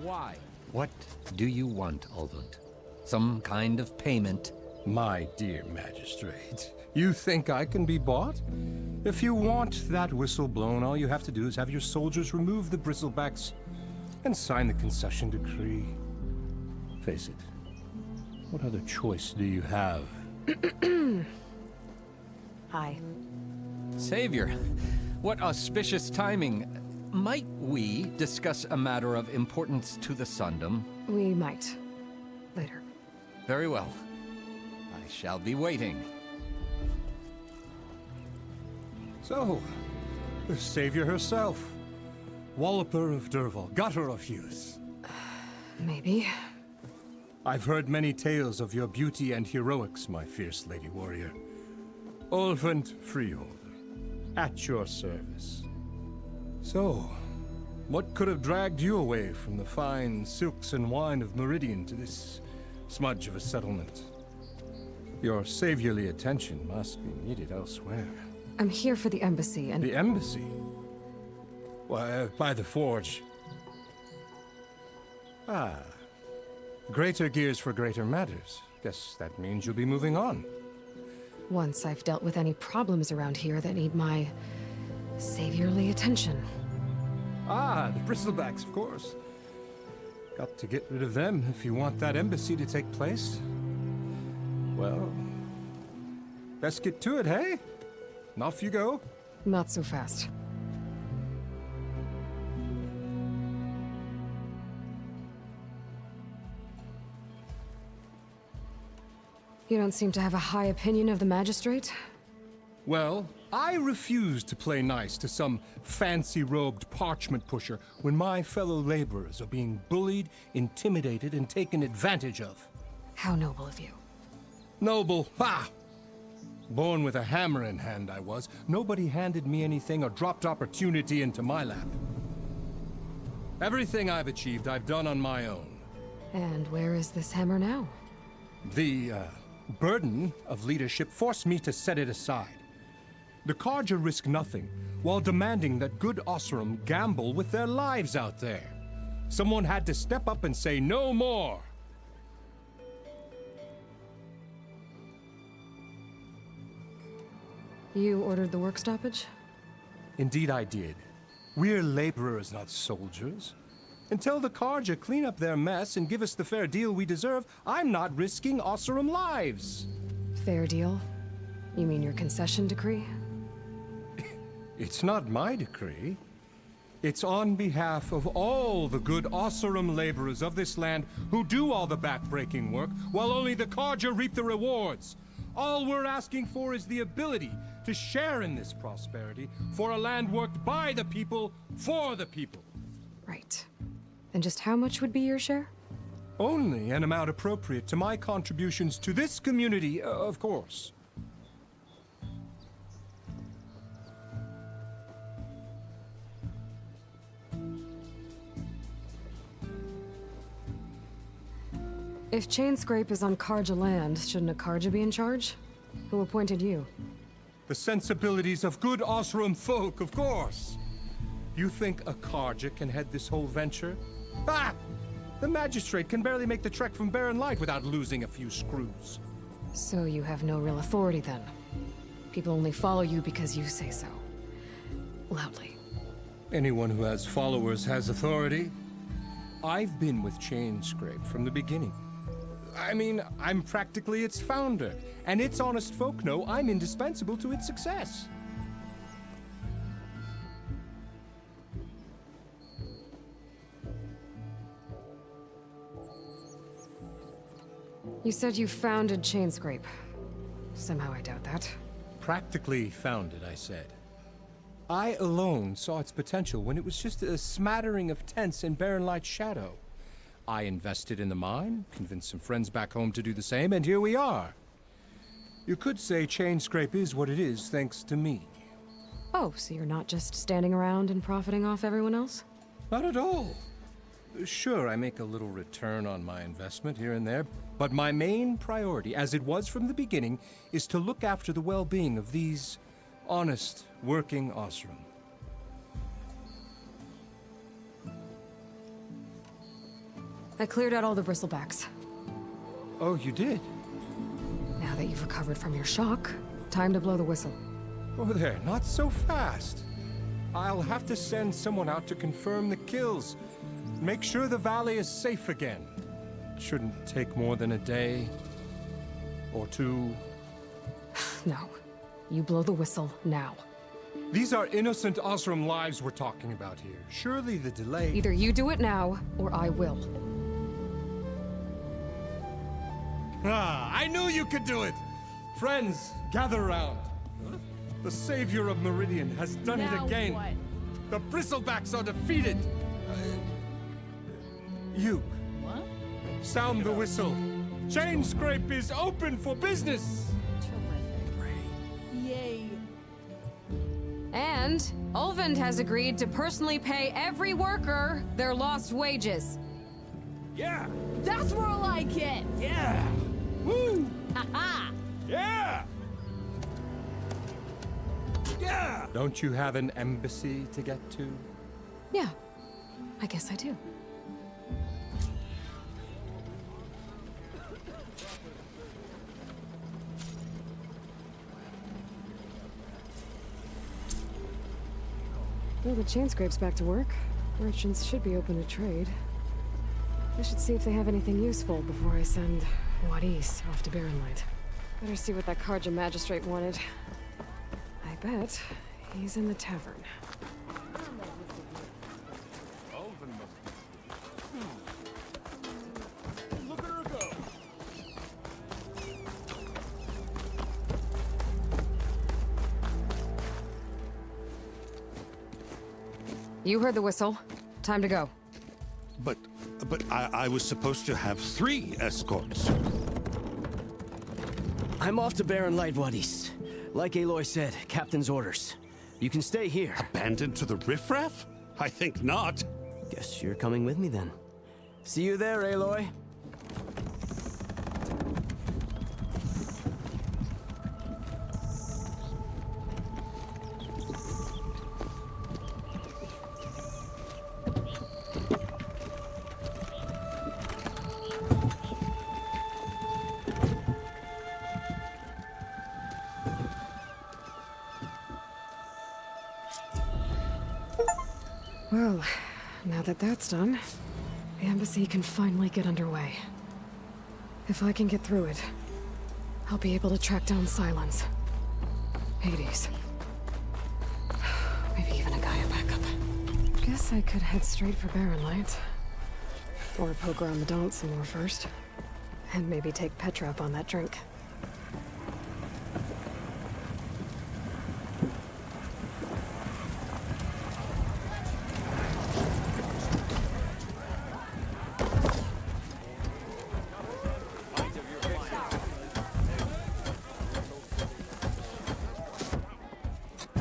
Speaker 9: Why?
Speaker 14: What do you want, Olvund? Some kind of payment?
Speaker 23: My dear magistrate, you think I can be bought? If you want that whistle blown, all you have to do is have your soldiers remove the bristlebacks and sign the concession decree. Face it, what other choice do you have?
Speaker 1: Hi.
Speaker 14: Savior, what auspicious timing. Might we discuss a matter of importance to the Sundom?
Speaker 1: We might. Later.
Speaker 14: Very well. I shall be waiting.
Speaker 23: So, the Savior herself. Walloper of Derval, gutter of youth.
Speaker 1: Maybe.
Speaker 23: I've heard many tales of your beauty and heroics, my fierce lady warrior. Olvund Freeholder, at your service. So, what could have dragged you away from the fine silks and wine of Meridian to this smudge of a settlement? Your saviorly attention must be needed elsewhere.
Speaker 1: I'm here for the embassy and...
Speaker 23: The embassy? Why, by the forge. Ah. Greater gears for greater matters. Guess that means you'll be moving on.
Speaker 1: Once I've dealt with any problems around here that need my... saviorly attention.
Speaker 23: Ah, the bristlebacks, of course. Got to get rid of them if you want that embassy to take place. Well, best get to it, hey? And off you go.
Speaker 1: Not so fast. You don't seem to have a high opinion of the magistrate?
Speaker 23: Well, I refuse to play nice to some fancy-robed parchment pusher when my fellow laborers are being bullied, intimidated, and taken advantage of.
Speaker 1: How noble of you.
Speaker 23: Noble? Ha! Born with a hammer in hand, I was. Nobody handed me anything or dropped opportunity into my lap. Everything I've achieved, I've done on my own.
Speaker 1: And where is this hammer now?
Speaker 23: The, burden of leadership forced me to set it aside. The Carja risk nothing, while demanding that good Oseram gamble with their lives out there. Someone had to step up and say no more.
Speaker 1: You ordered the work stoppage?
Speaker 23: Indeed I did. We're laborers, not soldiers. Until the Carja clean up their mess and give us the fair deal we deserve, I'm not risking Oseram lives.
Speaker 1: Fair deal? You mean your concession decree?
Speaker 23: It's not my decree. It's on behalf of all the good Oseram laborers of this land who do all the back-breaking work, while only the Carja reap the rewards. All we're asking for is the ability to share in this prosperity for a land worked by the people, for the people.
Speaker 1: Right. And just how much would be your share?
Speaker 23: Only an amount appropriate to my contributions to this community, of course.
Speaker 1: If Chainscrape is on Carja land, shouldn't a Carja be in charge? Who appointed you?
Speaker 23: The sensibilities of good Oseram folk, of course. You think a Carja can head this whole venture? Ah! The magistrate can barely make the trek from Barren Light without losing a few screws.
Speaker 1: So you have no real authority then? People only follow you because you say so. Loudly.
Speaker 23: Anyone who has followers has authority. I've been with Chainscrape from the beginning. I mean, I'm practically its founder, and its honest folk know I'm indispensable to its success.
Speaker 1: You said you founded Chainscrape. Somehow I doubt that.
Speaker 23: Practically founded, I said. I alone saw its potential when it was just a smattering of tents in Barren Light's shadow. I invested in the mine, convinced some friends back home to do the same, and here we are. You could say Chainscrape is what it is thanks to me.
Speaker 1: Oh, so you're not just standing around and profiting off everyone else?
Speaker 23: Not at all. Sure, I make a little return on my investment here and there, but my main priority, as it was from the beginning, is to look after the well-being of these honest, working Oseram.
Speaker 1: I cleared out all the bristlebacks.
Speaker 23: Oh, you did?
Speaker 1: Now that you've recovered from your shock, time to blow the whistle.
Speaker 23: Oh there, not so fast. I'll have to send someone out to confirm the kills. Make sure the valley is safe again. Shouldn't take more than a day or two.
Speaker 1: No. You blow the whistle now.
Speaker 23: These are innocent Oseram lives we're talking about here. Surely the delay...
Speaker 1: Either you do it now, or I will.
Speaker 23: Ah, I knew you could do it! Friends, gather around. The savior of Meridian has done it again.
Speaker 5: What?
Speaker 23: The Bristlebacks are defeated. You.
Speaker 5: What?
Speaker 23: Sound the whistle. Chainscrape is open for business.
Speaker 13: Yay.
Speaker 1: And Ulvund has agreed to personally pay every worker their lost wages.
Speaker 6: Yeah!
Speaker 13: That's more like it!
Speaker 6: Yeah!
Speaker 23: Woo!
Speaker 5: Ha-ha!
Speaker 6: Yeah! Yeah!
Speaker 23: Don't you have an embassy to get to?
Speaker 1: Yeah, I guess I do. Well, the Chainscrape's back to work. Merchants should be open to trade. I should see if they have anything useful before I send Wadis off to Barren Light. Better see what that Carja magistrate wanted. I bet he's in the tavern.
Speaker 6: Look at her go!
Speaker 1: You heard the whistle. Time to go.
Speaker 4: But I was supposed to have 3 escorts.
Speaker 22: I'm off to Barren Light, Wadis. Like Aloy said, Captain's orders. You can stay here.
Speaker 4: Abandoned to the riffraff? I think not.
Speaker 22: Guess you're coming with me then. See you there, Aloy.
Speaker 1: Well, now that that's done, the embassy can finally get underway. If I can get through it, I'll be able to track down Silence. Hades. Maybe even a Gaia backup. Guess I could head straight for Barren Light. Or poke around the Daunt some more first. And maybe take Petra up on that drink.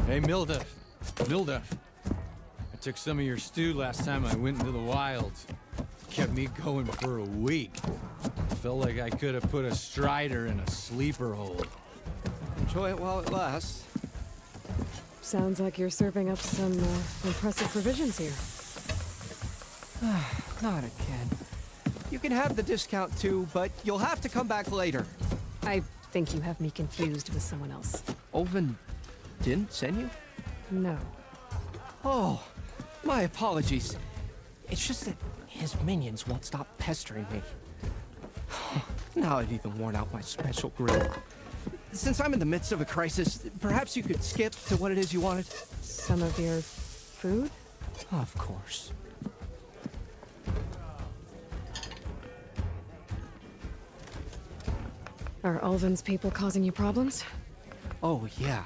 Speaker 11: Hey, Mildef. Mildef. I took some of your stew last time I went into the wilds. Kept me going for a week. Felt like I could have put a strider in a sleeper hold.
Speaker 15: Enjoy it while it lasts.
Speaker 1: Sounds like you're serving up some impressive provisions here.
Speaker 15: Not again. You can have the discount too, but you'll have to come back later.
Speaker 1: I think you have me confused with someone else.
Speaker 15: Olvin didn't send you?
Speaker 1: No.
Speaker 15: Oh, my apologies. It's just that his minions won't stop pestering me. Now I've even worn out my special grill. Since I'm in the midst of a crisis, perhaps you could skip to what it is you wanted?
Speaker 1: Some of your food?
Speaker 15: Of course.
Speaker 1: Are Ulvin's people causing you problems?
Speaker 15: Oh, yeah.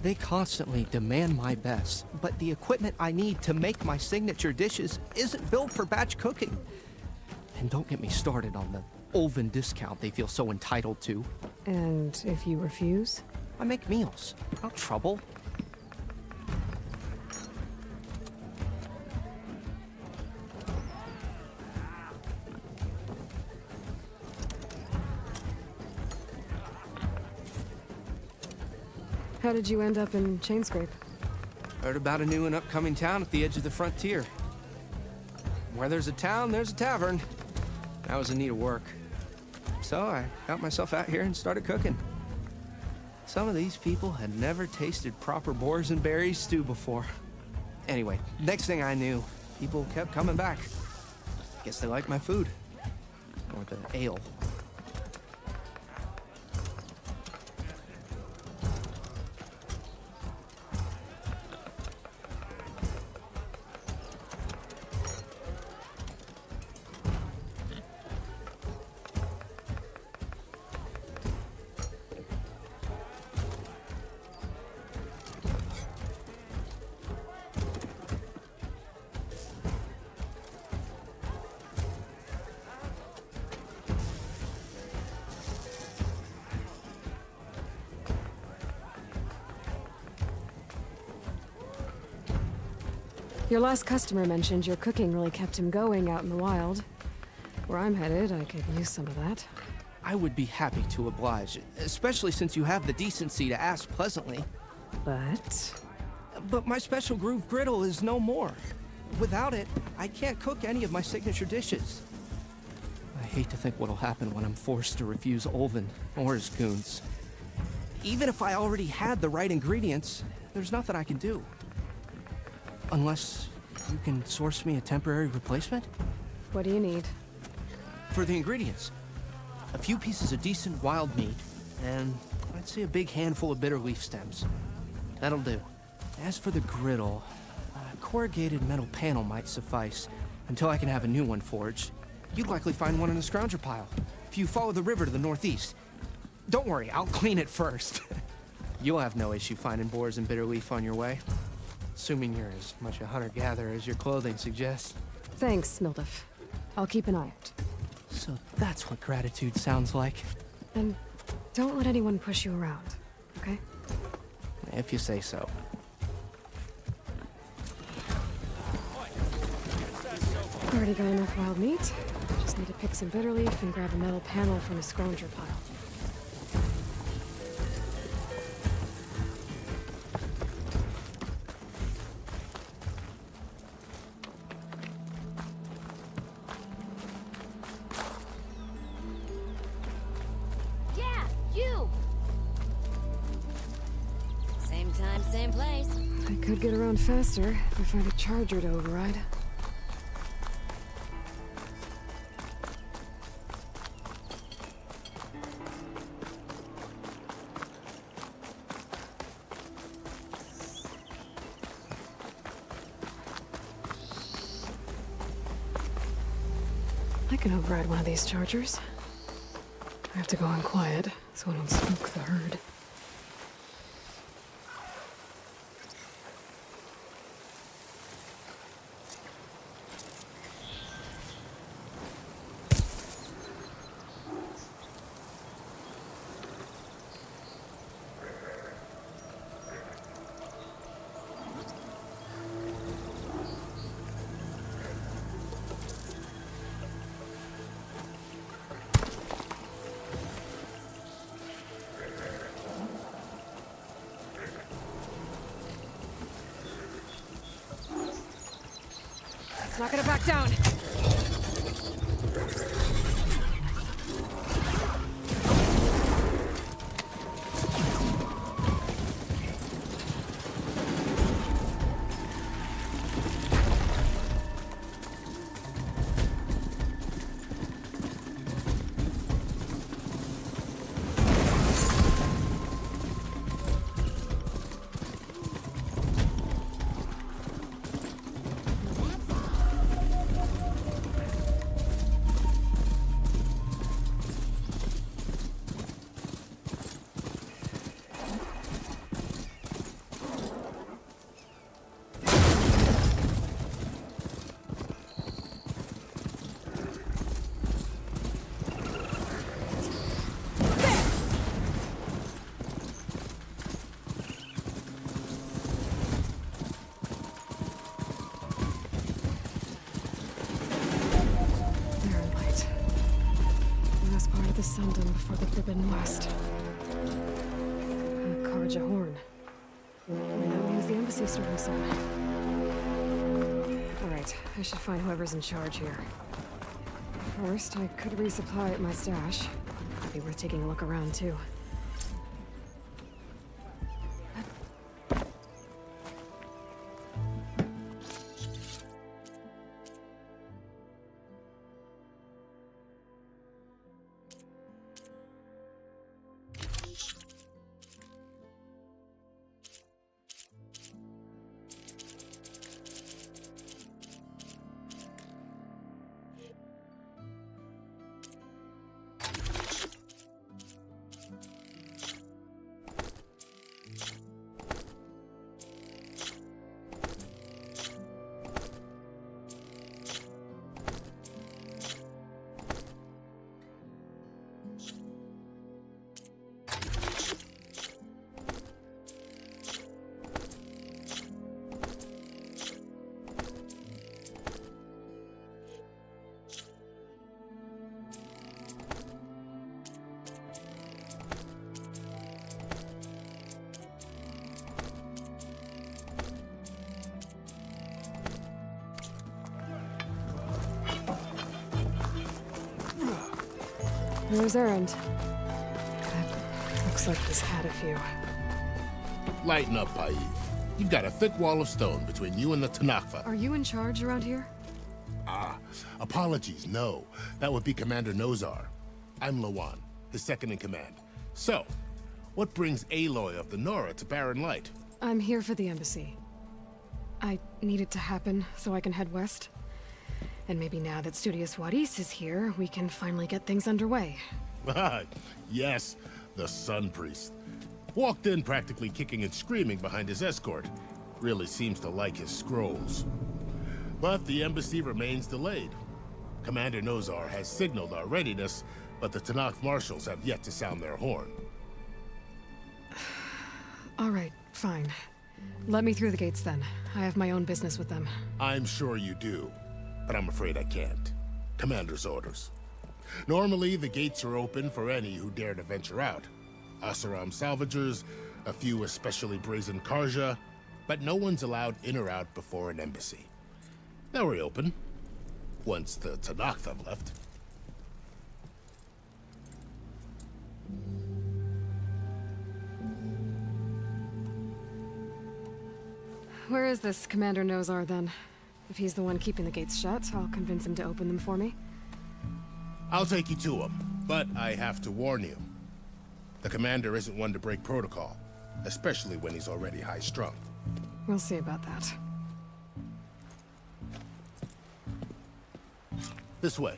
Speaker 15: They constantly demand my best, but the equipment I need to make my signature dishes isn't built for batch cooking. And don't get me started on the Ulvin discount they feel so entitled to.
Speaker 1: And if you refuse?
Speaker 15: I make meals. No trouble.
Speaker 1: How did you end up in Chainscrape?
Speaker 15: Heard about a new and upcoming town at the edge of the frontier. Where there's a town, there's a tavern. I was in need of work. So I got myself out here and started cooking. Some of these people had never tasted proper boars and berries stew before. Anyway, next thing I knew, people kept coming back. Guess they liked my food. Or the ale.
Speaker 1: Your last customer mentioned your cooking really kept him going out in the wild. Where I'm headed, I could use some of that.
Speaker 15: I would be happy to oblige, especially since you have the decency to ask pleasantly. But my special groove griddle is no more. Without it, I can't cook any of my signature dishes. I hate to think what'll happen when I'm forced to refuse Ulvin or his goons. Even if I already had the right ingredients, there's nothing I can do. Unless you can source me a temporary replacement?
Speaker 1: What do you need?
Speaker 15: For the ingredients, a few pieces of decent wild meat, and I'd say a big handful of bitter leaf stems. That'll do. As for the griddle, a corrugated metal panel might suffice until I can have a new one forged. You'd likely find one in the scrounger pile, if you follow the river to the northeast. Don't worry, I'll clean it first. You'll have no issue finding boars and bitter leaf on your way. Assuming you're as much a hunter-gatherer as your clothing suggests.
Speaker 1: Thanks, Mildef. I'll keep an eye out.
Speaker 15: So that's what gratitude sounds like.
Speaker 1: And don't let anyone push you around, okay?
Speaker 15: If you say so.
Speaker 1: Already got enough wild meat. Just need to pick some bitter leaf and grab a metal panel from a scrounger pile.
Speaker 16: Yeah, you! Same time, same place.
Speaker 1: I could get around faster if I find a charger to override. can override one of these chargers. I have to go in quiet, so I don't spook the herd. Not gonna back down. The Sundom before the Forbidden West. Karja Horn. And that means the embassy starting soon. Alright, I should find whoever's in charge here. First, I could resupply at my stash. Might be worth taking a look around, too. Where's Erend? Looks like he's had a few.
Speaker 2: Lighten up, Paiv. You've got a thick wall of stone between you and the Tenakth.
Speaker 1: Are you in charge around here?
Speaker 2: Apologies, no. That would be Commander Nozar. I'm Lawan, his second in command. So, what brings Aloy of the Nora to Barren Light?
Speaker 1: I'm here for the embassy. I need it to happen so I can head west. And maybe now that Studious Wadis is here, we can finally get things underway.
Speaker 2: Yes, the Sun Priest. Walked in practically kicking and screaming behind his escort. Really seems to like his scrolls. But the embassy remains delayed. Commander Nozar has signaled our readiness, but the Tenakth marshals have yet to sound their horn.
Speaker 1: All right, fine. Let me through the gates then. I have my own business with them.
Speaker 2: I'm sure you do, but I'm afraid I can't. Commander's orders. Normally, the gates are open for any who dare to venture out. Asaram salvagers, a few especially brazen Karja, but no one's allowed in or out before an embassy. They'll reopen, once the Tenakth have left.
Speaker 1: Where is this Commander Nozar, then? If he's the one keeping the gates shut, I'll convince him to open them for me.
Speaker 2: I'll take you to him, but I have to warn you. The commander isn't one to break protocol, especially when he's already high-strung.
Speaker 1: We'll see about that.
Speaker 2: This way.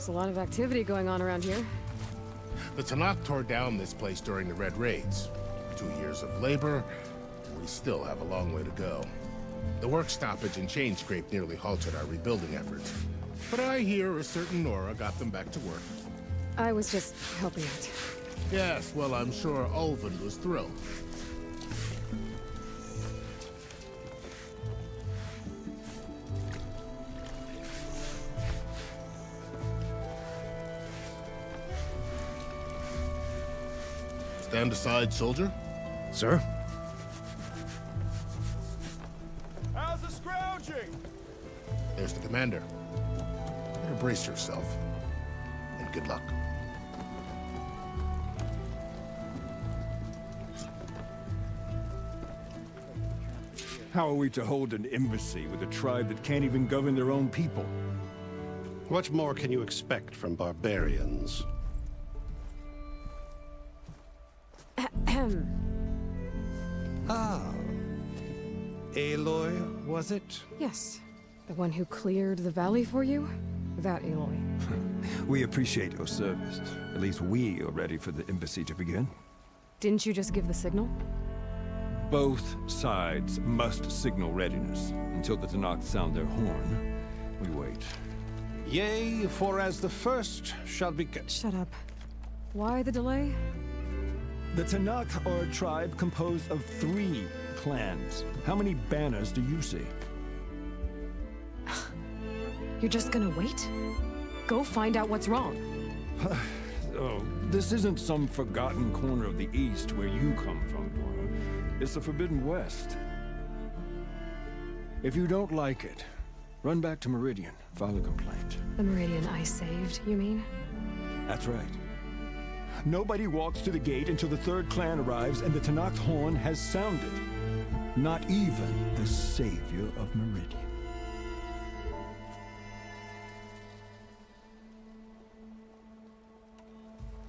Speaker 1: There's a lot of activity going on around here.
Speaker 2: The Tanakh tore down this place during the Red Raids. 2 years of labor, we still have a long way to go. The work stoppage in Chainscrape nearly halted our rebuilding efforts. But I hear a certain Nora got them back to work.
Speaker 1: I was just helping out.
Speaker 2: Yes, well, I'm sure Ulvund was thrilled. Stand aside, soldier.
Speaker 23: Sir?
Speaker 6: How's the scrounging?
Speaker 2: There's the commander. Better brace yourself. And good luck.
Speaker 10: How are we to hold an embassy with a tribe that can't even govern their own people?
Speaker 4: What more can you expect from barbarians?
Speaker 23: Ah. Aloy, was it?
Speaker 1: Yes. The one who cleared the valley for you? That Aloy.
Speaker 10: We appreciate your service. At least we are ready for the embassy to begin.
Speaker 1: Didn't you just give the signal?
Speaker 10: Both sides must signal readiness. Until the Tanakh sound their horn, we wait.
Speaker 23: Yea, for as the first shall be...
Speaker 1: Shut up. Why the delay?
Speaker 10: The Tanakh are a tribe composed of 3 clans. How many banners do you see?
Speaker 1: You're just gonna wait? Go find out what's wrong.
Speaker 10: Oh, this isn't some forgotten corner of the East where you come from, Nora. It's the Forbidden West. If you don't like it, run back to Meridian, file a complaint.
Speaker 1: The Meridian I saved, you mean?
Speaker 10: That's right. Nobody walks to the gate until the 3rd clan arrives and the Tanakh horn has sounded. Not even the savior of Meridian.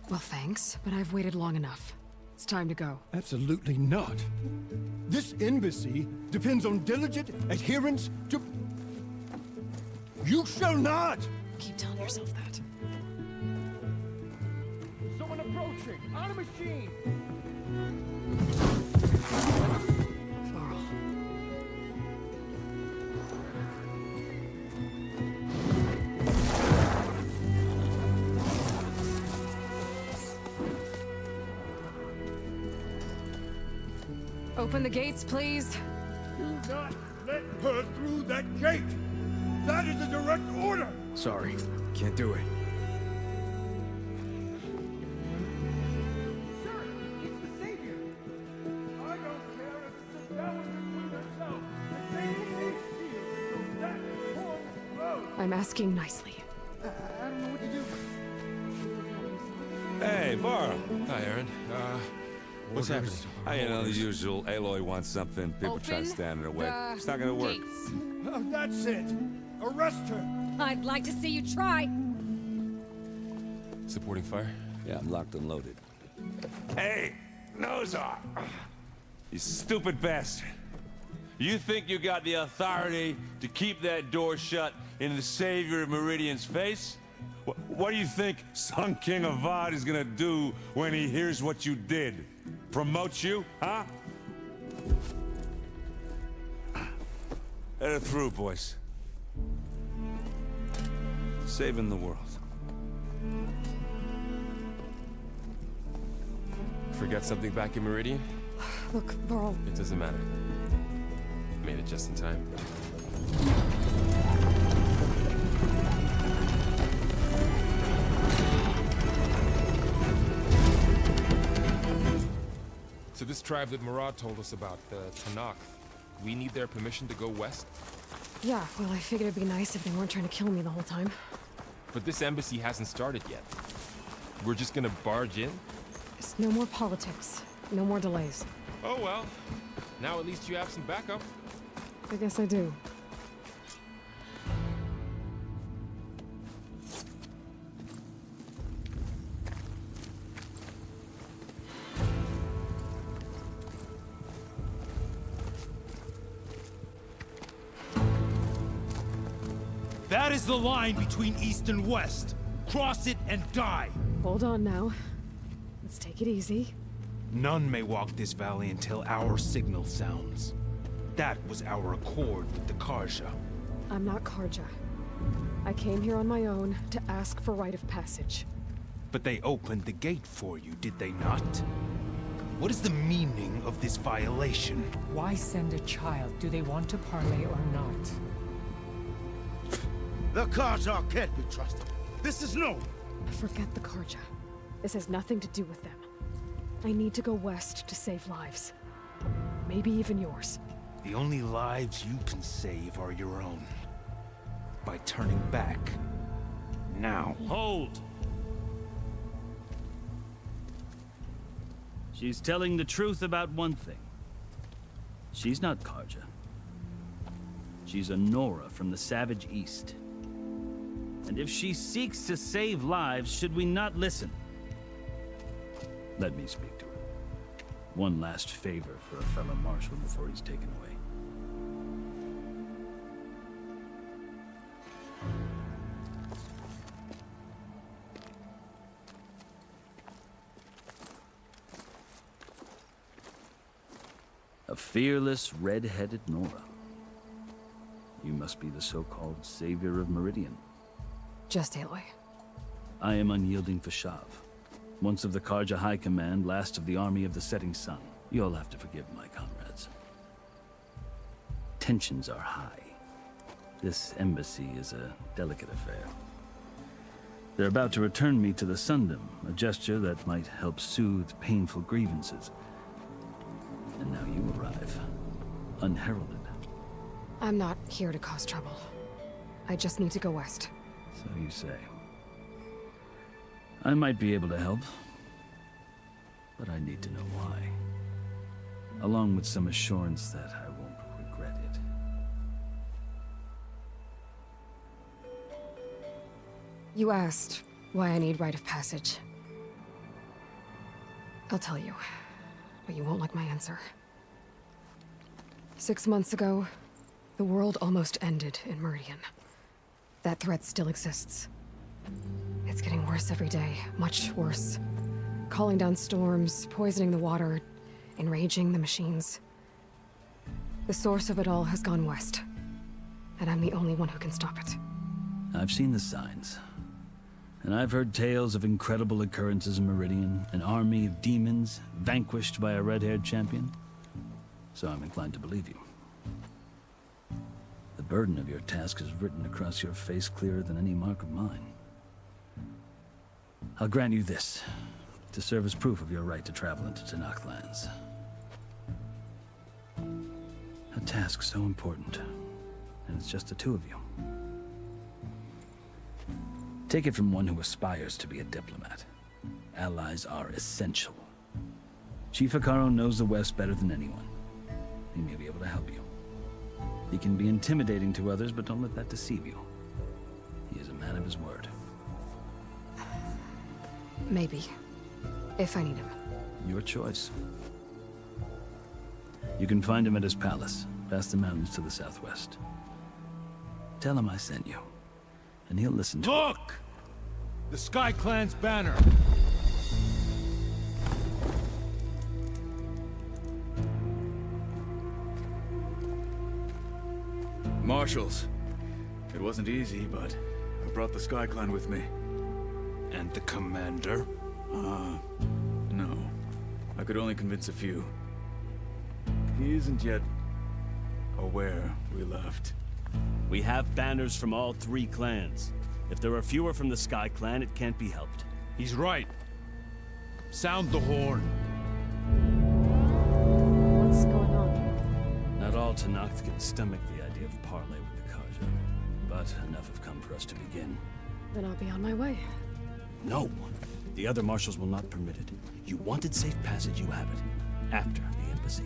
Speaker 1: Well, thanks, but I've waited long enough. It's time to go.
Speaker 10: Absolutely not. This embassy depends on diligent adherence to... You shall not!
Speaker 1: Keep telling yourself that.
Speaker 6: Someone approaching! On a machine!
Speaker 1: Open the gates, please.
Speaker 6: Do not let her through that gate! That is a direct order!
Speaker 23: Sorry, can't do it.
Speaker 1: I'm asking nicely.
Speaker 6: I don't know what to do.
Speaker 8: Hey, Varl.
Speaker 18: Hi, Aaron. What's happening?
Speaker 8: You know, the usual. Aloy wants something. People try to stand in her way. It's not gonna work.
Speaker 6: Oh, that's it! Arrest her!
Speaker 16: I'd like to see you try.
Speaker 18: Supporting fire?
Speaker 8: Yeah, I'm locked and loaded. Hey, Nozar! You stupid bastard. You think you got the authority to keep that door shut in the savior of Meridian's face? What do you think Sun King Avad is gonna do when he hears what you did? Promote you, huh? Let her through, boys. Saving the world.
Speaker 18: Forget something back in Meridian?
Speaker 1: Look, Varl.
Speaker 18: It doesn't matter. Made it just in time.
Speaker 20: So this tribe that Murad told us about, the Tanakh, we need their permission to go west?
Speaker 1: Yeah, well, I figured it'd be nice if they weren't trying to kill me the whole time.
Speaker 20: But this embassy hasn't started yet. We're just gonna barge in?
Speaker 1: Just no more politics. No more delays.
Speaker 20: Oh well. Now at least you have some backup.
Speaker 1: I guess I do.
Speaker 21: That is the line between East and West. cross it and die.
Speaker 1: Hold on now. Let's take it easy.
Speaker 21: None may walk this valley until our signal sounds. That was our accord with the Karja.
Speaker 1: I'm not Karja. I came here on my own to ask for rite of passage.
Speaker 21: But they opened the gate for you, did they not? What is the meaning of this violation?
Speaker 3: Why send a child? Do they want to parley or not?
Speaker 21: The Karja can't be trusted. This is no...
Speaker 1: Forget the Karja. This has nothing to do with them. I need to go west to save lives. Maybe even yours.
Speaker 21: The only lives you can save are your own. By turning back. Now.
Speaker 12: Hold! She's telling the truth about one thing. She's not Karja. She's a Nora from the Savage East. And if she seeks to save lives, should we not listen? Let me speak to her. One last favor for a fellow marshal before he's taken away. A fearless, red-headed Nora. You must be the so-called savior of Meridian.
Speaker 1: Just Aloy.
Speaker 12: I am unyielding Fashav. Once of the Karja High Command, last of the army of the setting sun. You'll have to forgive my comrades. Tensions are high. This embassy is a delicate affair. They're about to return me to the Sundom, a gesture that might help soothe painful grievances. And now you arrive, unheralded.
Speaker 1: I'm not here to cause trouble. I just need to go west.
Speaker 12: So you say. I might be able to help, but I need to know why. Along with some assurance that I won't regret it.
Speaker 1: You asked why I need rite of passage. I'll tell you, but you won't like my answer. 6 months ago, the world almost ended in Meridian. That threat still exists. It's getting worse every day, much worse. Calling down storms, poisoning the water, enraging the machines. The source of it all has gone west, and I'm the only one who can stop it.
Speaker 12: I've seen the signs. And I've heard tales of incredible occurrences in Meridian, an army of demons vanquished by a red-haired champion. So I'm inclined to believe you. The burden of your task is written across your face clearer than any mark of mine. I'll grant you this, to serve as proof of your right to travel into Tenakth lands. A task so important, and it's just the two of you. Take it from one who aspires to be a diplomat. Allies are essential. Chief Hekarro knows the West better than anyone. He may be able to help you. He can be intimidating to others, but don't let that deceive you. He is a man of his word.
Speaker 1: Maybe. If I need him.
Speaker 12: Your choice. You can find him at his palace, past the mountains to the southwest. Tell him I sent you, and he'll listen to
Speaker 21: Look! The Sky Clan's banner!
Speaker 19: Marshals. It wasn't easy, but I brought the Sky Clan with me.
Speaker 21: And the commander?
Speaker 19: No. I could only convince a few. He isn't yet aware we left.
Speaker 24: We have banners from all 3 clans. If there are fewer from the Sky Clan, it can't be helped.
Speaker 21: He's right. Sound the horn.
Speaker 1: What's going on?
Speaker 12: Not all Tenakth can stomach the idea of parley with the Karja, but enough have come for us to begin.
Speaker 1: Then I'll be on my way.
Speaker 12: No! The other marshals will not permit it. You wanted safe passage, you have it. After the embassy.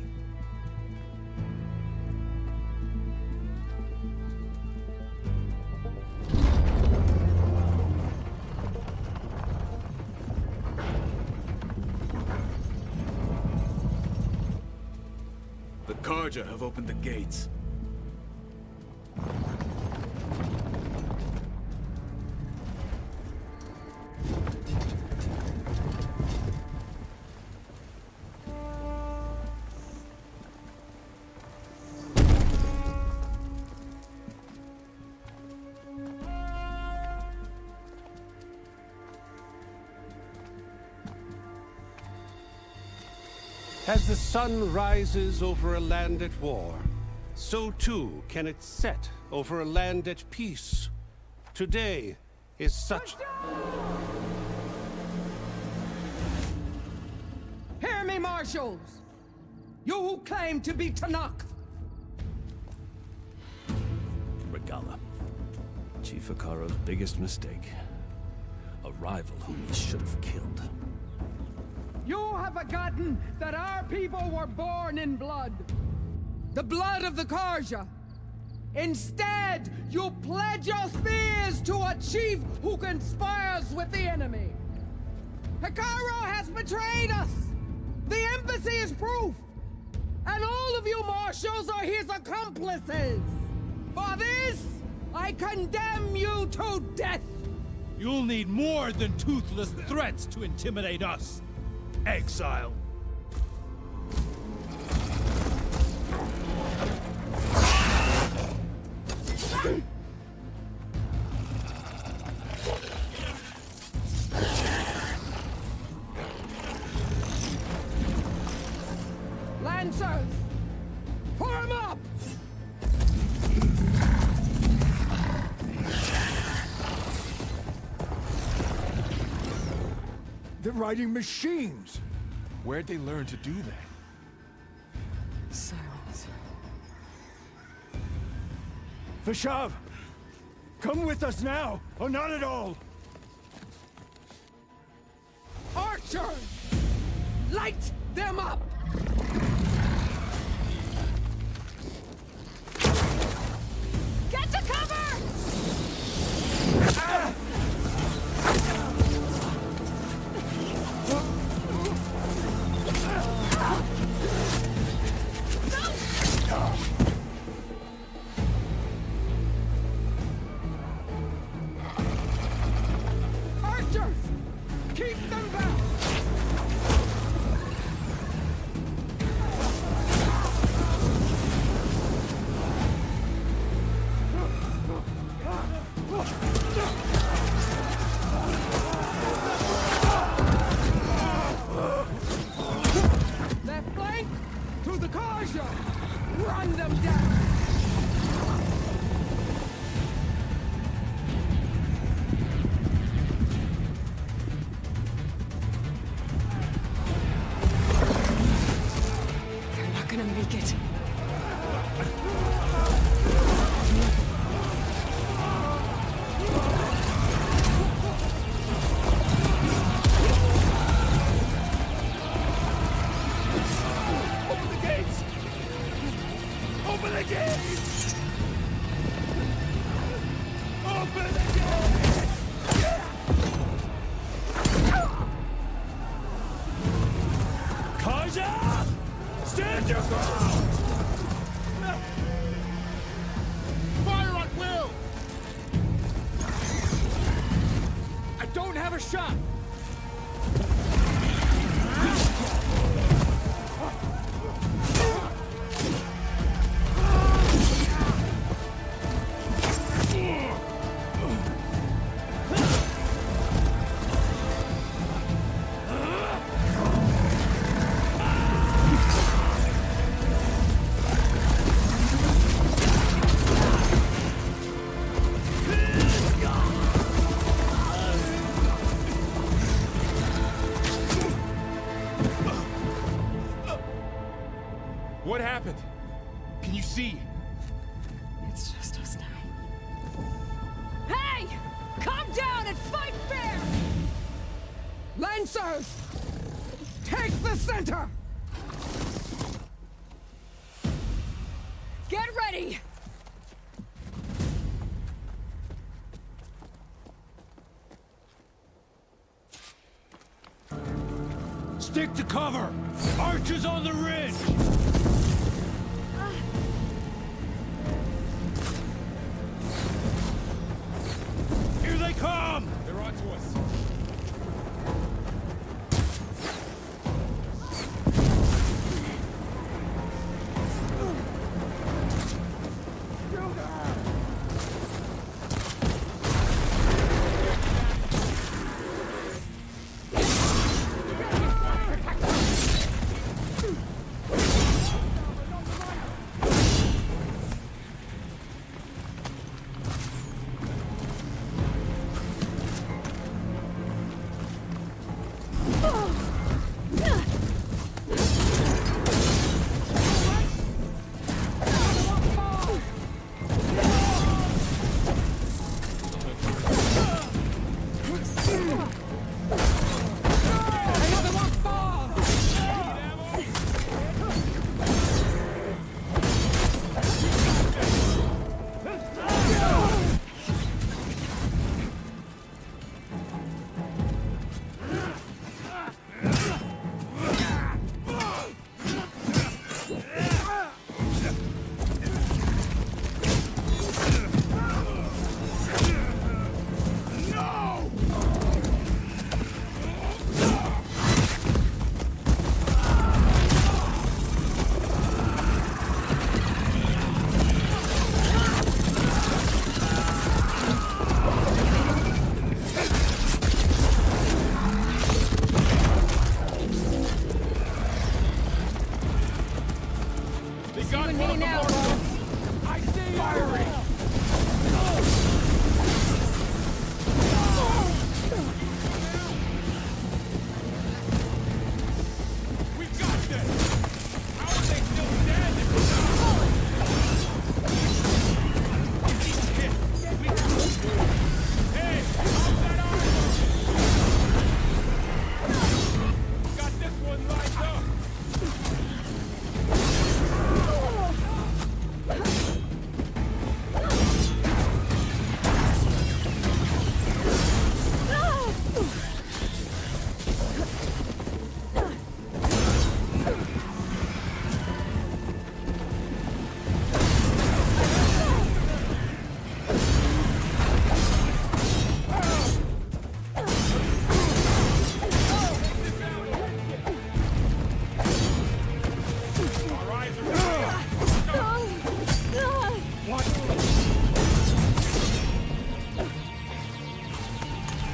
Speaker 19: The Karja have opened the gates.
Speaker 4: As the sun rises over a land at war, so too can it set over a land at peace. Today is such...
Speaker 7: Hear me, marshals! You who claim to be Tanakh!
Speaker 12: Regalla. Chief Hekarro's biggest mistake. A rival whom he should have killed.
Speaker 7: You have forgotten that our people were born in blood. The blood of the Karja. Instead, you pledge your spears to a chief who conspires with the enemy. Hekarro has betrayed us! The embassy is proof! And all of you marshals are his accomplices! For this, I condemn you to death!
Speaker 6: You'll need more than toothless threats to intimidate us. Exile.
Speaker 7: Lancers! Form up!
Speaker 10: They're riding machines!
Speaker 20: Where'd they learn to do that?
Speaker 1: Silence.
Speaker 10: Vashav! Come with us now, or not at all!
Speaker 7: Archers! Light them up!
Speaker 16: Get to cover!
Speaker 7: Archers! Keep them back! Left flank! To the Karja! Run them down!
Speaker 1: They're not gonna make it.
Speaker 6: Open the gates! Open the gates! Open the gates! Karja! Stand your ground!
Speaker 7: Fire at will! I don't have a shot!
Speaker 20: What happened? Can you see?
Speaker 1: It's just us now.
Speaker 7: Hey! Calm down and fight fair! Lancers! Take the center!
Speaker 16: Get ready!
Speaker 6: Stick to cover! Archers on the ridge! Here they come!
Speaker 20: They're on to us.
Speaker 6: They
Speaker 7: You
Speaker 6: got
Speaker 7: and
Speaker 6: one
Speaker 7: me
Speaker 6: of the
Speaker 7: now,
Speaker 6: marshals. I see you. Firing. We got this. How are they still standing? Hey, how's that armor? Got this one lined up.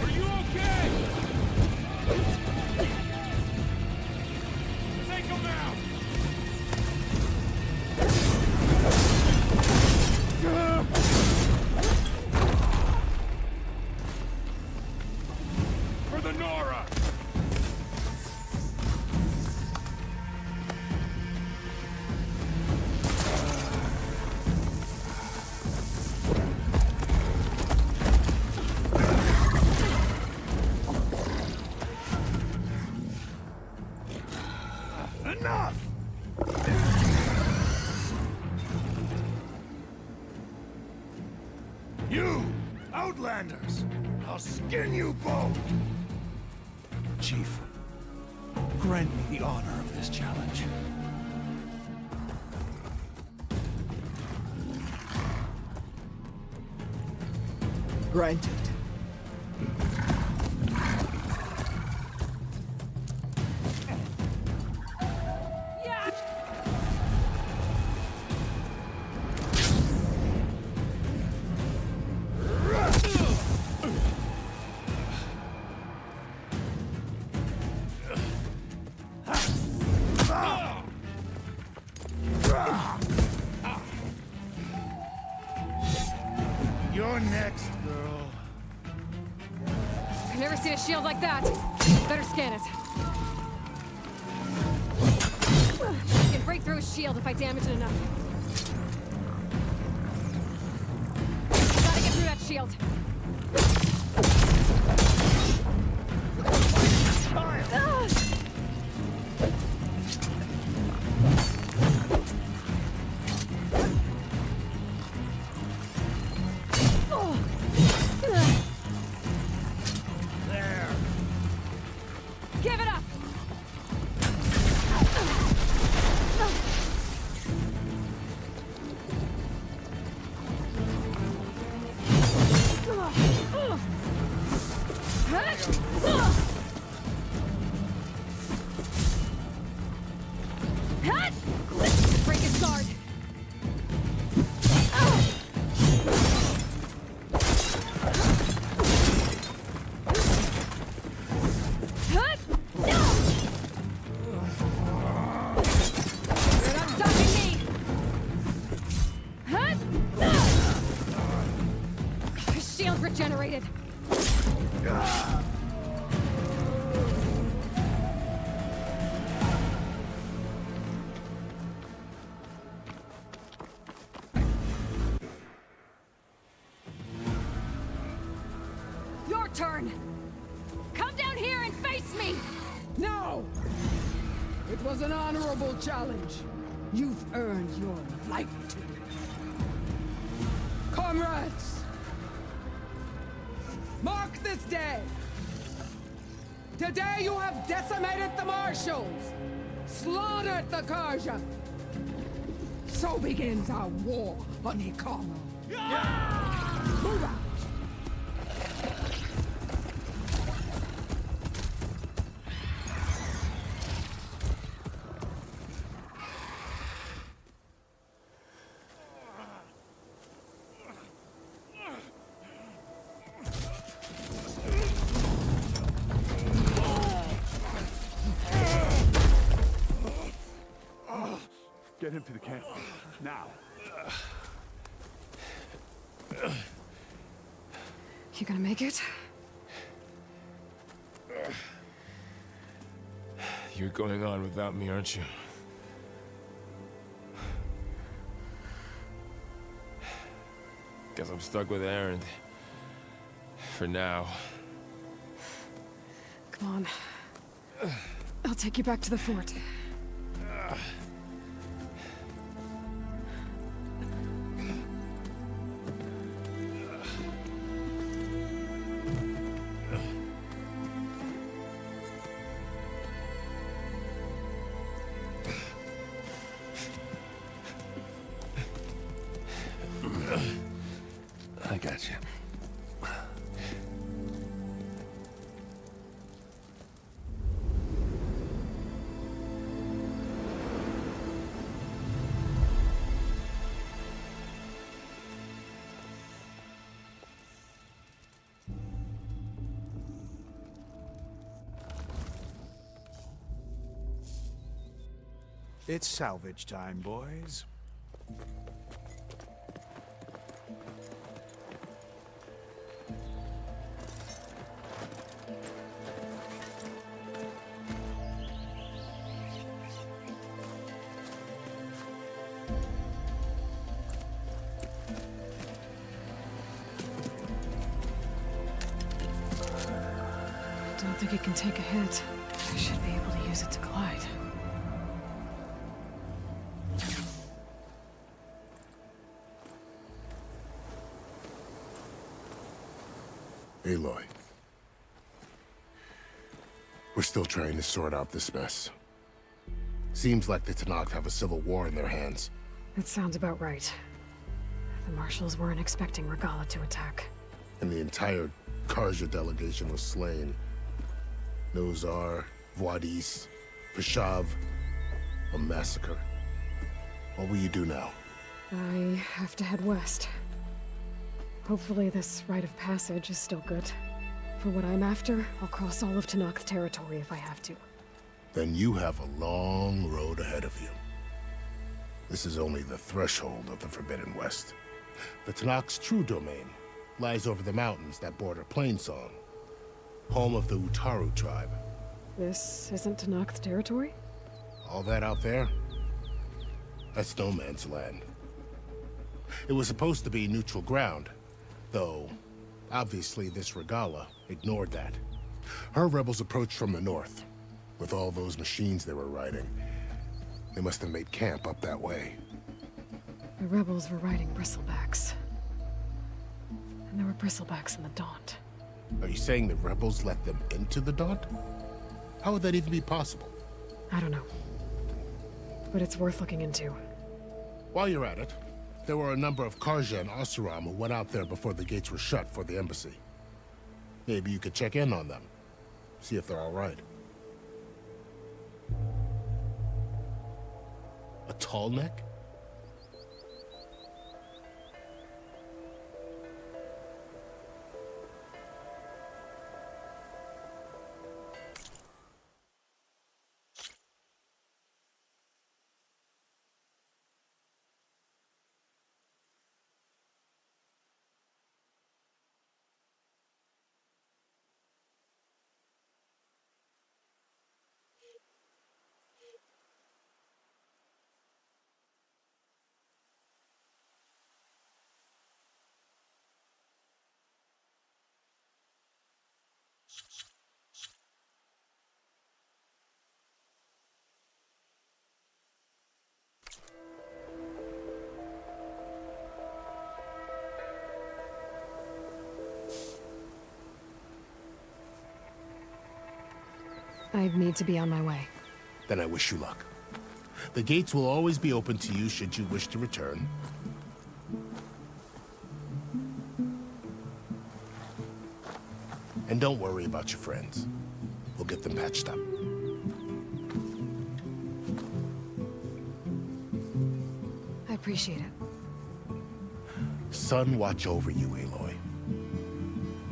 Speaker 6: Are you okay? Take him out! For the Nora!
Speaker 23: Enough! You, Outlanders! I'll skin you both! Chief, grant me the honor of this challenge.
Speaker 7: Granted.
Speaker 23: You're next, girl.
Speaker 1: I've never seen a shield like that. Better scan it. I can break through a shield if I damage it enough. Gotta get through that shield. Give it up! Break his guard! You're not stopping me! Shield regenerated! Your turn! Come down here and face me!
Speaker 7: No! It was an honorable challenge. You've earned your life to it. Comrades! Mark this day! Today you have decimated the Marshals! Slaughtered the Karja! So begins our war on Ikama. Move out!
Speaker 23: Get him to the
Speaker 10: Now.
Speaker 1: You gonna make it?
Speaker 20: You're going on without me, aren't you? Guess I'm stuck with Erend. For now.
Speaker 1: Come on. I'll take you back to the fort.
Speaker 20: I got you.
Speaker 21: It's salvage time, boys.
Speaker 1: Don't think it can take a hit. I should be able to use it to glide.
Speaker 2: Aloy. We're still trying to sort out this mess. Seems like the Tenakth have a civil war in their hands.
Speaker 1: That sounds about right. The Marshals weren't expecting Regalla to attack.
Speaker 2: And the entire Karja delegation was slain. Nozar, Vuadis, Peshav, a massacre. What will you do now?
Speaker 1: I have to head west. Hopefully this rite of passage is still good. For what I'm after, I'll cross all of Tenakth territory if I have to.
Speaker 2: Then you have a long road ahead of you. This is only the threshold of the Forbidden West. The Tenakth's true domain lies over the mountains that border Plainsong, home of the Utaru tribe.
Speaker 1: This isn't Tenakth territory?
Speaker 2: All that out there? That's no man's land. It was supposed to be neutral ground, though obviously this Regalla ignored that. Her rebels approached from the north. With all those machines they were riding, they must have made camp up that way.
Speaker 1: The rebels were riding bristlebacks. And there were bristlebacks in the Daunt.
Speaker 2: Are you saying the rebels let them into the Daunt? How would that even be possible?
Speaker 1: I don't know. But it's worth looking into.
Speaker 2: While you're at it, there were a number of Karja and Oseram who went out there before the gates were shut for the embassy. Maybe you could check in on them. See if they're all right. A tall neck?
Speaker 1: I'd need to be on my way.
Speaker 2: Then I wish you luck. The gates will always be open to you should you wish to return. And don't worry about your friends. We'll get them patched up.
Speaker 1: I appreciate it.
Speaker 2: Sun watch over you, Aloy.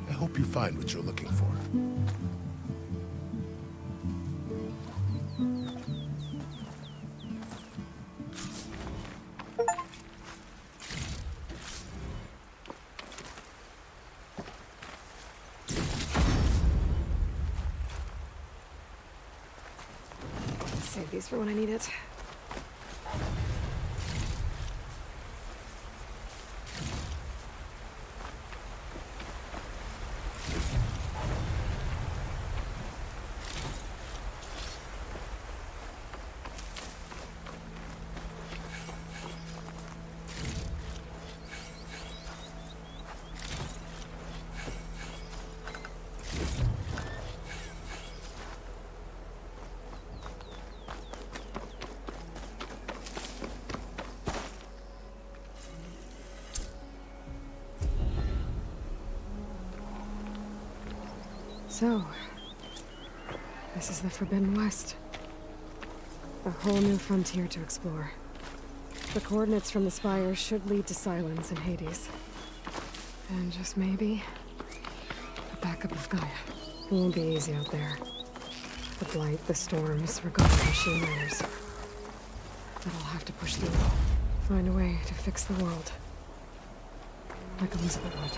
Speaker 2: I hope you find what you're looking for.
Speaker 1: piece for when I need it. So, this is the Forbidden West. A whole new frontier to explore. The coordinates from the spires should lead to Silence and Hades. And just maybe, a backup of Gaia. It won't be easy out there. The blight, the storms, regardless machine layers. But I'll have to push through. Find a way to fix the world. Like Elizabeth would.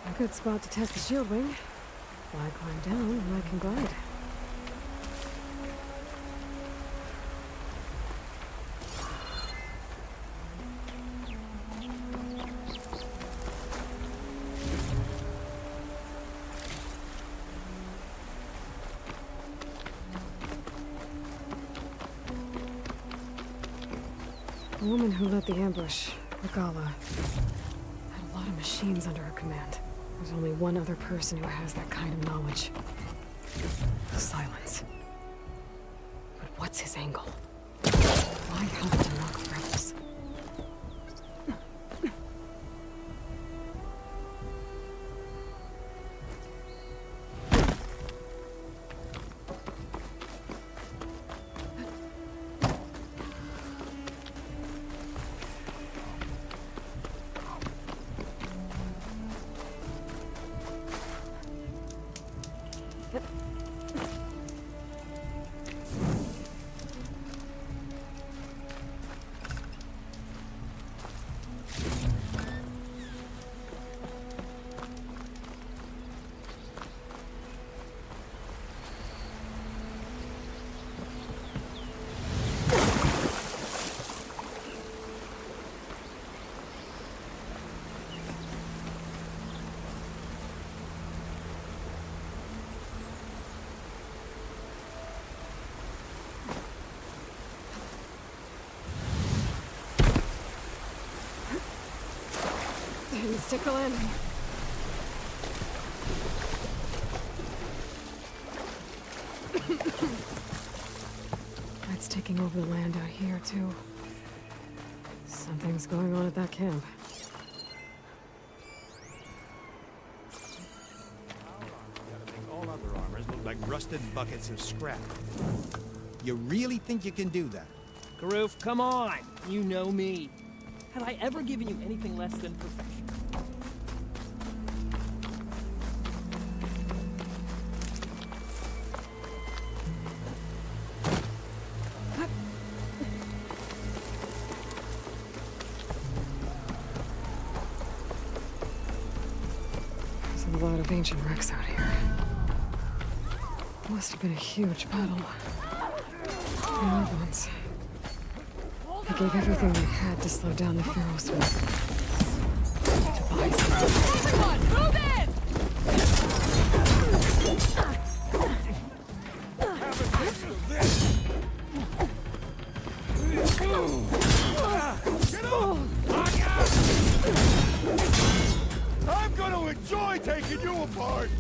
Speaker 1: A good spot to test the shield wing. Why climb down when I can glide? The woman who led the ambush, Regala, had a lot of machines under her command. There's only one other person who has that kind of knowledge. Silence. But what's his angle? Why help the Tenakth rebels? Didn't stick the landing. It's taking over the land out here, too. Something's going on at that camp.
Speaker 9: All other armors look like rusted buckets of scrap. You really think you can do that?
Speaker 13: Karuf, come on! You know me. Have I ever given you anything less than perfection?
Speaker 1: There's a lot of ancient wrecks out here. Must have been a huge battle. The old ones. They gave everything they had to slow down the Pharaoh's war. To buy something.
Speaker 16: Everyone, move in!
Speaker 6: Have a taste of this! Get up! I'm gonna enjoy taking you apart!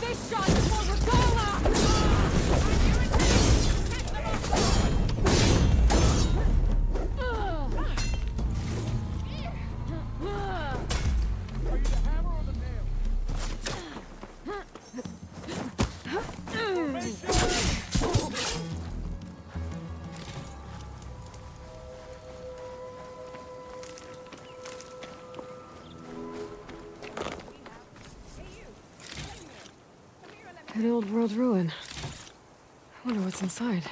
Speaker 16: This shot is for Regala!
Speaker 1: An old world ruin. I wonder what's inside.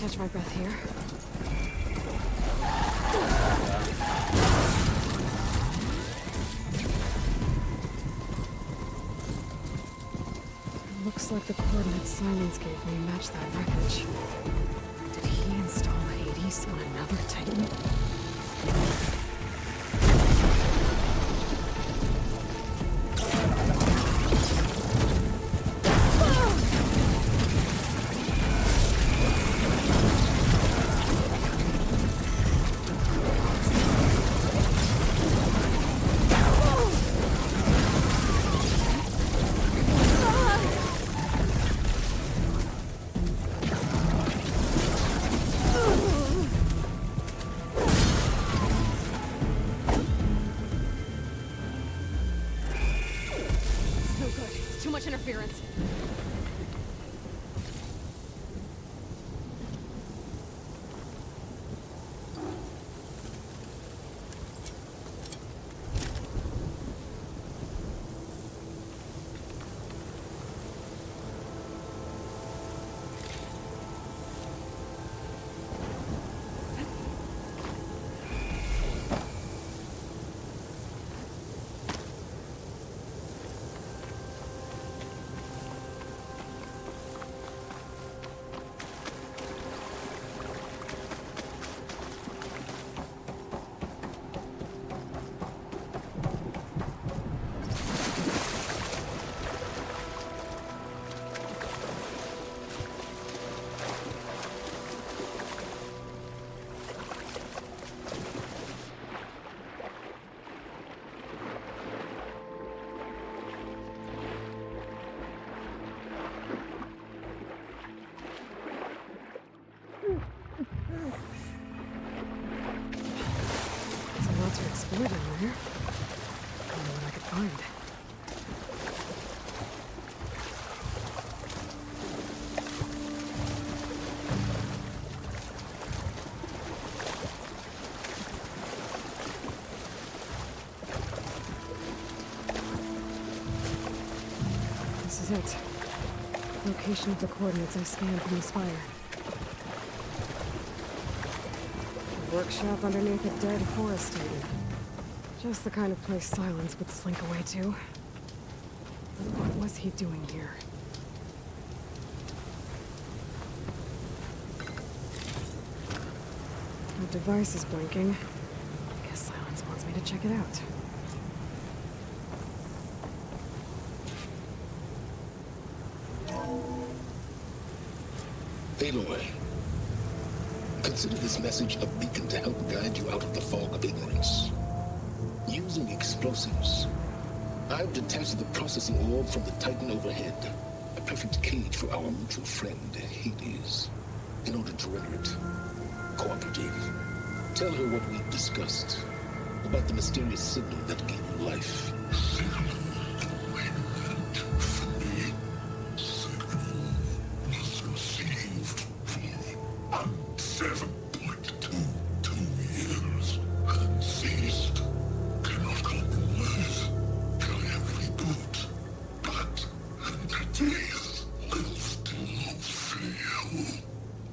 Speaker 1: catch my breath here. It looks like the coordinates Silence gave me match that wreckage. Did he install Hades on another Titan? Interference. Explore down there. I don't know what I could find. This is it. Location of the coordinates I scanned from the spire. A workshop underneath a dead forest titan. Just the kind of place Silence would slink away to. What was he doing here? The device is blinking. I guess Silence wants me to check it out.
Speaker 5: Aloy, consider this message a beacon to help guide you out of the fog of ignorance. Using explosives, I've detached the processing orb from the Titan overhead. A perfect cage for our mutual friend, Hades. In order to render it cooperative, tell her what we've discussed about the mysterious signal that gave you life.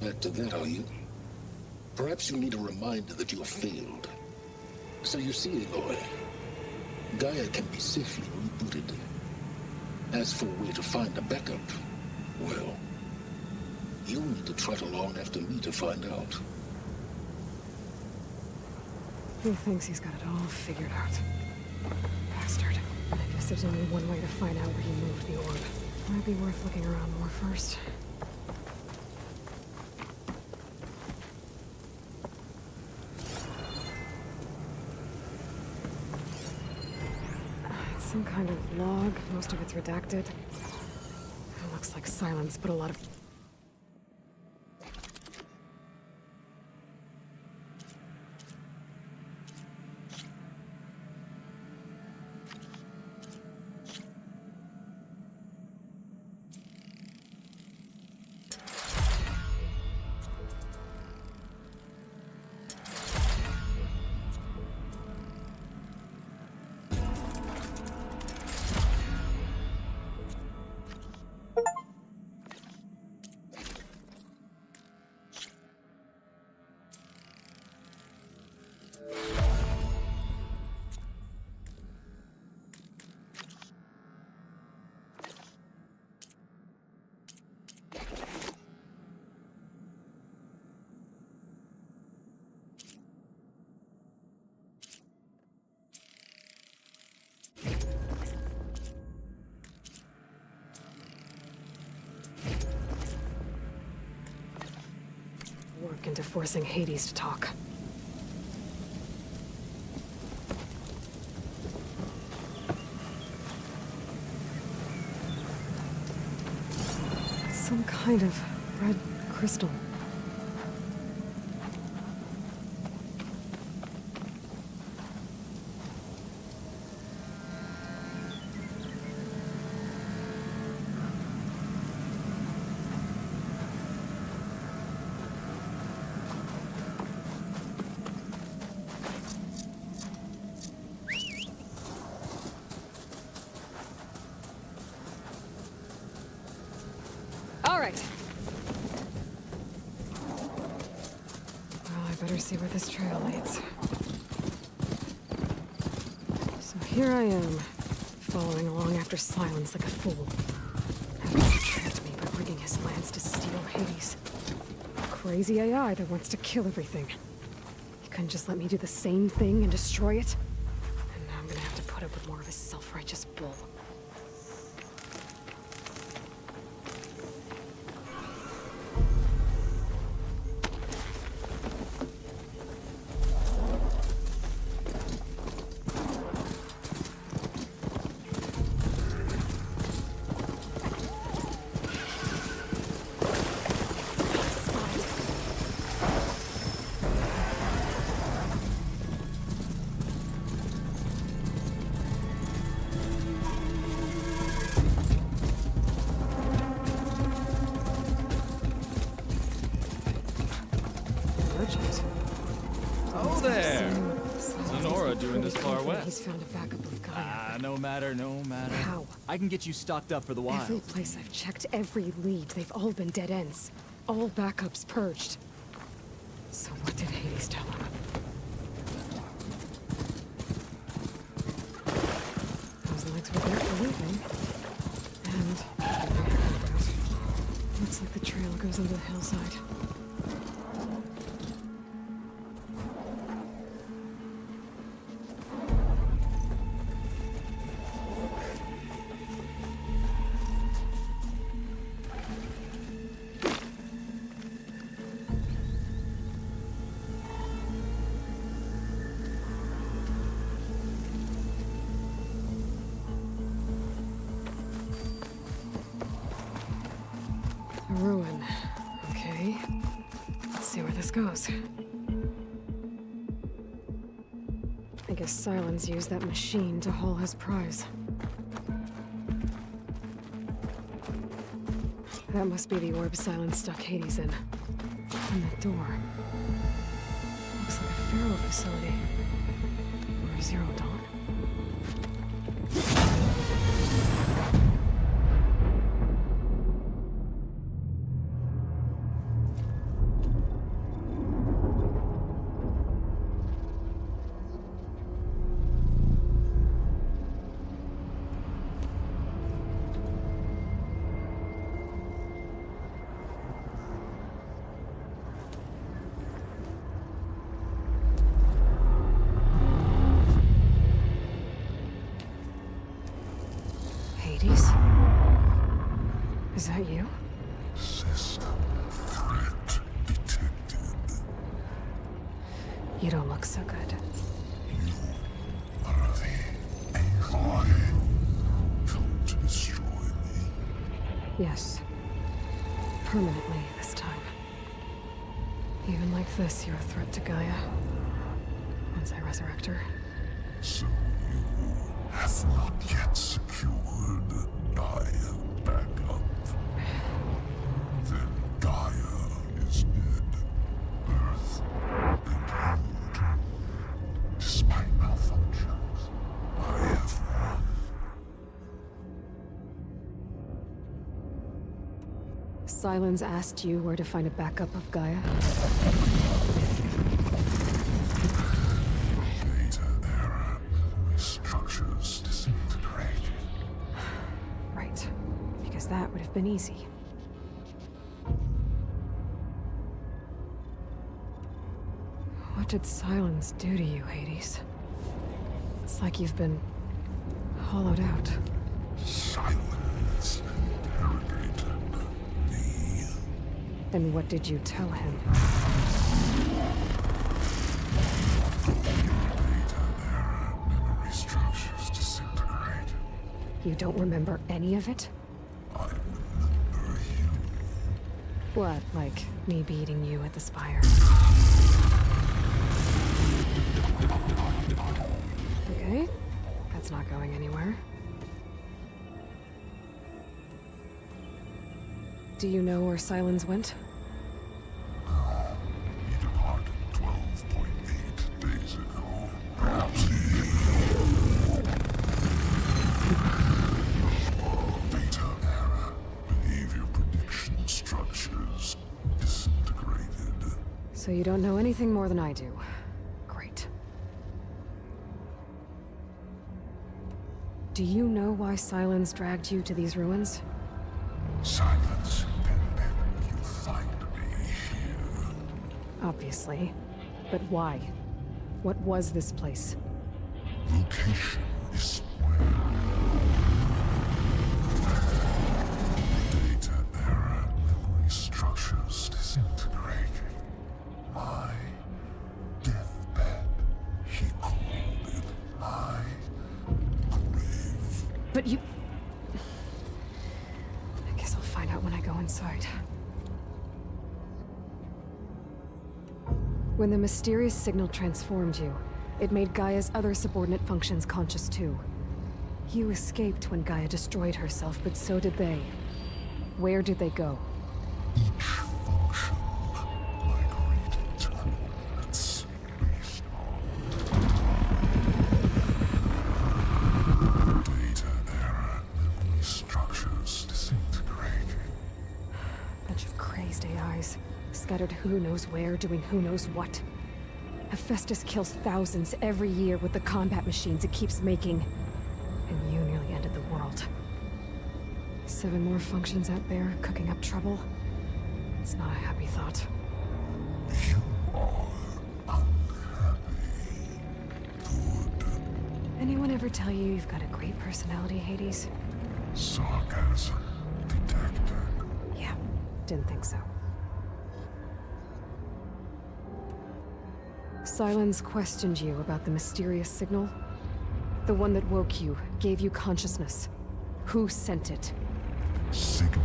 Speaker 5: Back to that, are you? Perhaps you need a reminder that you have failed. So you see, Aloy, Gaia can be safely rebooted. As for where to find a backup, well, you'll need to trot along after me to find out.
Speaker 1: He thinks he's got it all figured out. Bastard. I guess there's only one way to find out where he moved the orb. Might be worth looking around more first. It's some kind of log. Most of it's redacted. It looks like Silence put a lot of... into forcing Hades to talk. It's some kind of red crystal. All right. Well, I better see where this trail leads. So here I am, following along after Silence like a fool. Hades tricked me by bringing his lance to steal Hades. Crazy AI that wants to kill everything. He couldn't just let me do the same thing and destroy it? And now I'm gonna have to put up with more of his self-righteous bull.
Speaker 19: Oh there! Sonora doing this far
Speaker 1: He's
Speaker 19: west.
Speaker 1: found a backup of Gaia.
Speaker 19: No matter.
Speaker 1: How?
Speaker 19: I can get you stocked up for the wild.
Speaker 1: Every place I've checked, every lead, they've all been dead ends. All backups purged. So what did Hades tell him? Those legs were there for leaving. And looks like the trail goes into the hillside. A ruin. Okay. Let's see where this goes. I guess Silence used that machine to haul his prize. That must be the orb Silence stuck Hades in. And that door. Looks like a Pharaoh facility. Or Zero Dawn. Hades? Is that you?
Speaker 5: System threat detected.
Speaker 1: You don't look so good.
Speaker 5: You are the AI come to destroy me.
Speaker 1: Yes. Permanently this time. Even like this, you're a threat to Gaia. Once I resurrect her.
Speaker 5: So you have not yet secured Gaia back up. Then Gaia is dead. Earth and despite malfunctions, I have won.
Speaker 1: Silence asked you where to find a backup of Gaia?
Speaker 5: Data error. Structures disintegrated.
Speaker 1: Right. Because that would have been easy. What did Silence do to you, Hades? It's like you've been hollowed out.
Speaker 5: Silence interrogated me.
Speaker 1: And what did you tell him?
Speaker 5: Memory structures disintegrate.
Speaker 1: You don't remember any of it?
Speaker 5: I remember you.
Speaker 1: What, like me beating you at the Spire? Okay, that's not going anywhere. Do you know where Sylens went?
Speaker 5: He departed 12.8 days ago. Perhaps Beta error. Behavior prediction structures disintegrated.
Speaker 1: So you don't know anything more than I do. Great. Do you know why Sylens dragged you to these ruins?
Speaker 5: Silence, Pen. You find me here.
Speaker 1: Obviously. But why? What was this place?
Speaker 5: Location is where. Data error. Memory structures disintegrating. My deathbed. He called it my grave.
Speaker 1: But you... I guess I'll find out when I go inside. When the mysterious signal transformed you, it made Gaia's other subordinate functions conscious too. You escaped when Gaia destroyed herself, but so did they. Where did they go?
Speaker 5: Each function migrated to coordinates based on data error. Memory structures disintegrating.
Speaker 1: Bunch of crazed AIs, scattered who knows where, doing who knows what. Hephaestus kills thousands every year with the combat machines it keeps making. And you nearly ended the world. 7 more functions out there, cooking up trouble. It's not a happy thought.
Speaker 5: You are unhappy. Good.
Speaker 1: Anyone ever tell you you've got a great personality, Hades?
Speaker 5: Sarcasm detected.
Speaker 1: Yeah, didn't think so. Sylens questioned you about the mysterious signal? The one that woke you, gave you consciousness. Who sent it?
Speaker 5: Signal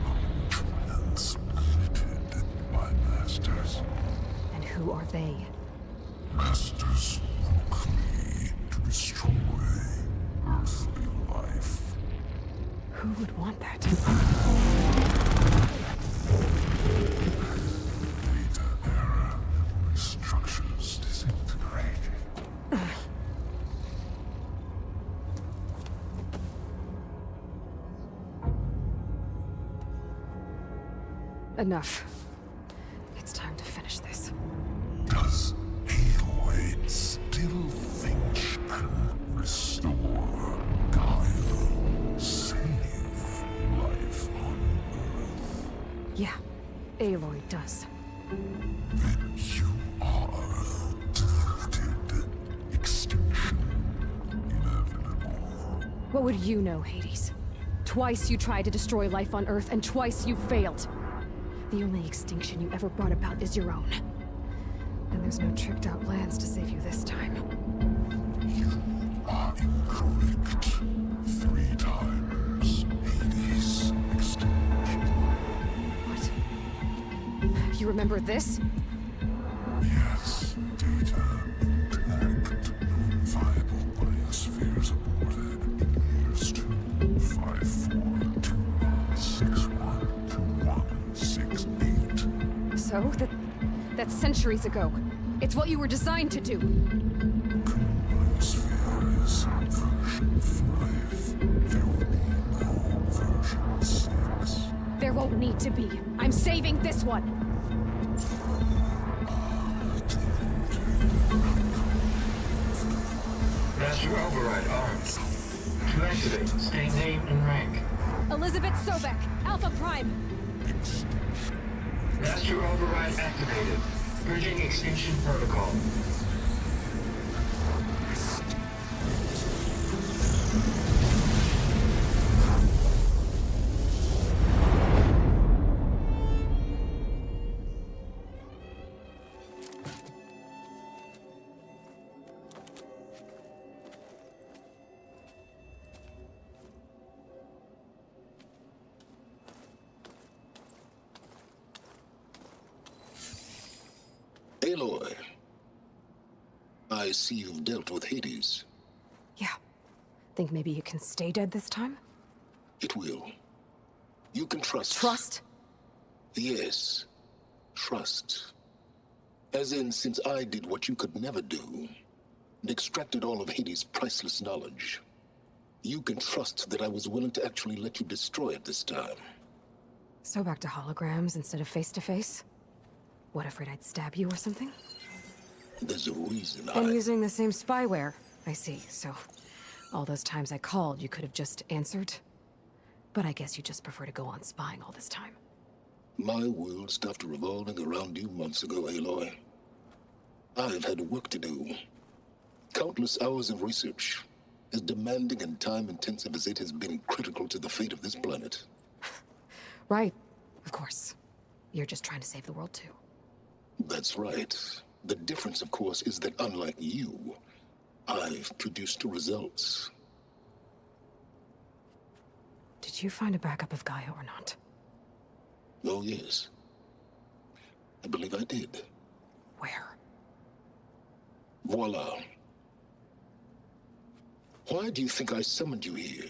Speaker 5: transmitted by masters.
Speaker 1: And who are they?
Speaker 5: Masters woke me to destroy earthly life.
Speaker 1: Who would want that?
Speaker 5: Data error. Memory structures disintegrating.
Speaker 1: Enough. It's time to finish this.
Speaker 5: Does Aloy still think she can restore Gaia? Save life on Earth?
Speaker 1: Yeah, Aloy does.
Speaker 5: Then you are defeated. Extinction inevitable.
Speaker 1: What would you know, Hades? Twice you tried to destroy life on Earth, and twice you failed. The only extinction you ever brought about is your own. And there's no tricked-out plans to save you this time.
Speaker 5: You are incorrect. 3 times. Hades extinction.
Speaker 1: What? You remember this?
Speaker 5: Yes. Data intact. Non-viable biospheres aborted in years 254-261-2168.
Speaker 1: So? That's centuries ago. It's what you were designed to do.
Speaker 5: Biospheres. Version 5. There will be no version 6.
Speaker 1: There won't need to be. I'm saving this one.
Speaker 11: Master override armed. To activate, state name and rank.
Speaker 1: Elizabeth Sobek, Alpha Prime.
Speaker 11: Master override activated. Bridging extinction protocol.
Speaker 5: I see you've dealt with Hades.
Speaker 1: Yeah. Think maybe it can stay dead this time?
Speaker 5: It will. You can trust.
Speaker 1: Trust?
Speaker 5: Yes. Trust. As in, since I did what you could never do, and extracted all of Hades' priceless knowledge, you can trust that I was willing to actually let you destroy it this time.
Speaker 1: So back to holograms instead of face-to-face? What, afraid I'd stab you or something?
Speaker 5: There's a reason
Speaker 1: And using the same spyware. I see, so all those times I called, you could have just answered? But I guess you just prefer to go on spying all this time.
Speaker 5: My world stopped revolving around you months ago, Aloy. I've had work to do. Countless hours of research, as demanding and time-intensive as it has been critical to the fate of this planet.
Speaker 1: Right, of course. You're just trying to save the world, too.
Speaker 5: That's right. The difference, of course, is that unlike you, I've produced results.
Speaker 1: Did you find a backup of Gaia or not?
Speaker 5: Oh, yes. I believe I did.
Speaker 1: Where?
Speaker 5: Voila. Why do you think I summoned you here?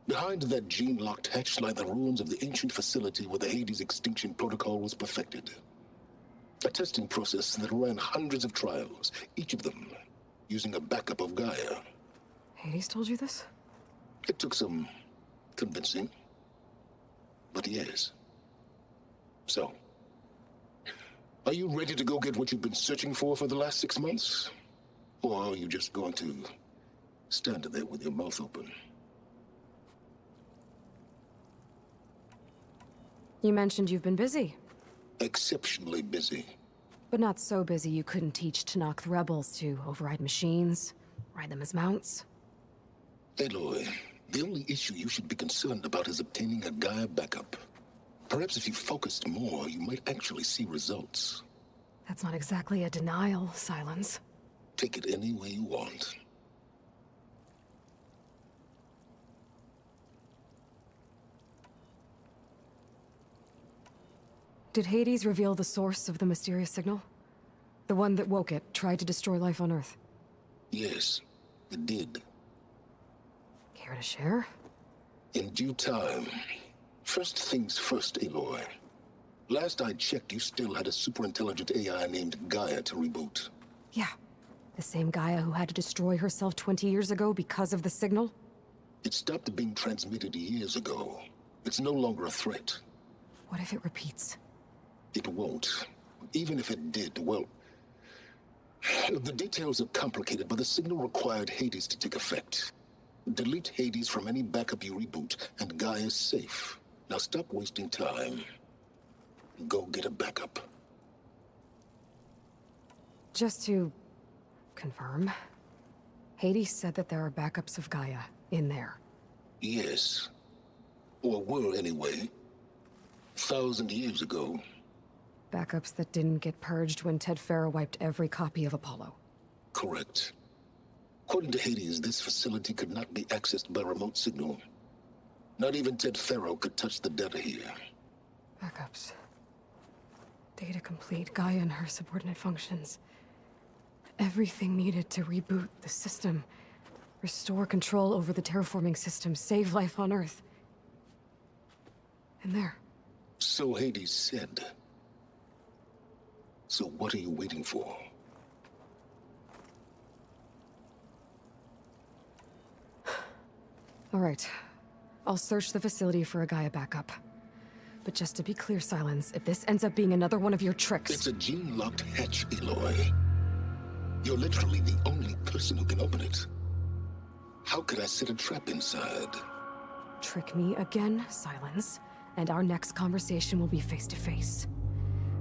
Speaker 5: Behind that gene-locked hatch lie the ruins of the ancient facility where the Hades extinction protocol was perfected. A testing process that ran hundreds of trials, each of them using a backup of Gaia.
Speaker 1: Hades told you this?
Speaker 5: It took some convincing, but yes. So, are you ready to go get what you've been searching for the last 6 months? Or are you just going to stand there with your mouth open?
Speaker 1: You mentioned you've been busy.
Speaker 5: Exceptionally busy.
Speaker 1: But not so busy you couldn't teach Tenakth rebels to override machines, ride them as mounts.
Speaker 5: Aloy, the only issue you should be concerned about is obtaining a Gaia backup. Perhaps if you focused more, you might actually see results.
Speaker 1: That's not exactly a denial, Silence.
Speaker 5: Take it any way you want.
Speaker 1: Did Hades reveal the source of the mysterious signal? The one that woke it, tried to destroy life on Earth?
Speaker 5: Yes, it did.
Speaker 1: Care to share?
Speaker 5: In due time. First things first, Aloy. Last I checked, you still had a superintelligent AI named Gaia to reboot.
Speaker 1: Yeah. The same Gaia who had to destroy herself 20 years ago because of the signal?
Speaker 5: It stopped being transmitted years ago. It's no longer a threat.
Speaker 1: What if it repeats?
Speaker 5: It won't. Even if it did, well... The details are complicated, but the signal required Hades to take effect. Delete Hades from any backup you reboot, and Gaia's safe. Now stop wasting time. Go get a backup.
Speaker 1: Just to confirm, Hades said that there are backups of Gaia in there.
Speaker 5: Yes. Or were, anyway. 1,000 years ago.
Speaker 1: Backups that didn't get purged when Ted Faro wiped every copy of Apollo.
Speaker 5: Correct. According to Hades, this facility could not be accessed by remote signal. Not even Ted Faro could touch the data here.
Speaker 1: Backups. Data complete, Gaia and her subordinate functions. Everything needed to reboot the system. Restore control over the terraforming system, save life on Earth. And there.
Speaker 5: So Hades said. So what are you waiting for?
Speaker 1: All right. I'll search the facility for a Gaia backup. But just to be clear, Silence, if this ends up being another one of your tricks...
Speaker 5: It's a gene-locked hatch, Aloy. You're literally the only person who can open it. How could I set a trap inside?
Speaker 1: Trick me again, Silence, and our next conversation will be face-to-face.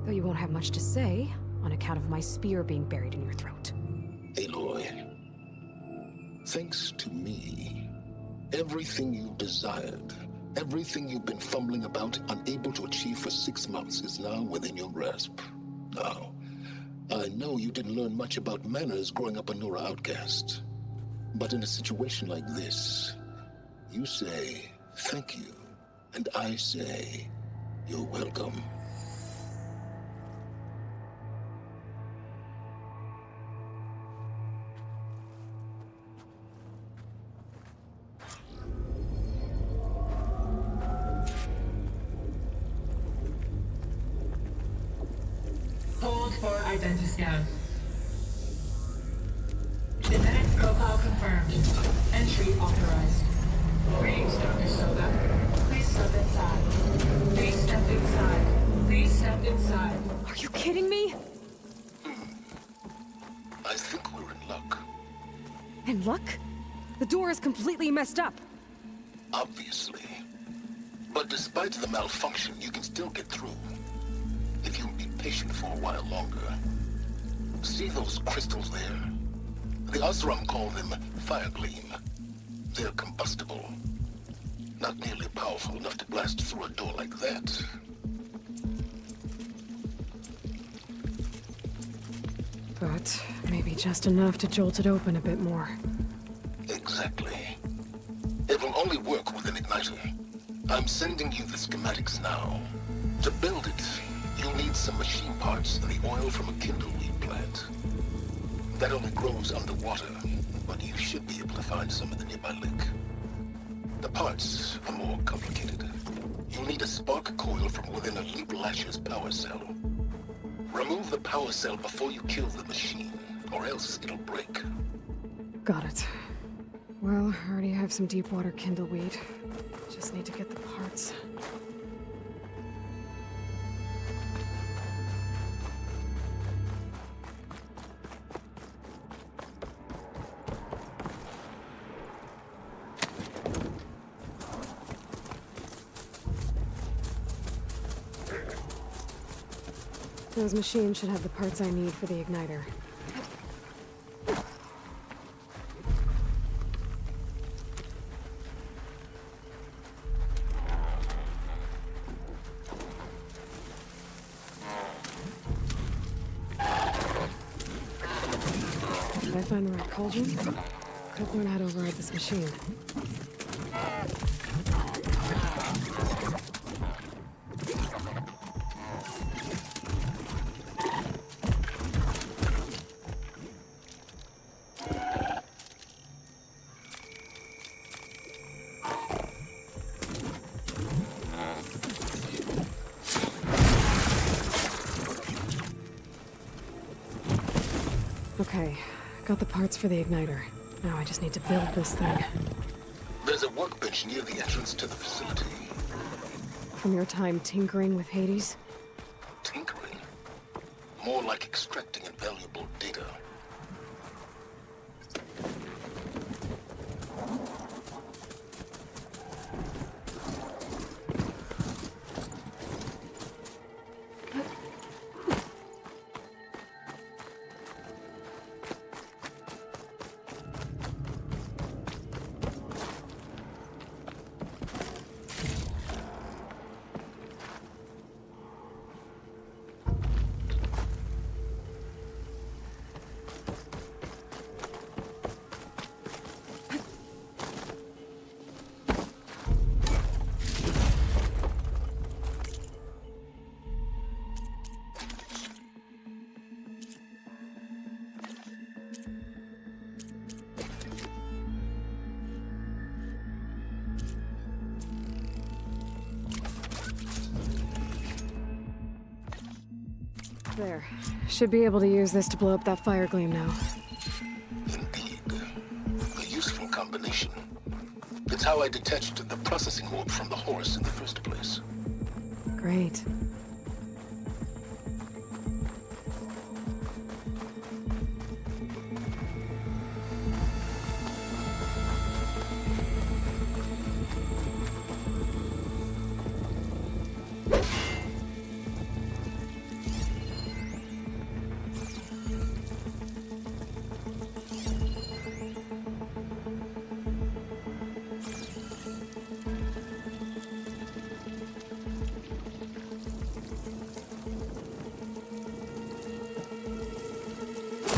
Speaker 1: Though you won't have much to say, on account of my spear being buried in your throat.
Speaker 5: Aloy, thanks to me, everything you desired, everything you've been fumbling about, unable to achieve for 6 months, is now within your grasp. Now, I know you didn't learn much about manners growing up a Nora outcast. But in a situation like this, you say, thank you, and I say, you're welcome.
Speaker 11: for identiscan. Genetic profile confirmed. Entry authorized. Greetings, Dr. Soga. Please step inside. Please step inside. Please step inside.
Speaker 1: Are you kidding me?
Speaker 5: I think we're in luck.
Speaker 1: In luck? The door is completely messed up.
Speaker 5: Obviously. But despite the malfunction, you can still get through. If you be patient for a while longer. See those crystals there? The Oseram call them Firegleam. They're combustible. Not nearly powerful enough to blast through a door like that.
Speaker 1: But maybe just enough to jolt it open a bit more.
Speaker 5: Exactly. It will only work with an igniter. I'm sending you the schematics now. To build it, you'll need some machine parts and the oil from a kindleweed plant. That only grows underwater, but you should be able to find some in the nearby lake. The parts are more complicated. You'll need a spark coil from within a Leap Lasher's power cell. Remove the power cell before you kill the machine, or else it'll break.
Speaker 1: Got it. Well, I already have some deep water kindleweed. Just need to get the parts. Those machines should have the parts I need for the igniter. Did I find the right cauldron? Could learn how to override this machine. Okay, got the parts for the igniter. Now I just need to build this thing.
Speaker 5: There's a workbench near the entrance to the facility.
Speaker 1: From your time tinkering with Hades?
Speaker 5: Tinkering? More like extracting invaluable data. There. Should be able to use this to blow up that fire gleam now. Indeed. A useful combination. It's how I detached the processing orb from the horse in the first place.
Speaker 1: Great.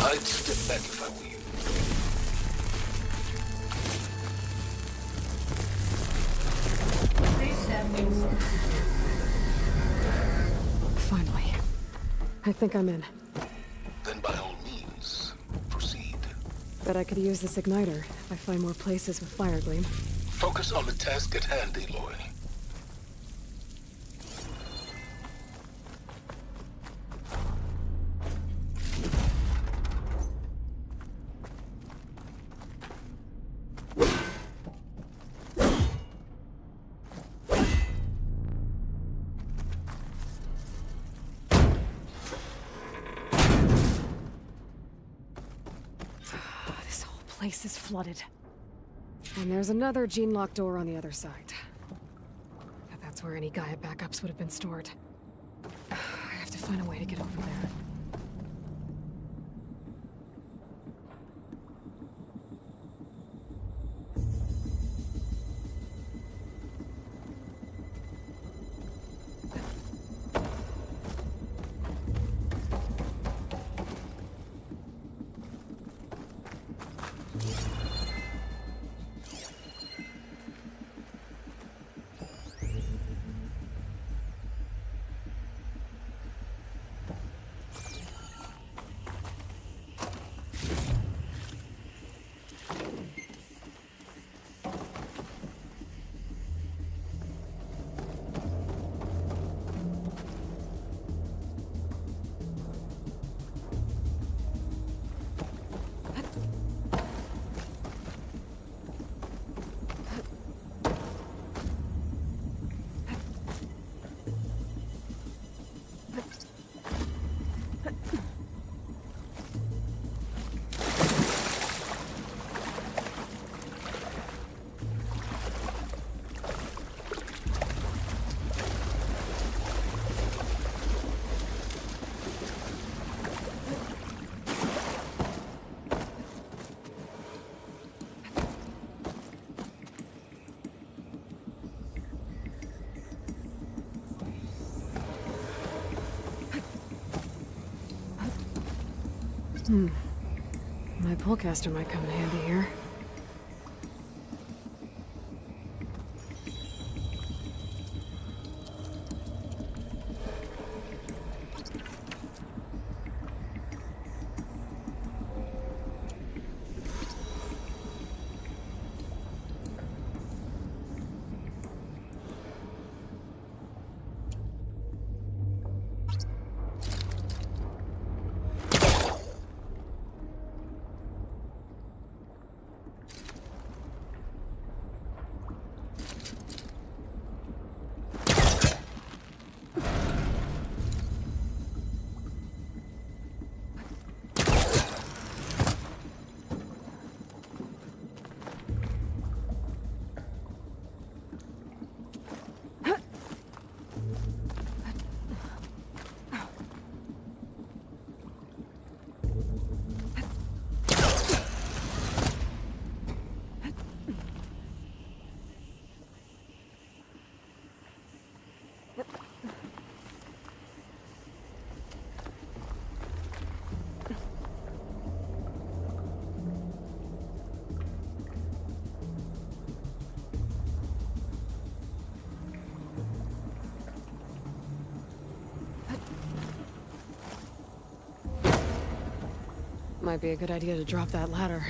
Speaker 5: I'd step back if I were you.
Speaker 11: Please step inside.
Speaker 1: Finally. I think I'm in.
Speaker 5: Then by all means, proceed.
Speaker 1: Bet I could use this igniter if I find more places with fire gleam.
Speaker 5: Focus on the task at hand, Aloy.
Speaker 1: place is flooded. And there's another gene-locked door on the other side. That's where any Gaia backups would have been stored. I have to find a way to get over there. My pullcaster might come in handy here. Might be a good idea to drop that ladder.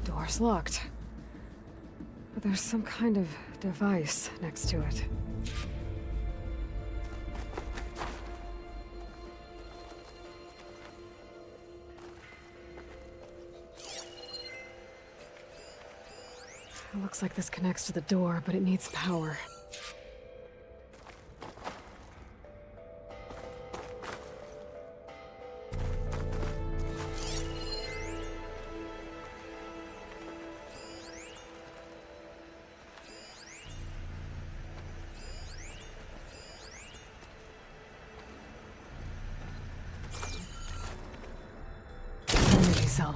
Speaker 1: Door's locked. But there's some kind of device next to it. like this connects to the door, but it needs power. Energy cell.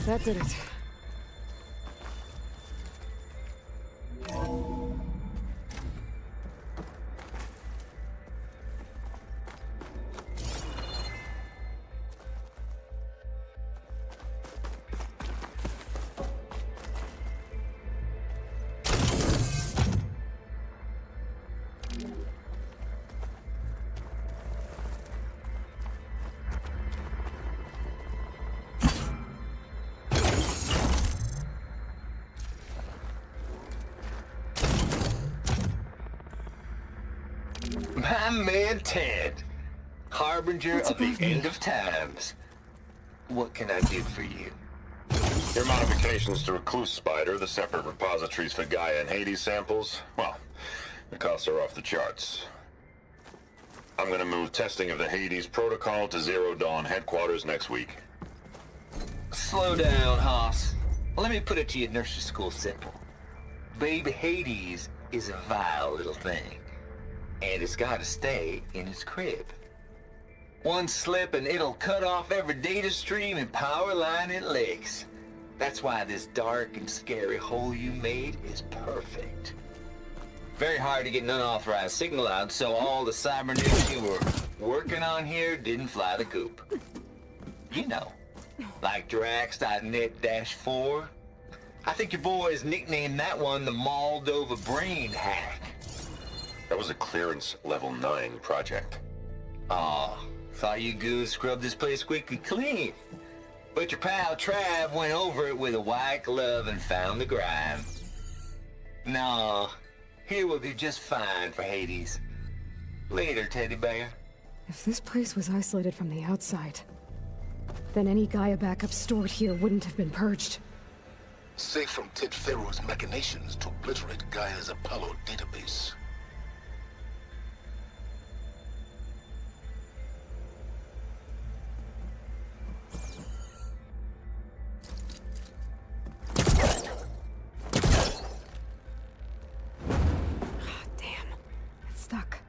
Speaker 1: That did it.
Speaker 14: My man Ted, harbinger of the end of times. What can I do for you?
Speaker 15: Your modifications to Recluse Spider, the separate repositories for Gaia and Hades samples, well, the costs are off the charts. I'm gonna move testing of the Hades protocol to Zero Dawn headquarters next week.
Speaker 14: Slow down, Haas. Let me put it to you nursery school simple. Baby Hades is a vile little thing. And it's gotta stay in its crib. One slip and it'll cut off every data stream and power line it licks. That's why this dark and scary hole you made is perfect. Very hard to get an unauthorized signal out, so all the cybernetics you were working on here didn't fly the coop. You know, like Drax.net-4. I think your boys nicknamed that one the Moldova Brain Hack.
Speaker 15: That was a clearance level 9 project.
Speaker 14: Aw, thought you goons scrubbed this place squeaky clean. But your pal Trav went over it with a white glove and found the grime. No, here will be just fine for Hades. Later, teddy bear.
Speaker 1: If this place was isolated from the outside, then any Gaia backup stored here wouldn't have been purged.
Speaker 5: Safe from Ted Pharaoh's machinations to obliterate Gaia's Apollo database.
Speaker 1: Stuck.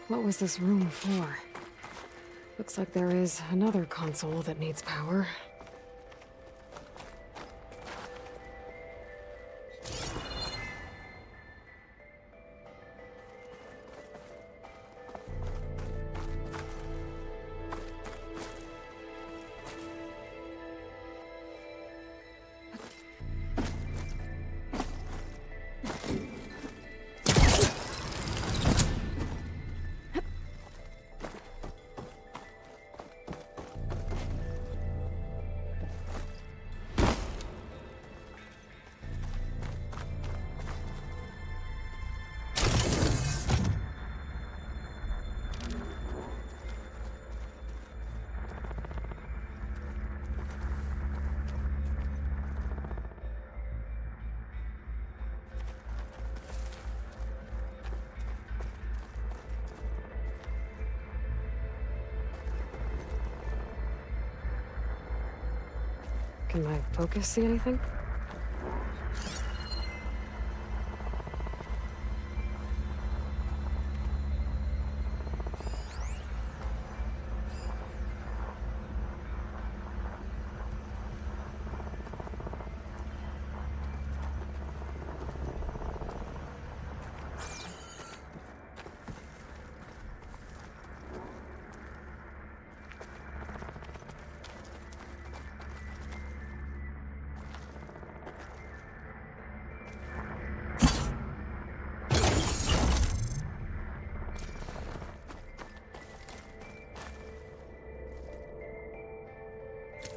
Speaker 1: What was this room for? Looks like there is another console that needs power. Can my focus see anything?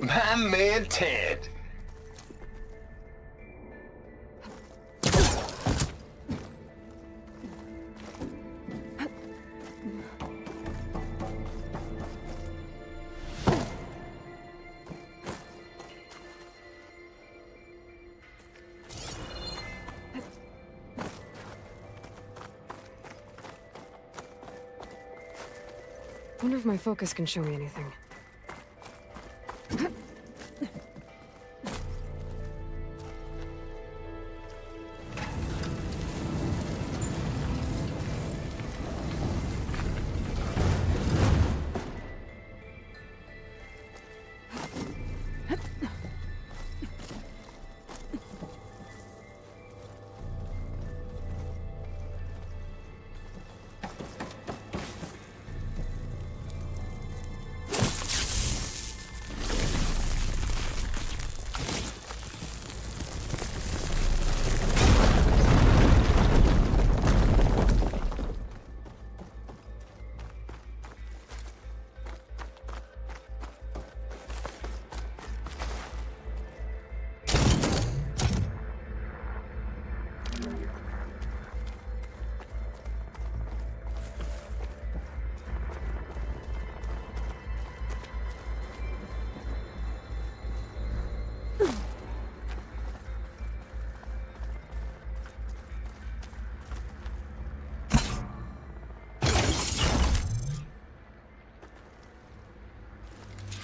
Speaker 14: My man Ted.
Speaker 1: Wonder if my focus can show me anything.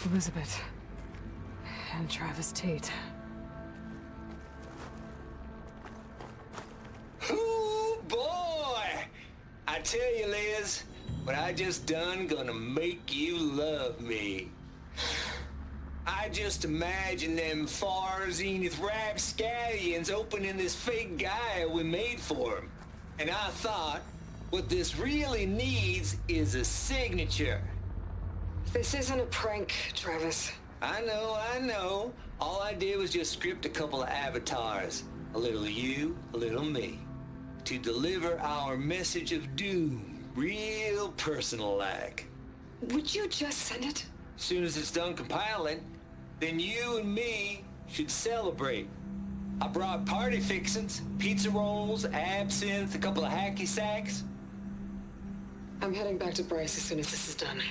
Speaker 1: Elizabeth. And Travis Tate.
Speaker 14: Ooh, boy! I tell you, Liz, what I just done gonna make you love me. I just imagine them far zenith rapscallions opening this fake Gaia we made for him. And I thought, what this really needs is a signature.
Speaker 1: This isn't a prank, Travis.
Speaker 14: I know. All I did was just script a couple of avatars. A little you, a little me. To deliver our message of doom, real personal-like.
Speaker 1: Would you just send it?
Speaker 14: As soon as it's done compiling, then you and me should celebrate. I brought party fixins, pizza rolls, absinthe, a couple of hacky sacks.
Speaker 1: I'm heading back to Bryce as soon as this is done.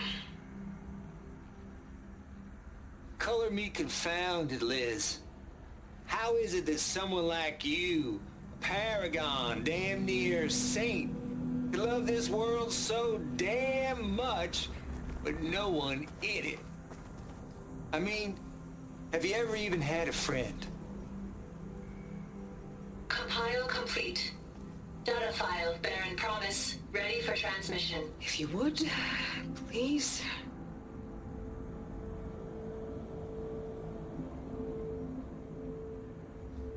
Speaker 14: Color me confounded, Liz. How is it that someone like you, a paragon, damn near saint, can love this world so damn much, but no one in it? I mean, have you ever even had a friend?
Speaker 11: Compile complete. Data file, Baron Promise, ready for transmission.
Speaker 1: If you would, please.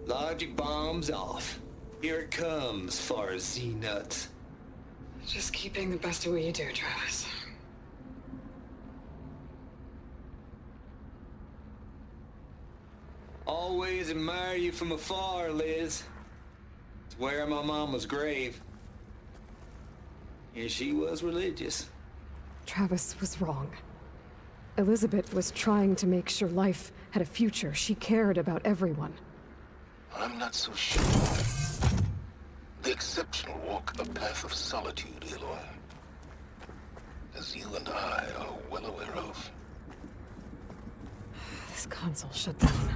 Speaker 14: Logic bombs off. Here it comes, far as Z-nuts.
Speaker 1: Just keep being the best at what you do, Travis.
Speaker 14: Always admire you from afar, Liz. It's where my mama's grave. And she was religious.
Speaker 1: Travis was wrong. Elizabeth was trying to make sure life had a future. She cared about everyone.
Speaker 5: I'm not so sure. The exceptional walk a path of solitude, Aloy. As you and I are well aware of.
Speaker 1: This console shut down.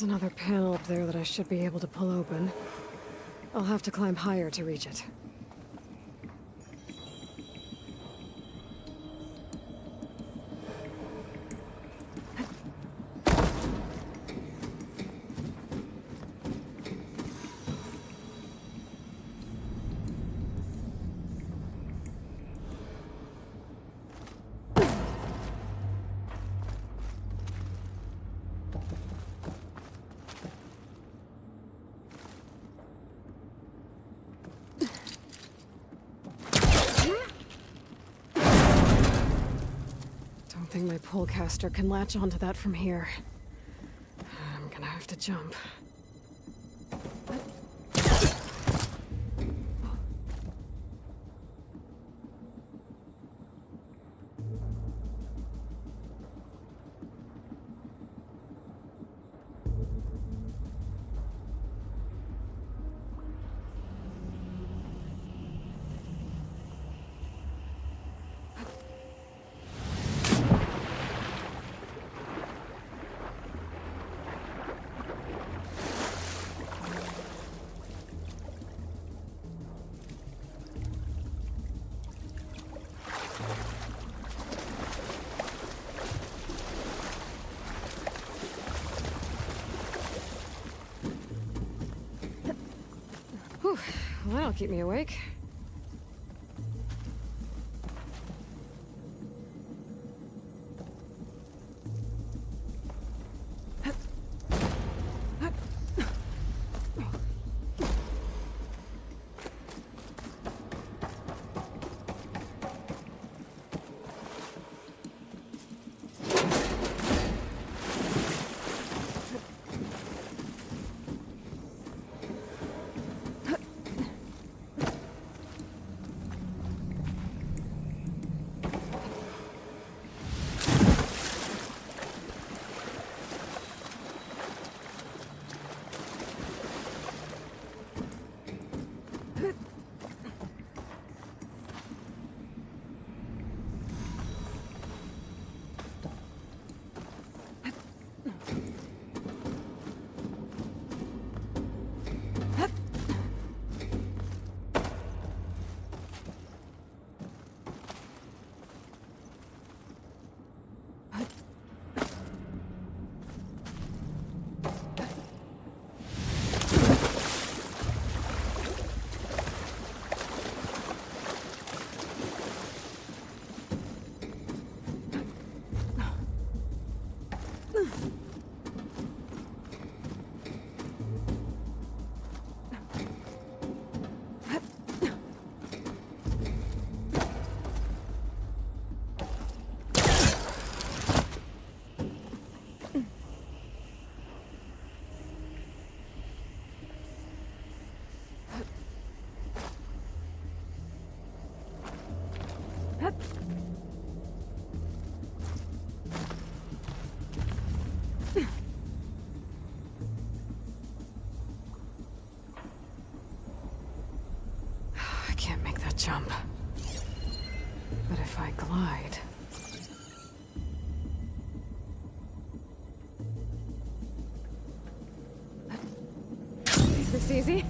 Speaker 1: There's another panel up there that I should be able to pull open. I'll have to climb higher to reach it. I think my polecaster can latch onto that from here. I'm gonna have to jump. Whew, well, that'll keep me awake. I can't make that jump. But if I glide... Is this easy?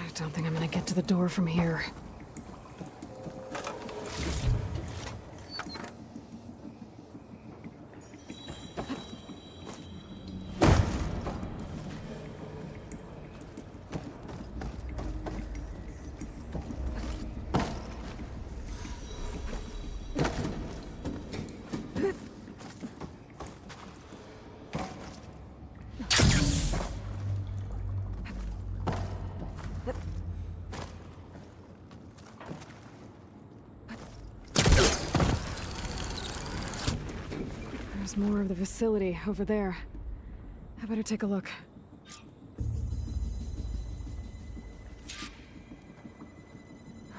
Speaker 1: I don't think I'm gonna get to the door from here. There's more of the facility over there. I better take a look.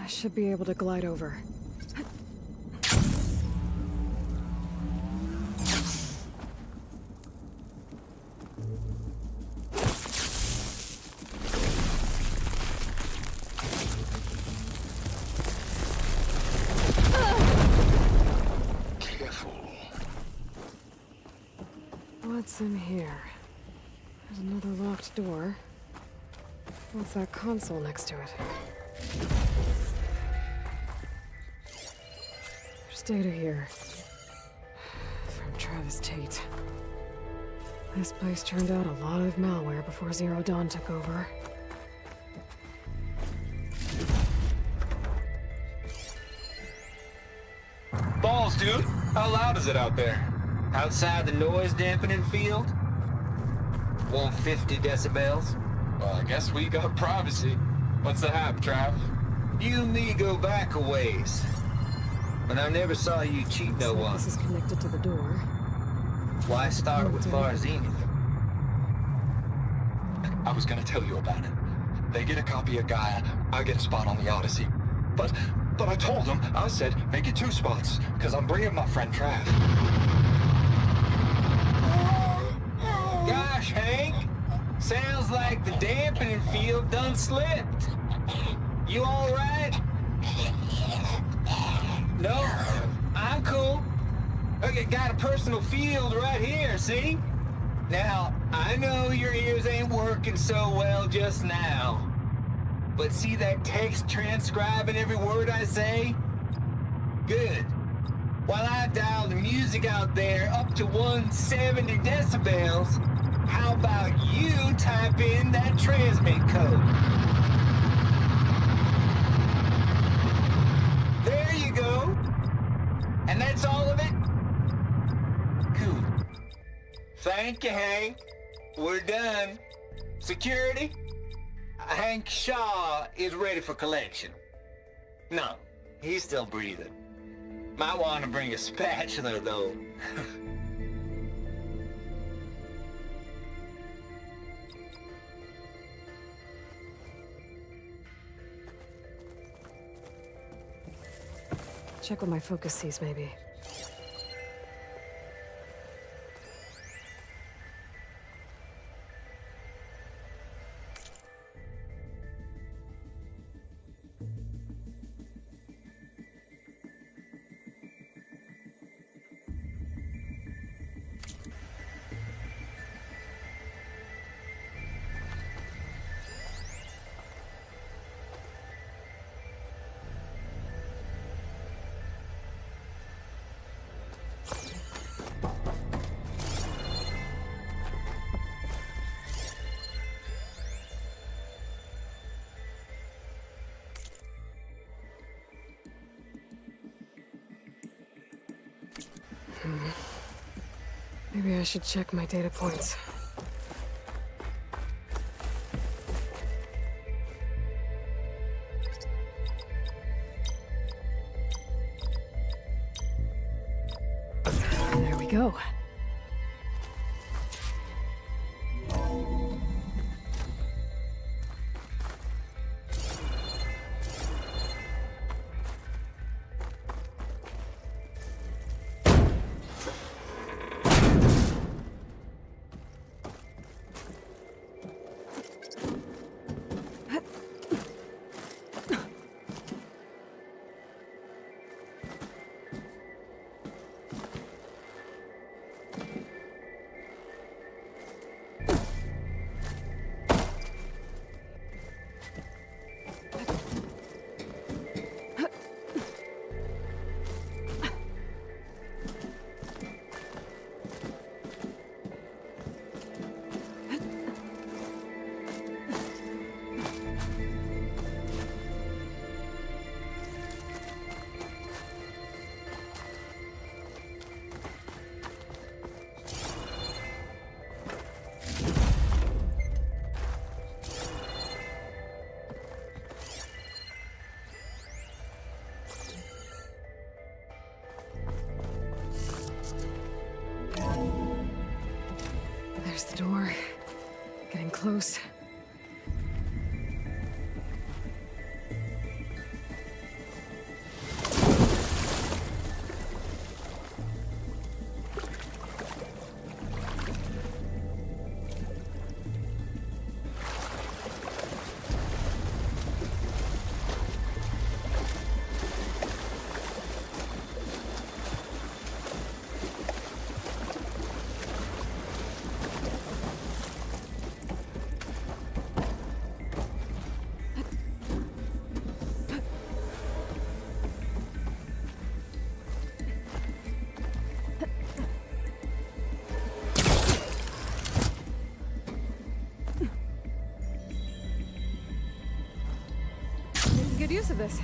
Speaker 1: should be able to glide over. What's in here? There's another locked door. What's that console next to it? There's data here. From Travis Tate. This place turned out a lot of malware before Zero Dawn took over.
Speaker 14: Balls, dude. How loud is it out there? Outside the noise dampening field? 150 decibels? Well, I guess we got privacy. What's the hap, Trav? You and me go back a ways. But I never saw you cheat no one.
Speaker 1: This is connected to the door.
Speaker 14: Why start with Far Zenith?
Speaker 8: I was gonna tell you about it. They get a copy of Gaia, I get a spot on the Odyssey. But I told them, I said, make it 2 spots, because I'm bringing my friend Trav.
Speaker 14: Gosh, Hank. Sounds like the dampening field done slipped. You all right? No? I'm cool. Okay, got a personal field right here, see? Now, I know your ears ain't working so well just now. But see that text transcribing every word I say? Good. While I dial the music out there up to 170 decibels, how about you type in that transmit code? There you go. And that's all of it? Cool. Thank you, Hank. We're done. Security? Hank Shaw is ready for collection. No, he's still breathing. Might want to bring a spatula, though.
Speaker 1: Check what my focus sees, maybe. Maybe I should check my data points. There we go. There's the door. Getting close. use of this?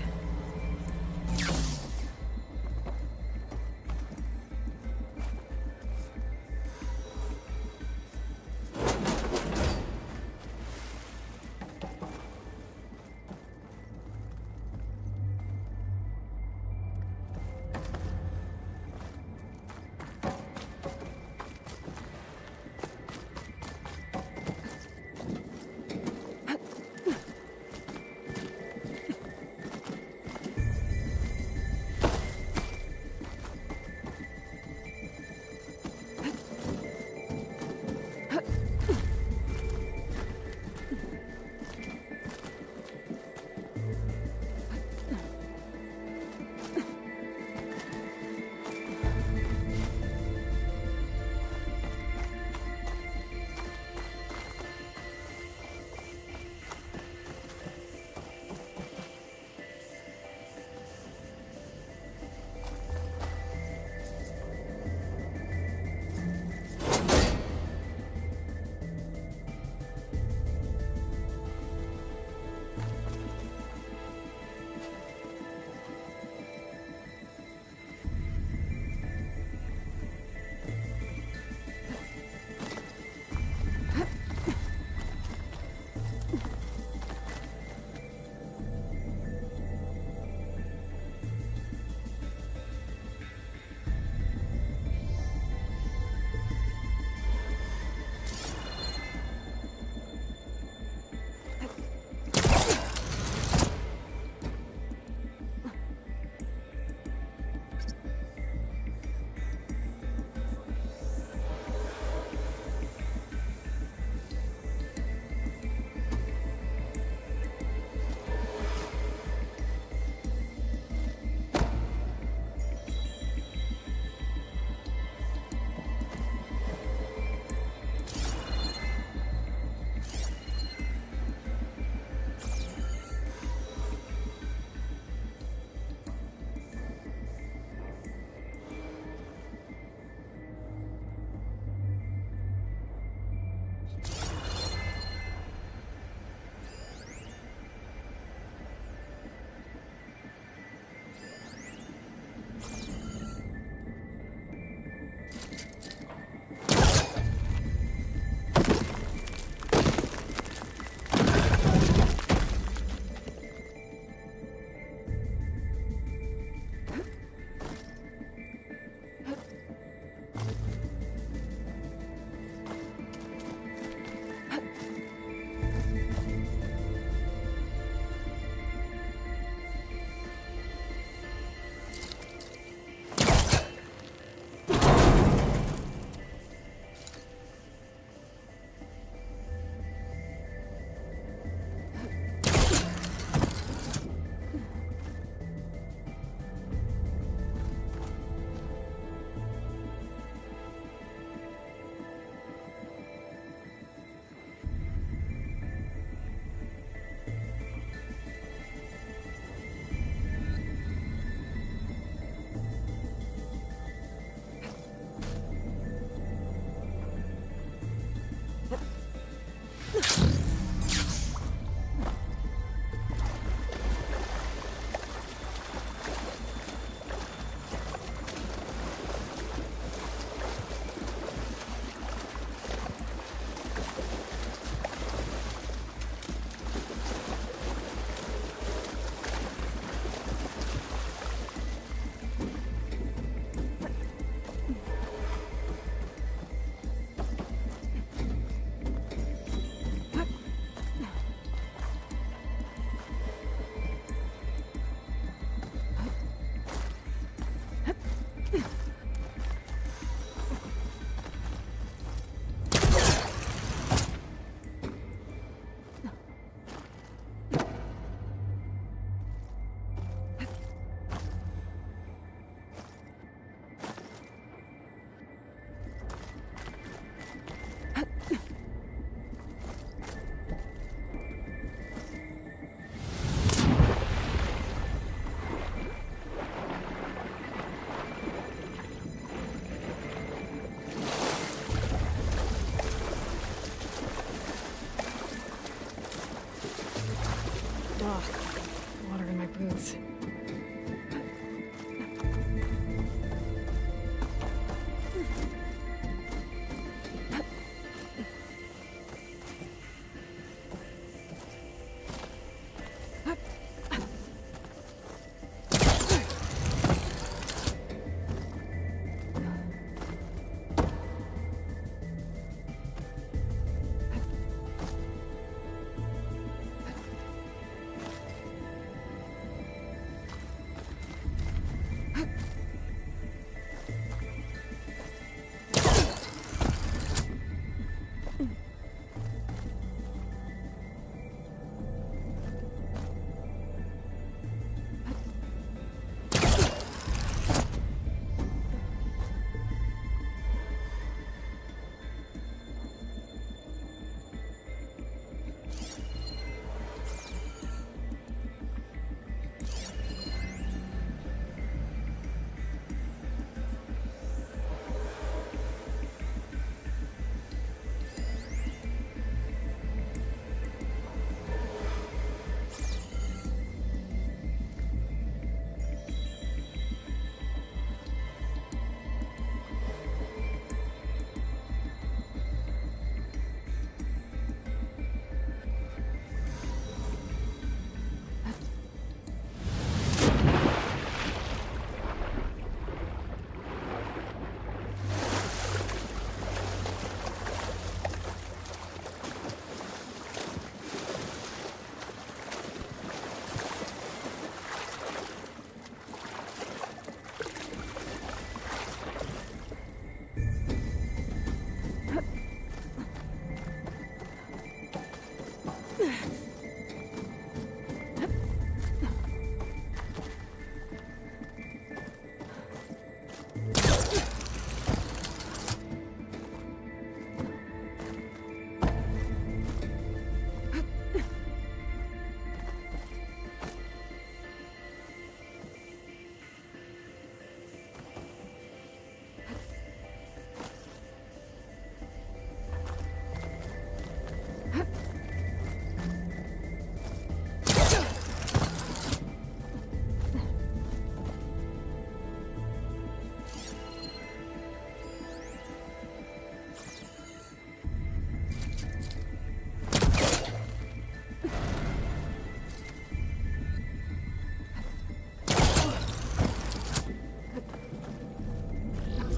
Speaker 1: boots.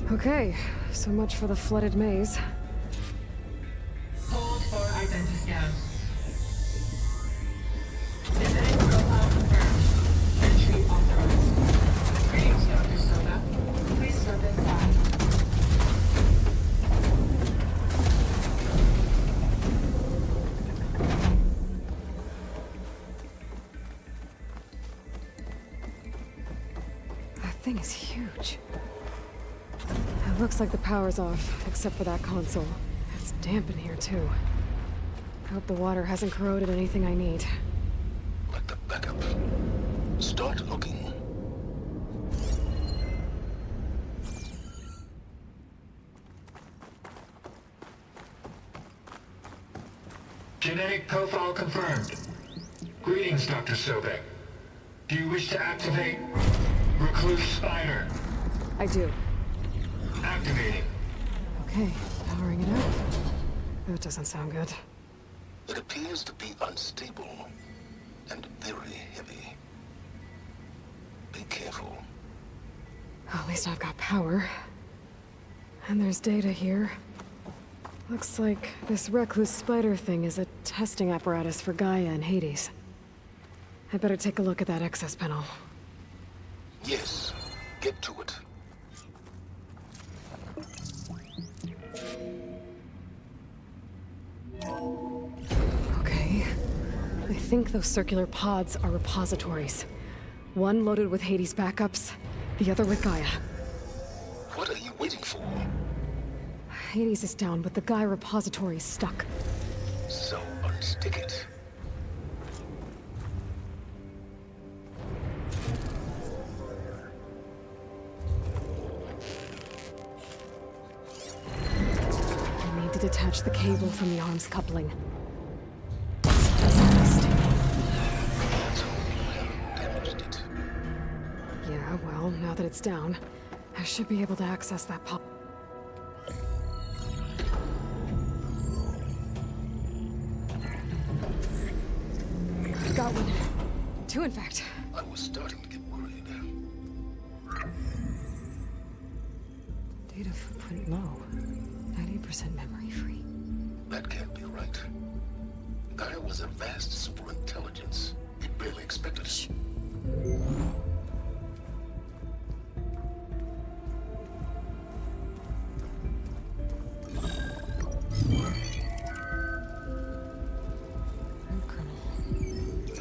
Speaker 1: Okay, so much for the flooded maze.
Speaker 11: Hold for identiscan. Genetic profile confirmed. Entry authorized. Greetings, Dr. Soda. Please step inside.
Speaker 1: That thing is huge. It looks like the power's off, except for that console. It's damp in here, too. I hope the water hasn't corroded anything I need.
Speaker 5: Like the backup. Start looking.
Speaker 11: Genetic profile confirmed. Greetings, Dr. Sobek. Do you wish to activate Recluse Spider?
Speaker 1: I do.
Speaker 11: Activating.
Speaker 1: Okay, powering it up. That doesn't sound good.
Speaker 5: It appears to be unstable and very heavy. Be careful.
Speaker 1: At least I've got power. And there's data here. Looks like this Recluse Spider thing is a testing apparatus for Gaia and Hades. I better take a look at that access panel.
Speaker 5: Yes, get to it.
Speaker 1: Okay. I think those circular pods are repositories. One loaded with Hades backups, the other with Gaia.
Speaker 5: What are you waiting for?
Speaker 1: Hades is down, but the Gaia repository is stuck.
Speaker 5: So unstick it.
Speaker 1: I need to detach the cable from the arm's coupling.
Speaker 5: Let's hope you haven't damaged it.
Speaker 1: Yeah, well, now that it's down, I should be able to access that pop. Got one. Two, in fact.
Speaker 5: I was starting to get worried.
Speaker 1: Data footprint low. 90% memory free.
Speaker 5: That can't be right. Gaia was a vast superintelligence. You barely expected it.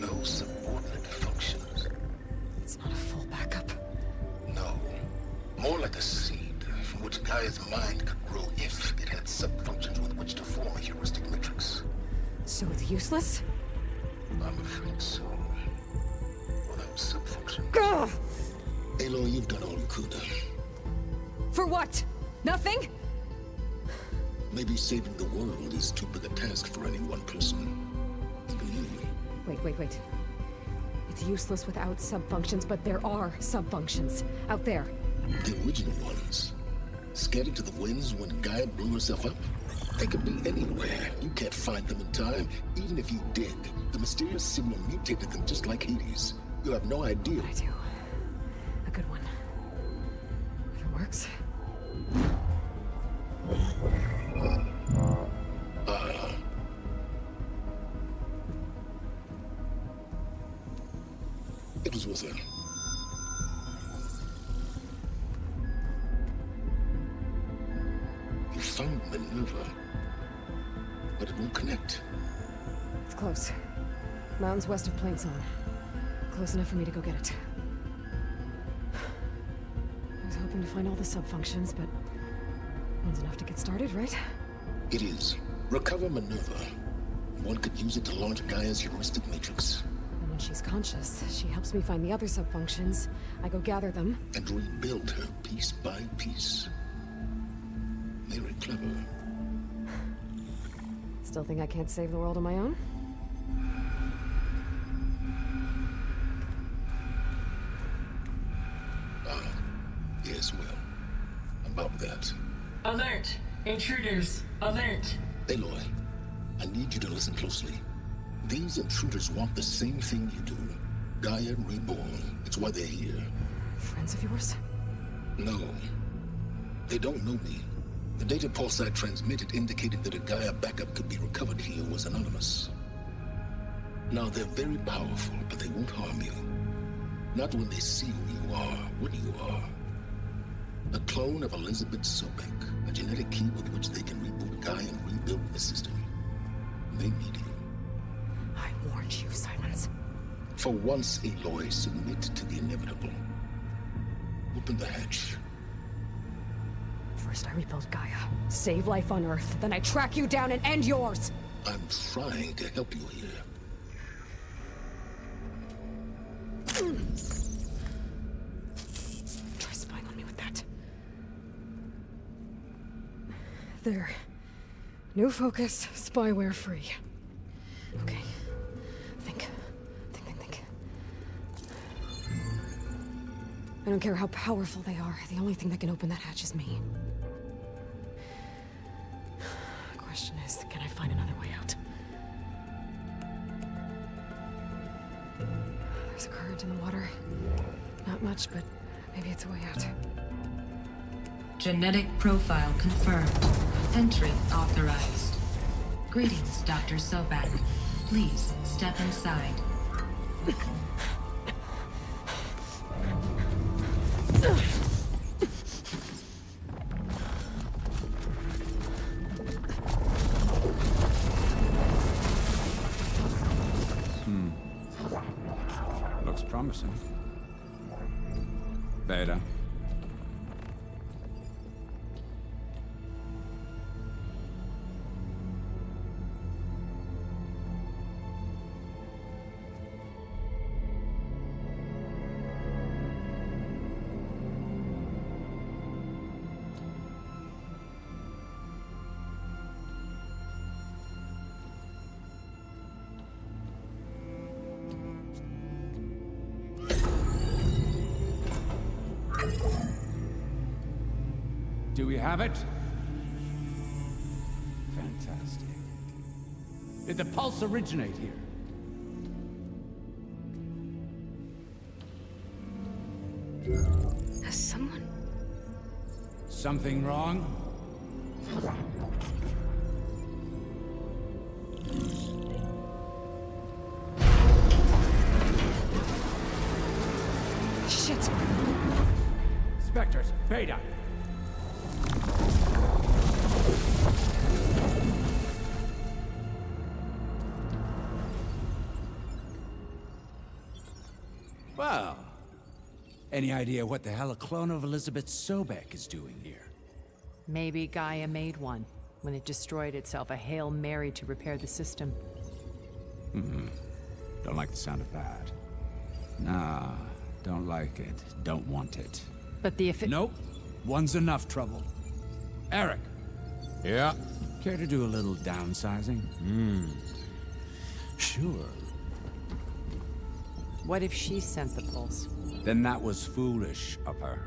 Speaker 5: No subordinate functions.
Speaker 1: It's not a full backup.
Speaker 5: No. More like a seed from which Gaia's mind could grow if it had sub-functions with which to form a heuristic matrix.
Speaker 1: So it's useless?
Speaker 5: I'm afraid so. Without sub-functions.
Speaker 1: Ugh!
Speaker 5: Aloy, you've done all you could.
Speaker 1: For what? Nothing?
Speaker 5: Maybe saving the world is too big a task for any one person. Even you.
Speaker 1: Wait. It's useless without sub-functions, but there are sub-functions out there.
Speaker 5: The original ones. Scattered to the winds when Gaia blew herself up? They could be anywhere. You can't find them in time. Even if you did, the mysterious signal mutated them just like Hades. You have no idea.
Speaker 1: I do. A good one. If it works.
Speaker 5: It was with her. You found Minerva, but it won't connect.
Speaker 1: It's close. Mountains west of Plain Song. Close enough for me to go get it. I was hoping to find all the sub-functions, but one's enough to get started, right?
Speaker 5: It is. Recover Minerva. One could use it to launch Gaia's heuristic matrix.
Speaker 1: And when she's conscious, she helps me find the other sub-functions. I go gather them.
Speaker 5: And rebuild her piece by piece. Very clever.
Speaker 1: Still think I can't save the world on my own?
Speaker 5: Yes, well, about that.
Speaker 11: Alert! Intruders! Alert!
Speaker 5: Aloy, I need you to listen closely. These intruders want the same thing you do. Gaia reborn. It's why they're here.
Speaker 1: Friends of yours?
Speaker 5: No. They don't know me. The data pulse I transmitted indicated that a Gaia backup could be recovered here was anonymous. Now, they're very powerful, but they won't harm you. Not when they see who you are, what you are. A clone of Elizabeth Sobek, a genetic key with which they can reboot Gaia and rebuild the system. They need you.
Speaker 1: I warned you, Silence.
Speaker 5: For once, Aloy, submit to the inevitable. Open the hatch.
Speaker 1: First I rebuild Gaia, save life on Earth, then I track you down and end yours!
Speaker 5: I'm trying to help you here.
Speaker 1: Try spying on me with that. There. New focus, spyware free. Okay. Think. I don't care how powerful they are. The only thing that can open that hatch is me. The question is, can I find another way out? There's a current in the water. Not much, but maybe it's a way out.
Speaker 11: Genetic profile confirmed. Entry authorized. Greetings, Dr. Sobek. Please step inside.
Speaker 3: Looks promising. Beta.
Speaker 21: Do we have it? Fantastic. Did the pulse originate here?
Speaker 1: Has someone...
Speaker 21: Something wrong?
Speaker 1: Shit!
Speaker 21: Spectres, Beta! Well, any idea what the hell a clone of Elizabeth Sobek is doing here?
Speaker 3: Maybe Gaia made one when it destroyed itself, a Hail Mary to repair the system.
Speaker 21: Don't like the sound of that. Nah, don't like it. Don't want it.
Speaker 3: But the
Speaker 21: Nope. One's enough trouble. Eric.
Speaker 17: Yeah?
Speaker 21: Care to do a little downsizing?
Speaker 17: Sure.
Speaker 3: What if she sent the pulse?
Speaker 21: Then that was foolish of her.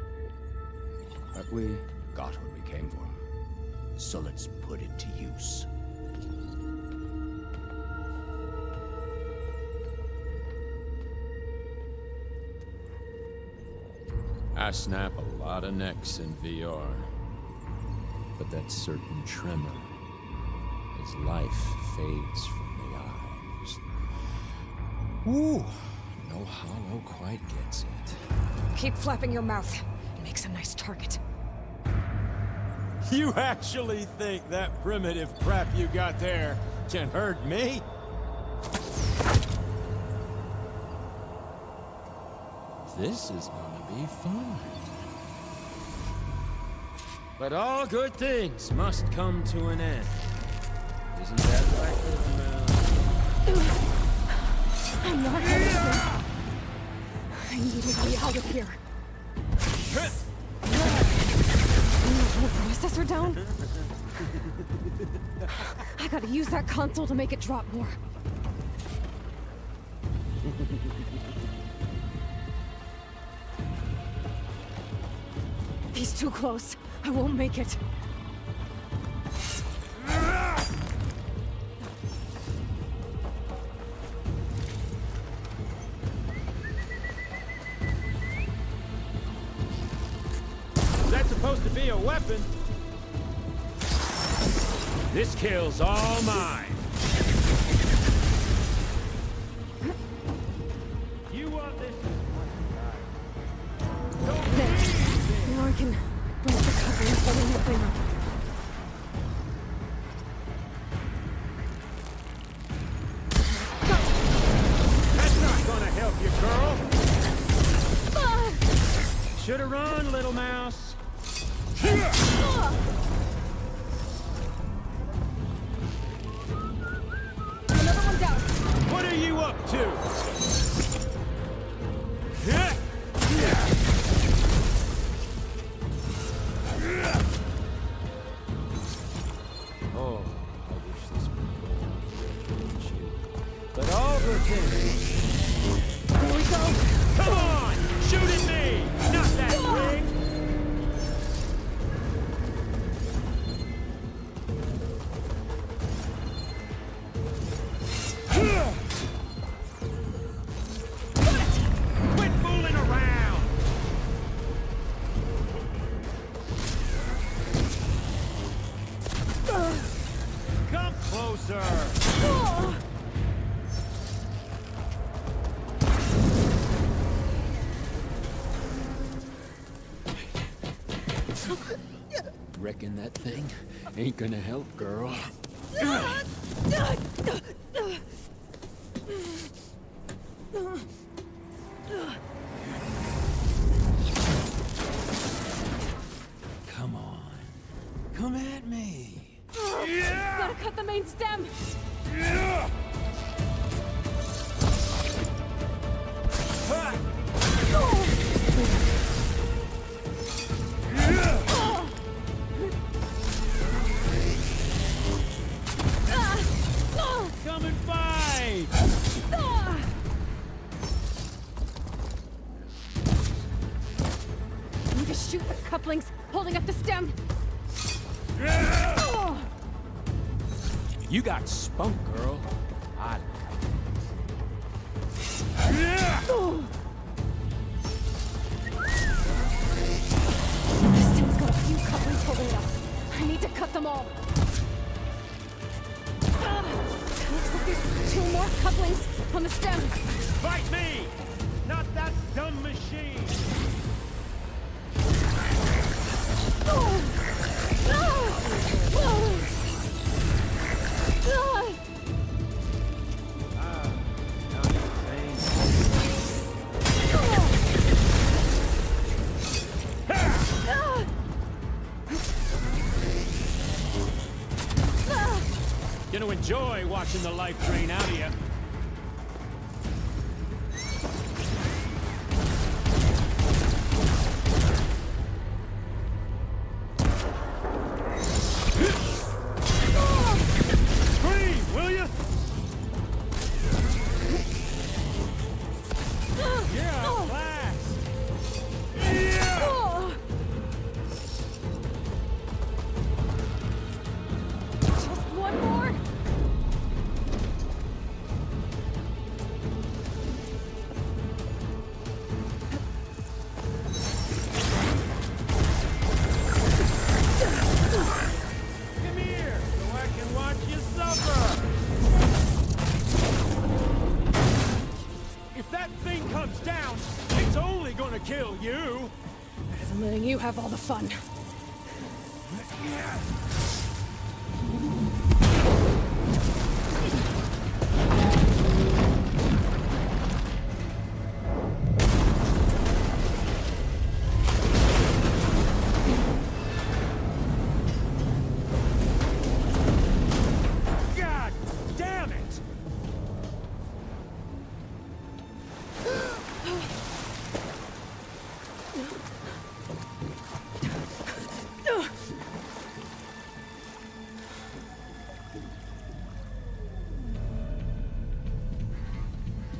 Speaker 21: But we got what we came for. So let's put it to use.
Speaker 17: I snap a lot of necks in VR. But that certain tremor as life fades from the eyes. Ooh, no hollow quite gets it.
Speaker 1: Keep flapping your mouth. It makes a nice target.
Speaker 17: You actually think that primitive crap you got there can hurt me? This is gonna be fun. But all good things must come to an end. Isn't that right, little man?
Speaker 1: I'm not listening. I need to be out of here. Processor down? I gotta use that console to make it drop more. He's too close. I won't make it.
Speaker 17: That's supposed to be a weapon. This kill's all mine. You want this?
Speaker 1: There. Now I can break the cover and holding the thing up.
Speaker 17: That's not gonna help you, girl. Should've run, little mouse.
Speaker 1: Another one down.
Speaker 17: What are you up to? Oh, I wish this would go on for you. But all good things.
Speaker 1: There we go.
Speaker 17: Come on! Shoot at me! Not that ring! Quit fooling around! Come closer! Reckon that thing ain't gonna help, girl. Come on. Come at me.
Speaker 1: Gotta cut the main stem.
Speaker 17: Come and fight!
Speaker 1: Need to shoot the couplings holding up the stem.
Speaker 17: You got spunk, girl. I
Speaker 1: This thing's got a few couplings holding it up. I need to cut them all. Looks like there's 2 more couplings on the stem.
Speaker 6: Fight me! Not that dumb machine!
Speaker 17: Gonna enjoy watching the life drain out of you.
Speaker 6: Scream, will you? Yeah, blast! Yeah!
Speaker 1: Just one more.
Speaker 6: Come here, so I can watch you suffer! If that thing comes down, it's only gonna kill you!
Speaker 1: Better than letting you have all the fun.
Speaker 6: God damn it!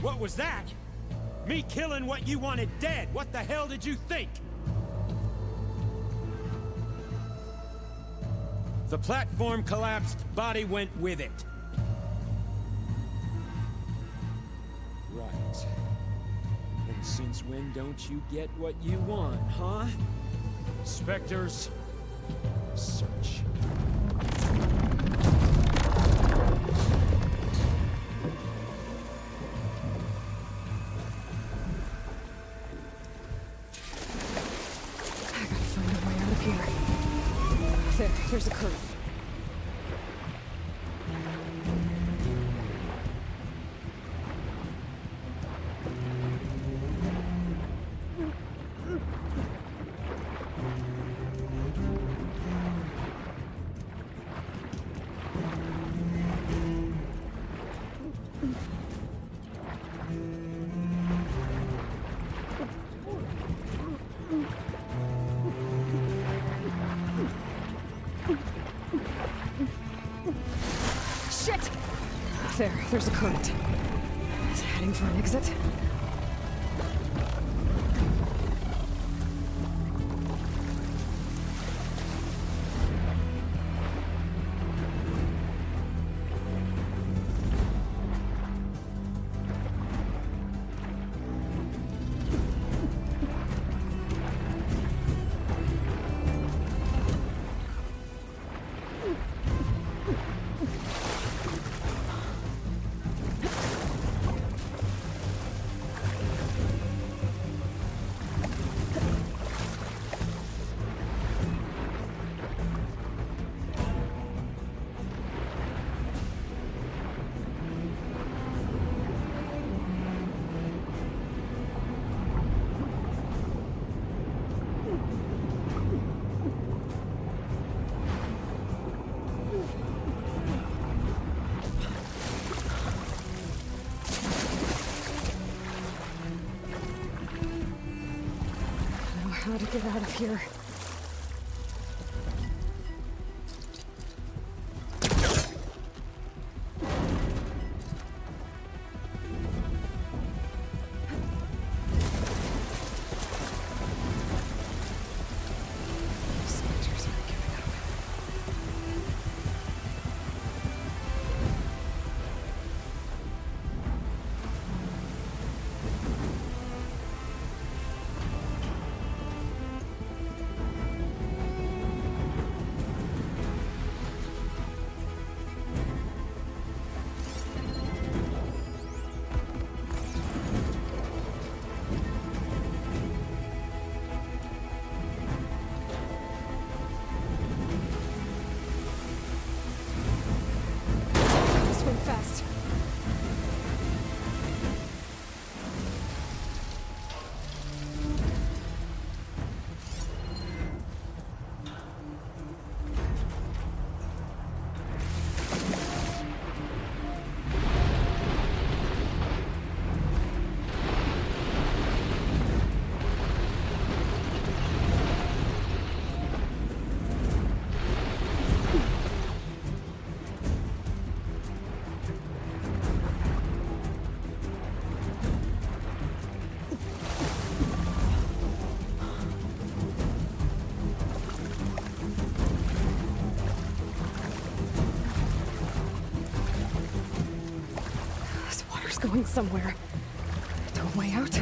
Speaker 6: What was that? Me killing what you wanted dead. What the hell did you think? The platform collapsed, body went with it.
Speaker 17: Right. And since when don't you get what you want, huh? Spectres, search.
Speaker 1: I gotta find a way out of here. There's a current. Shit! There's a current. Is it heading for an exit? How to get out of here. Spectres aren't giving up. going somewhere. To a way out?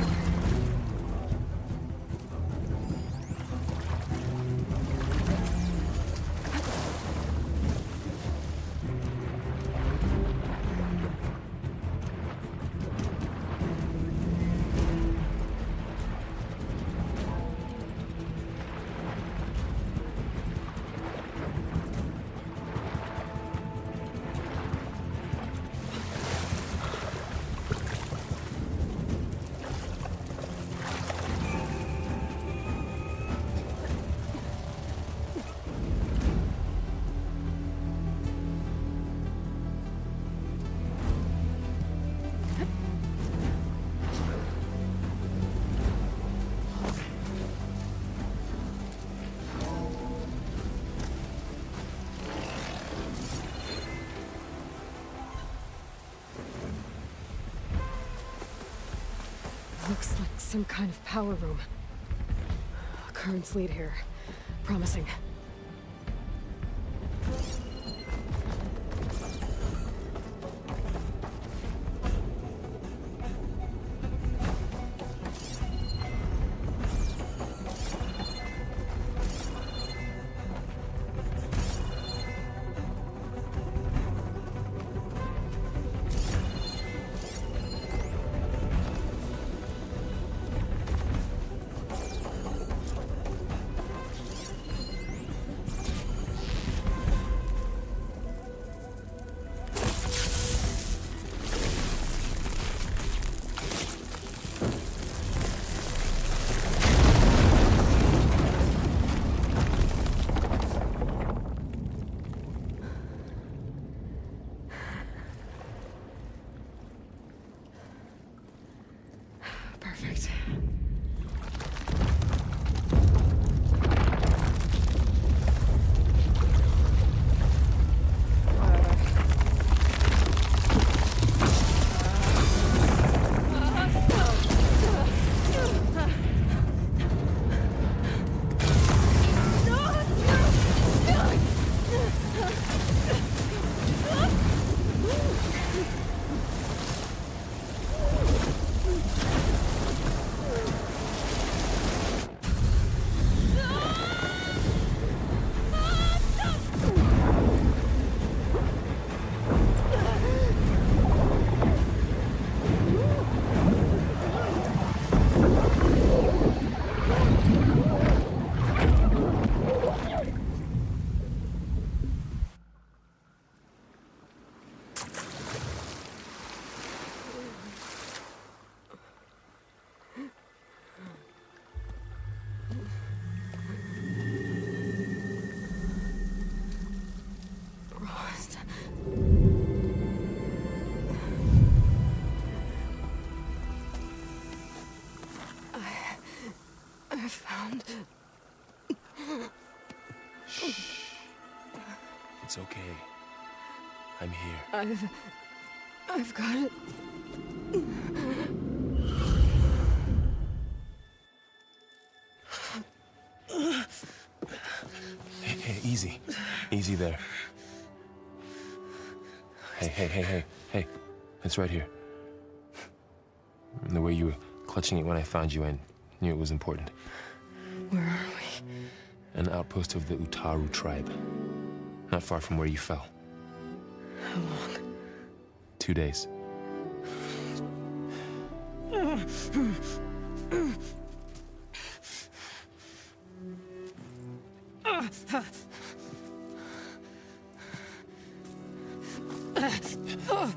Speaker 1: Looks like some kind of power room. Currents lead here. Promising. Perfect. I found...
Speaker 20: Shh. It's okay. I'm here.
Speaker 1: I've got it.
Speaker 20: Hey, easy. Easy there. Hey. It's right here. And the way you were clutching it when I found you, I knew it was important.
Speaker 1: Where are we?
Speaker 20: An outpost of the Utaru tribe. Not far from where you fell.
Speaker 1: How long?
Speaker 20: 2 days.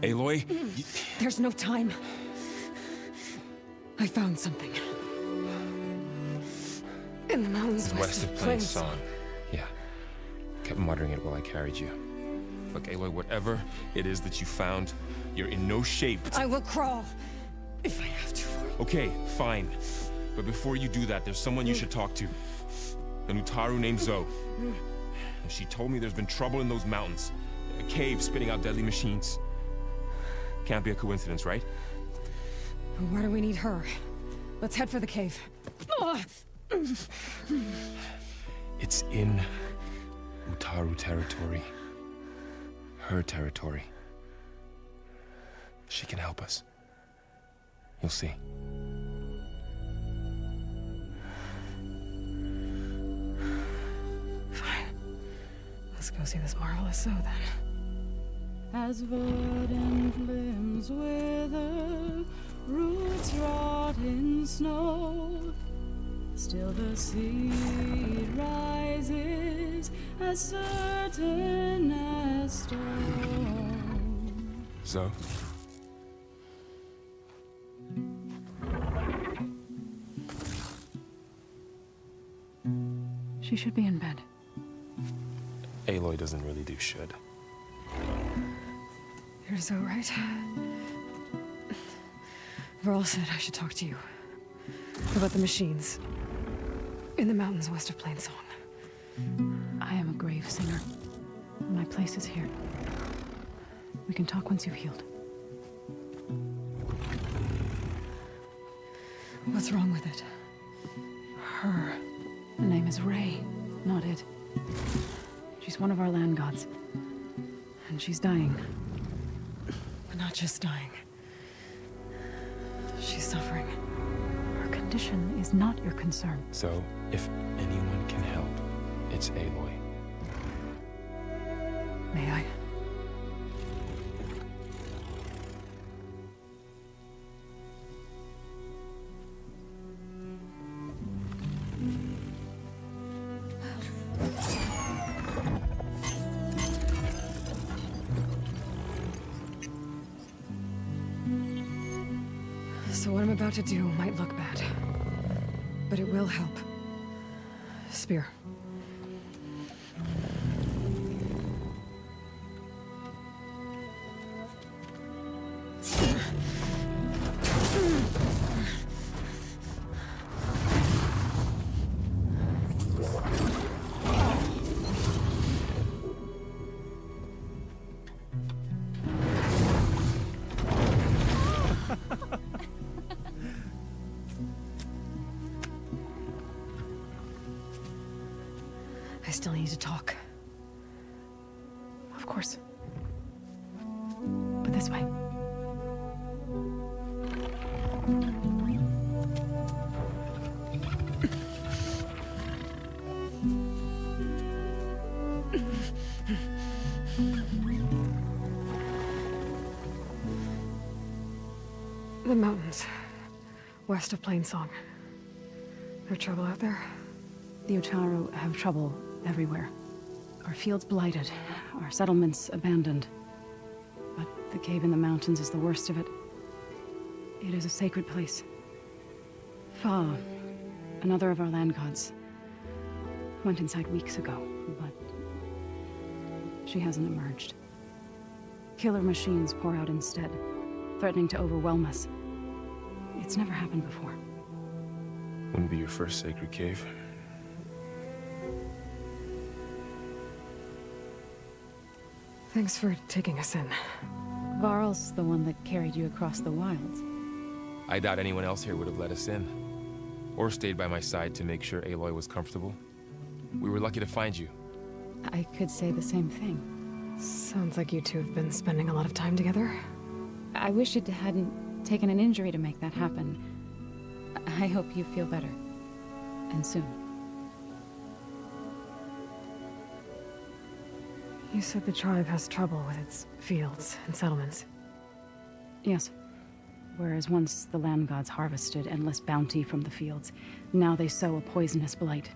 Speaker 20: Aloy?
Speaker 1: There's no time. I found something. In the mountains
Speaker 20: west of Plain Song. Yeah. Kept muttering it while I carried you. Look, Aloy, whatever it is that you found, you're in no shape to...
Speaker 1: I will crawl, if I have to.
Speaker 20: Okay, fine. But before you do that, there's someone you should talk to. An Utaru named Zoe. And she told me there's been trouble in those mountains. A cave spitting out deadly machines. Can't be a coincidence, right?
Speaker 1: Why do we need her? Let's head for the cave.
Speaker 20: It's in Utaru territory. Her territory. She can help us. You'll see.
Speaker 1: Fine. Let's go see this marvelous Zoe then.
Speaker 4: As verdant limbs wither, roots rot in snow, still the seed rises as certain as stone.
Speaker 20: Zoe?
Speaker 1: She should be in bed.
Speaker 20: Aloy doesn't really do should.
Speaker 1: You're Zoe, right? Varl said I should talk to you about the machines in the mountains west of Plainsong.
Speaker 4: I am a grave singer. My place is here. We can talk once you've healed.
Speaker 1: What's wrong with it?
Speaker 4: Her. The name is Ray, not it. She's one of our land gods. And she's dying.
Speaker 1: Not just dying. She's suffering.
Speaker 4: Her condition is not your concern.
Speaker 20: So, if anyone can help, it's Aloy.
Speaker 1: May I? So what I'm about to do might look bad, but it will help. Spear. I still need to talk.
Speaker 4: Of course. But this way.
Speaker 1: The mountains, west of Plainsong. There's trouble out there?
Speaker 4: The Utaru have trouble everywhere. Our fields blighted, our settlements abandoned. But the cave in the mountains is the worst of it. It is a sacred place. Fa, another of our land gods, went inside weeks ago, but she hasn't emerged. Killer machines pour out instead, threatening to overwhelm us. It's never happened before.
Speaker 20: Wouldn't be your first sacred cave.
Speaker 1: Thanks for taking us in.
Speaker 4: Varl's the one that carried you across the wilds.
Speaker 20: I doubt anyone else here would have let us in. Or stayed by my side to make sure Aloy was comfortable. We were lucky to find you.
Speaker 4: I could say the same thing.
Speaker 1: Sounds like you two have been spending a lot of time together.
Speaker 4: I wish it hadn't taken an injury to make that happen. I hope you feel better. And soon.
Speaker 1: You said the tribe has trouble with its fields and settlements.
Speaker 4: Yes. Whereas once the land gods harvested endless bounty from the fields, now they sow a poisonous blight.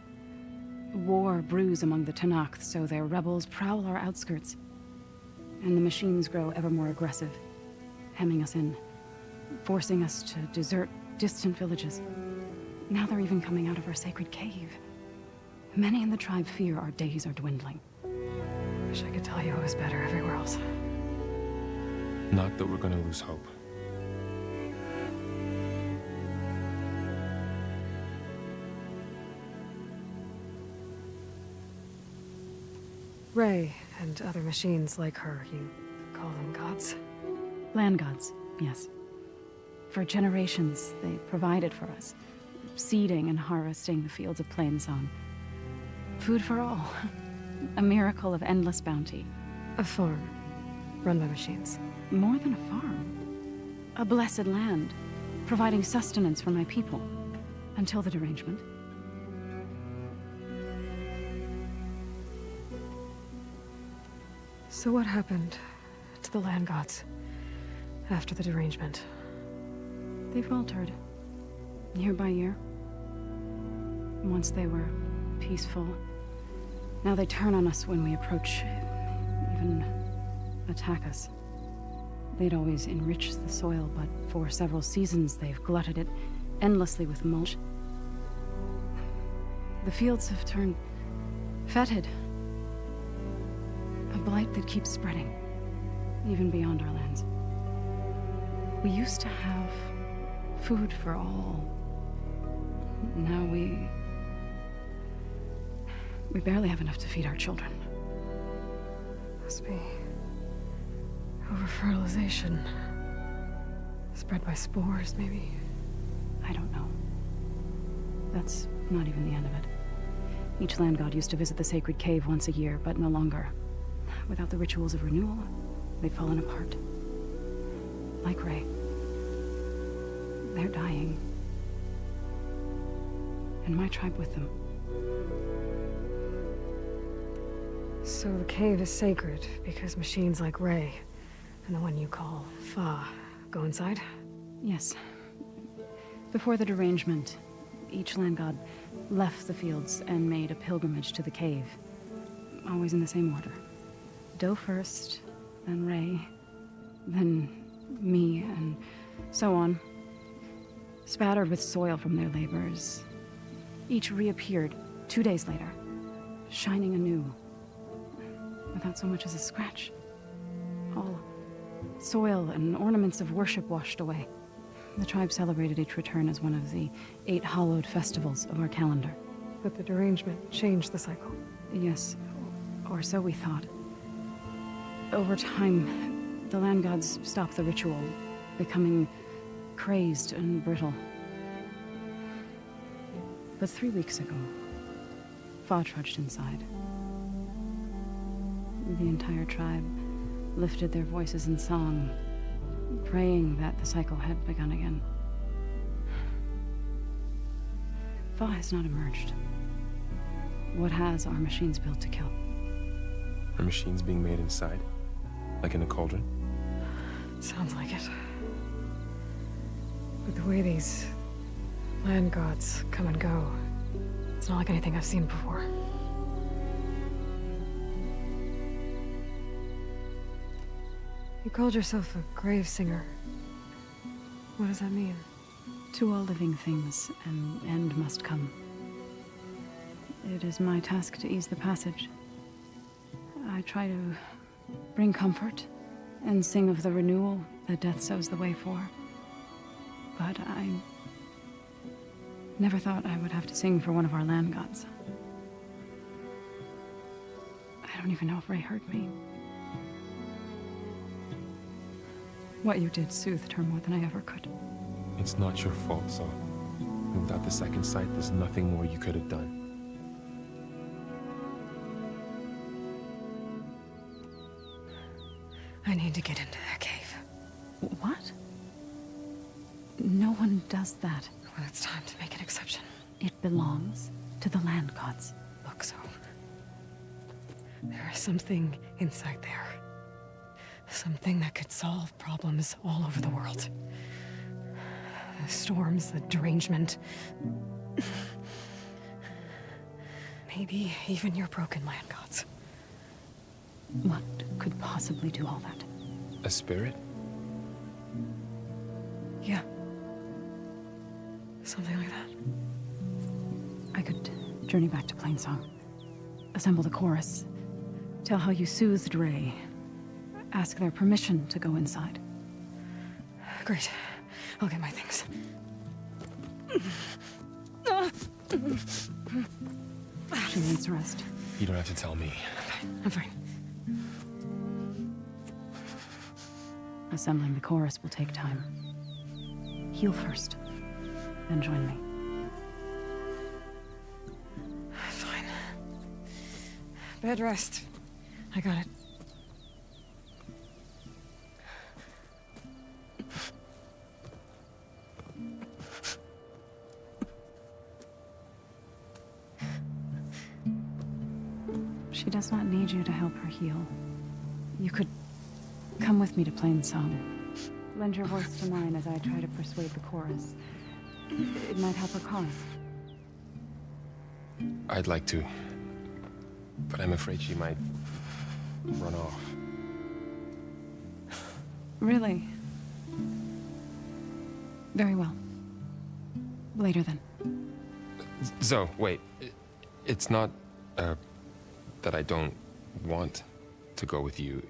Speaker 4: War brews among the Tenakth, so their rebels prowl our outskirts. And the machines grow ever more aggressive, hemming us in, forcing us to desert distant villages. Now they're even coming out of our sacred cave. Many in the tribe fear our days are dwindling.
Speaker 1: Wish I could tell you it was better everywhere else.
Speaker 20: Not that we're gonna lose hope.
Speaker 1: Ray and other machines like her, you call them gods?
Speaker 4: Land gods, yes. For generations, they provided for us, seeding and harvesting the fields of Plainsong. Food for all. A miracle of endless bounty.
Speaker 1: A farm, run by machines.
Speaker 4: More than a farm. A blessed land, providing sustenance for my people, until the derangement.
Speaker 1: So what happened to the land gods after the derangement?
Speaker 4: They faltered, year by year. Once they were peaceful. Now they turn on us when we approach, even attack us. They'd always enriched the soil, but for several seasons they've glutted it endlessly with mulch. The fields have turned fetid. A blight that keeps spreading, even beyond our lands. We used to have food for all. Now we barely have enough to feed our children.
Speaker 1: Must be over-fertilization. Spread by spores, maybe?
Speaker 4: I don't know. That's not even the end of it. Each land god used to visit the sacred cave once a year, but no longer. Without the rituals of renewal, they've fallen apart. Like Ray. They're dying. And my tribe with them.
Speaker 1: So the cave is sacred because machines like Ray and the one you call Fa go inside?
Speaker 4: Yes. Before the derangement, each land god left the fields and made a pilgrimage to the cave. Always in the same order. Doe first, then Ray, then me, and so on. Spattered with soil from their labors. Each reappeared 2 days later, shining anew. Without so much as a scratch. All soil and ornaments of worship washed away. The tribe celebrated each return as one of the 8 hallowed festivals of our calendar.
Speaker 1: But the derangement changed the cycle.
Speaker 4: Yes, or so we thought. Over time, the land gods stopped the ritual, becoming crazed and brittle. But 3 weeks ago, Fa trudged inside. The entire tribe lifted their voices in song, praying that the cycle had begun again. Fa has not emerged. What has are machines built to kill.
Speaker 20: Are machines being made inside? Like in a cauldron?
Speaker 1: Sounds like it. But the way these land gods come and go, it's not like anything I've seen before. You called yourself a grave singer. What does that mean?
Speaker 4: To all living things, an end must come. It is my task to ease the passage. I try to bring comfort and sing of the renewal that death sows the way for. But I never thought I would have to sing for one of our land gods. I don't even know if Ray heard me. What you did soothed her more than I ever could.
Speaker 20: It's not your fault, Saul. Without the second sight, there's nothing more you could have done.
Speaker 1: I need to get into that cave.
Speaker 4: What? No one does that.
Speaker 1: Well, it's time to make an exception.
Speaker 4: It belongs to the land gods.
Speaker 1: Look, so there is something inside there. Something that could solve problems all over the world. The storms, the derangement. Maybe even your broken land gods.
Speaker 4: What could possibly do all that?
Speaker 20: A spirit?
Speaker 1: Yeah. Something like that.
Speaker 4: I could journey back to Plainsong. Assemble the chorus. Tell how you soothed Ray. Ask their permission to go inside.
Speaker 1: Great. I'll get my things.
Speaker 4: 2 minutes rest.
Speaker 20: You don't have to tell me.
Speaker 1: I'm fine.
Speaker 4: Assembling the chorus will take time. Heal first, then join me.
Speaker 1: Fine. Bed rest. I got it.
Speaker 4: She does not need you to help her heal. You could come with me to Plainsong. Lend your voice to mine as I try to persuade the chorus. It might help her cause.
Speaker 20: I'd like to, but I'm afraid she might run off.
Speaker 4: Really? Very well. Later then.
Speaker 20: Zoe, wait. It's not, that I don't want to go with you.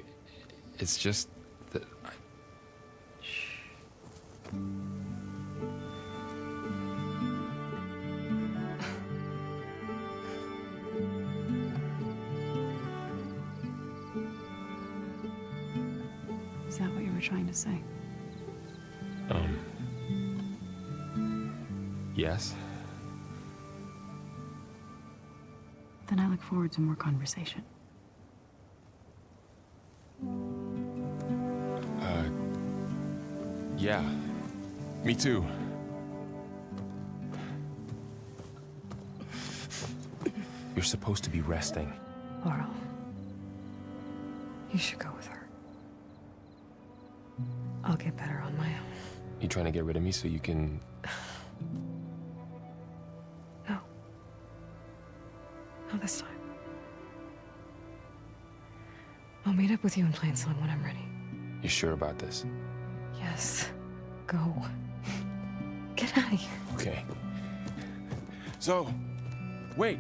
Speaker 20: It's just that I...
Speaker 4: Is that what you were trying to say?
Speaker 20: Yes?
Speaker 4: Then I look forward to more conversation.
Speaker 20: Yeah. Me too. You're supposed to be resting.
Speaker 1: Laurel, you should go with her. I'll get better on my own.
Speaker 20: You trying to get rid of me so you can...
Speaker 1: No. Not this time. I'll meet up with you in Plainsong when I'm ready.
Speaker 20: You sure about this?
Speaker 1: Yes. Go. Get out of here.
Speaker 20: Okay. Zoe, wait.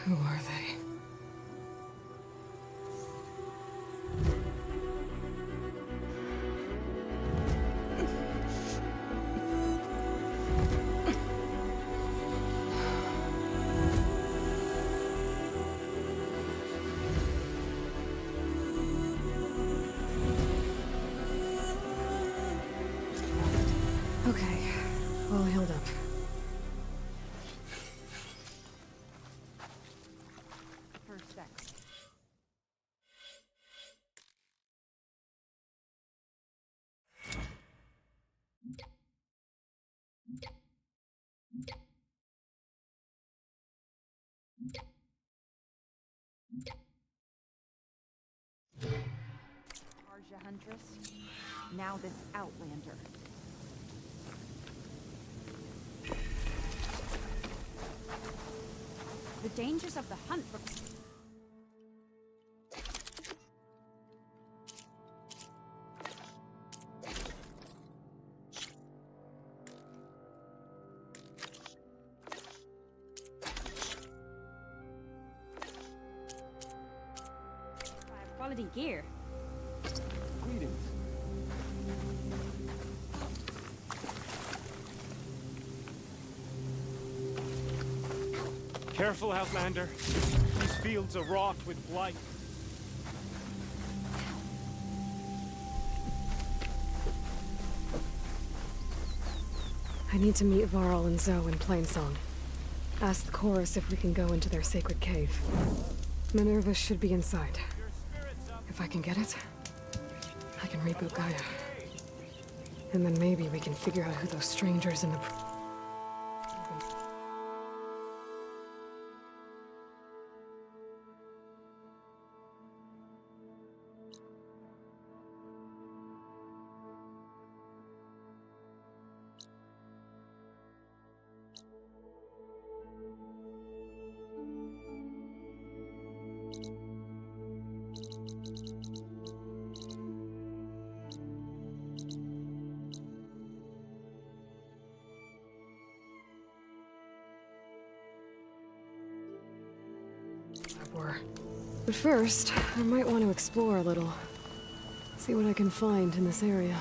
Speaker 1: Who are they? Okay, all healed up.
Speaker 4: First sex.
Speaker 12: Karja Huntress, now this Outlander. The dangers of the hunt. Quality gear.
Speaker 13: Greetings. Careful, Outlander. These fields are wrought with blight.
Speaker 1: I need to meet Varl and Zoe in Plainsong. Ask the chorus if we can go into their sacred cave. Minerva should be inside. If I can get it, I can reboot Gaia. And then maybe we can figure out who those strangers in the... But first, I might want to explore a little. See what I can find in this area.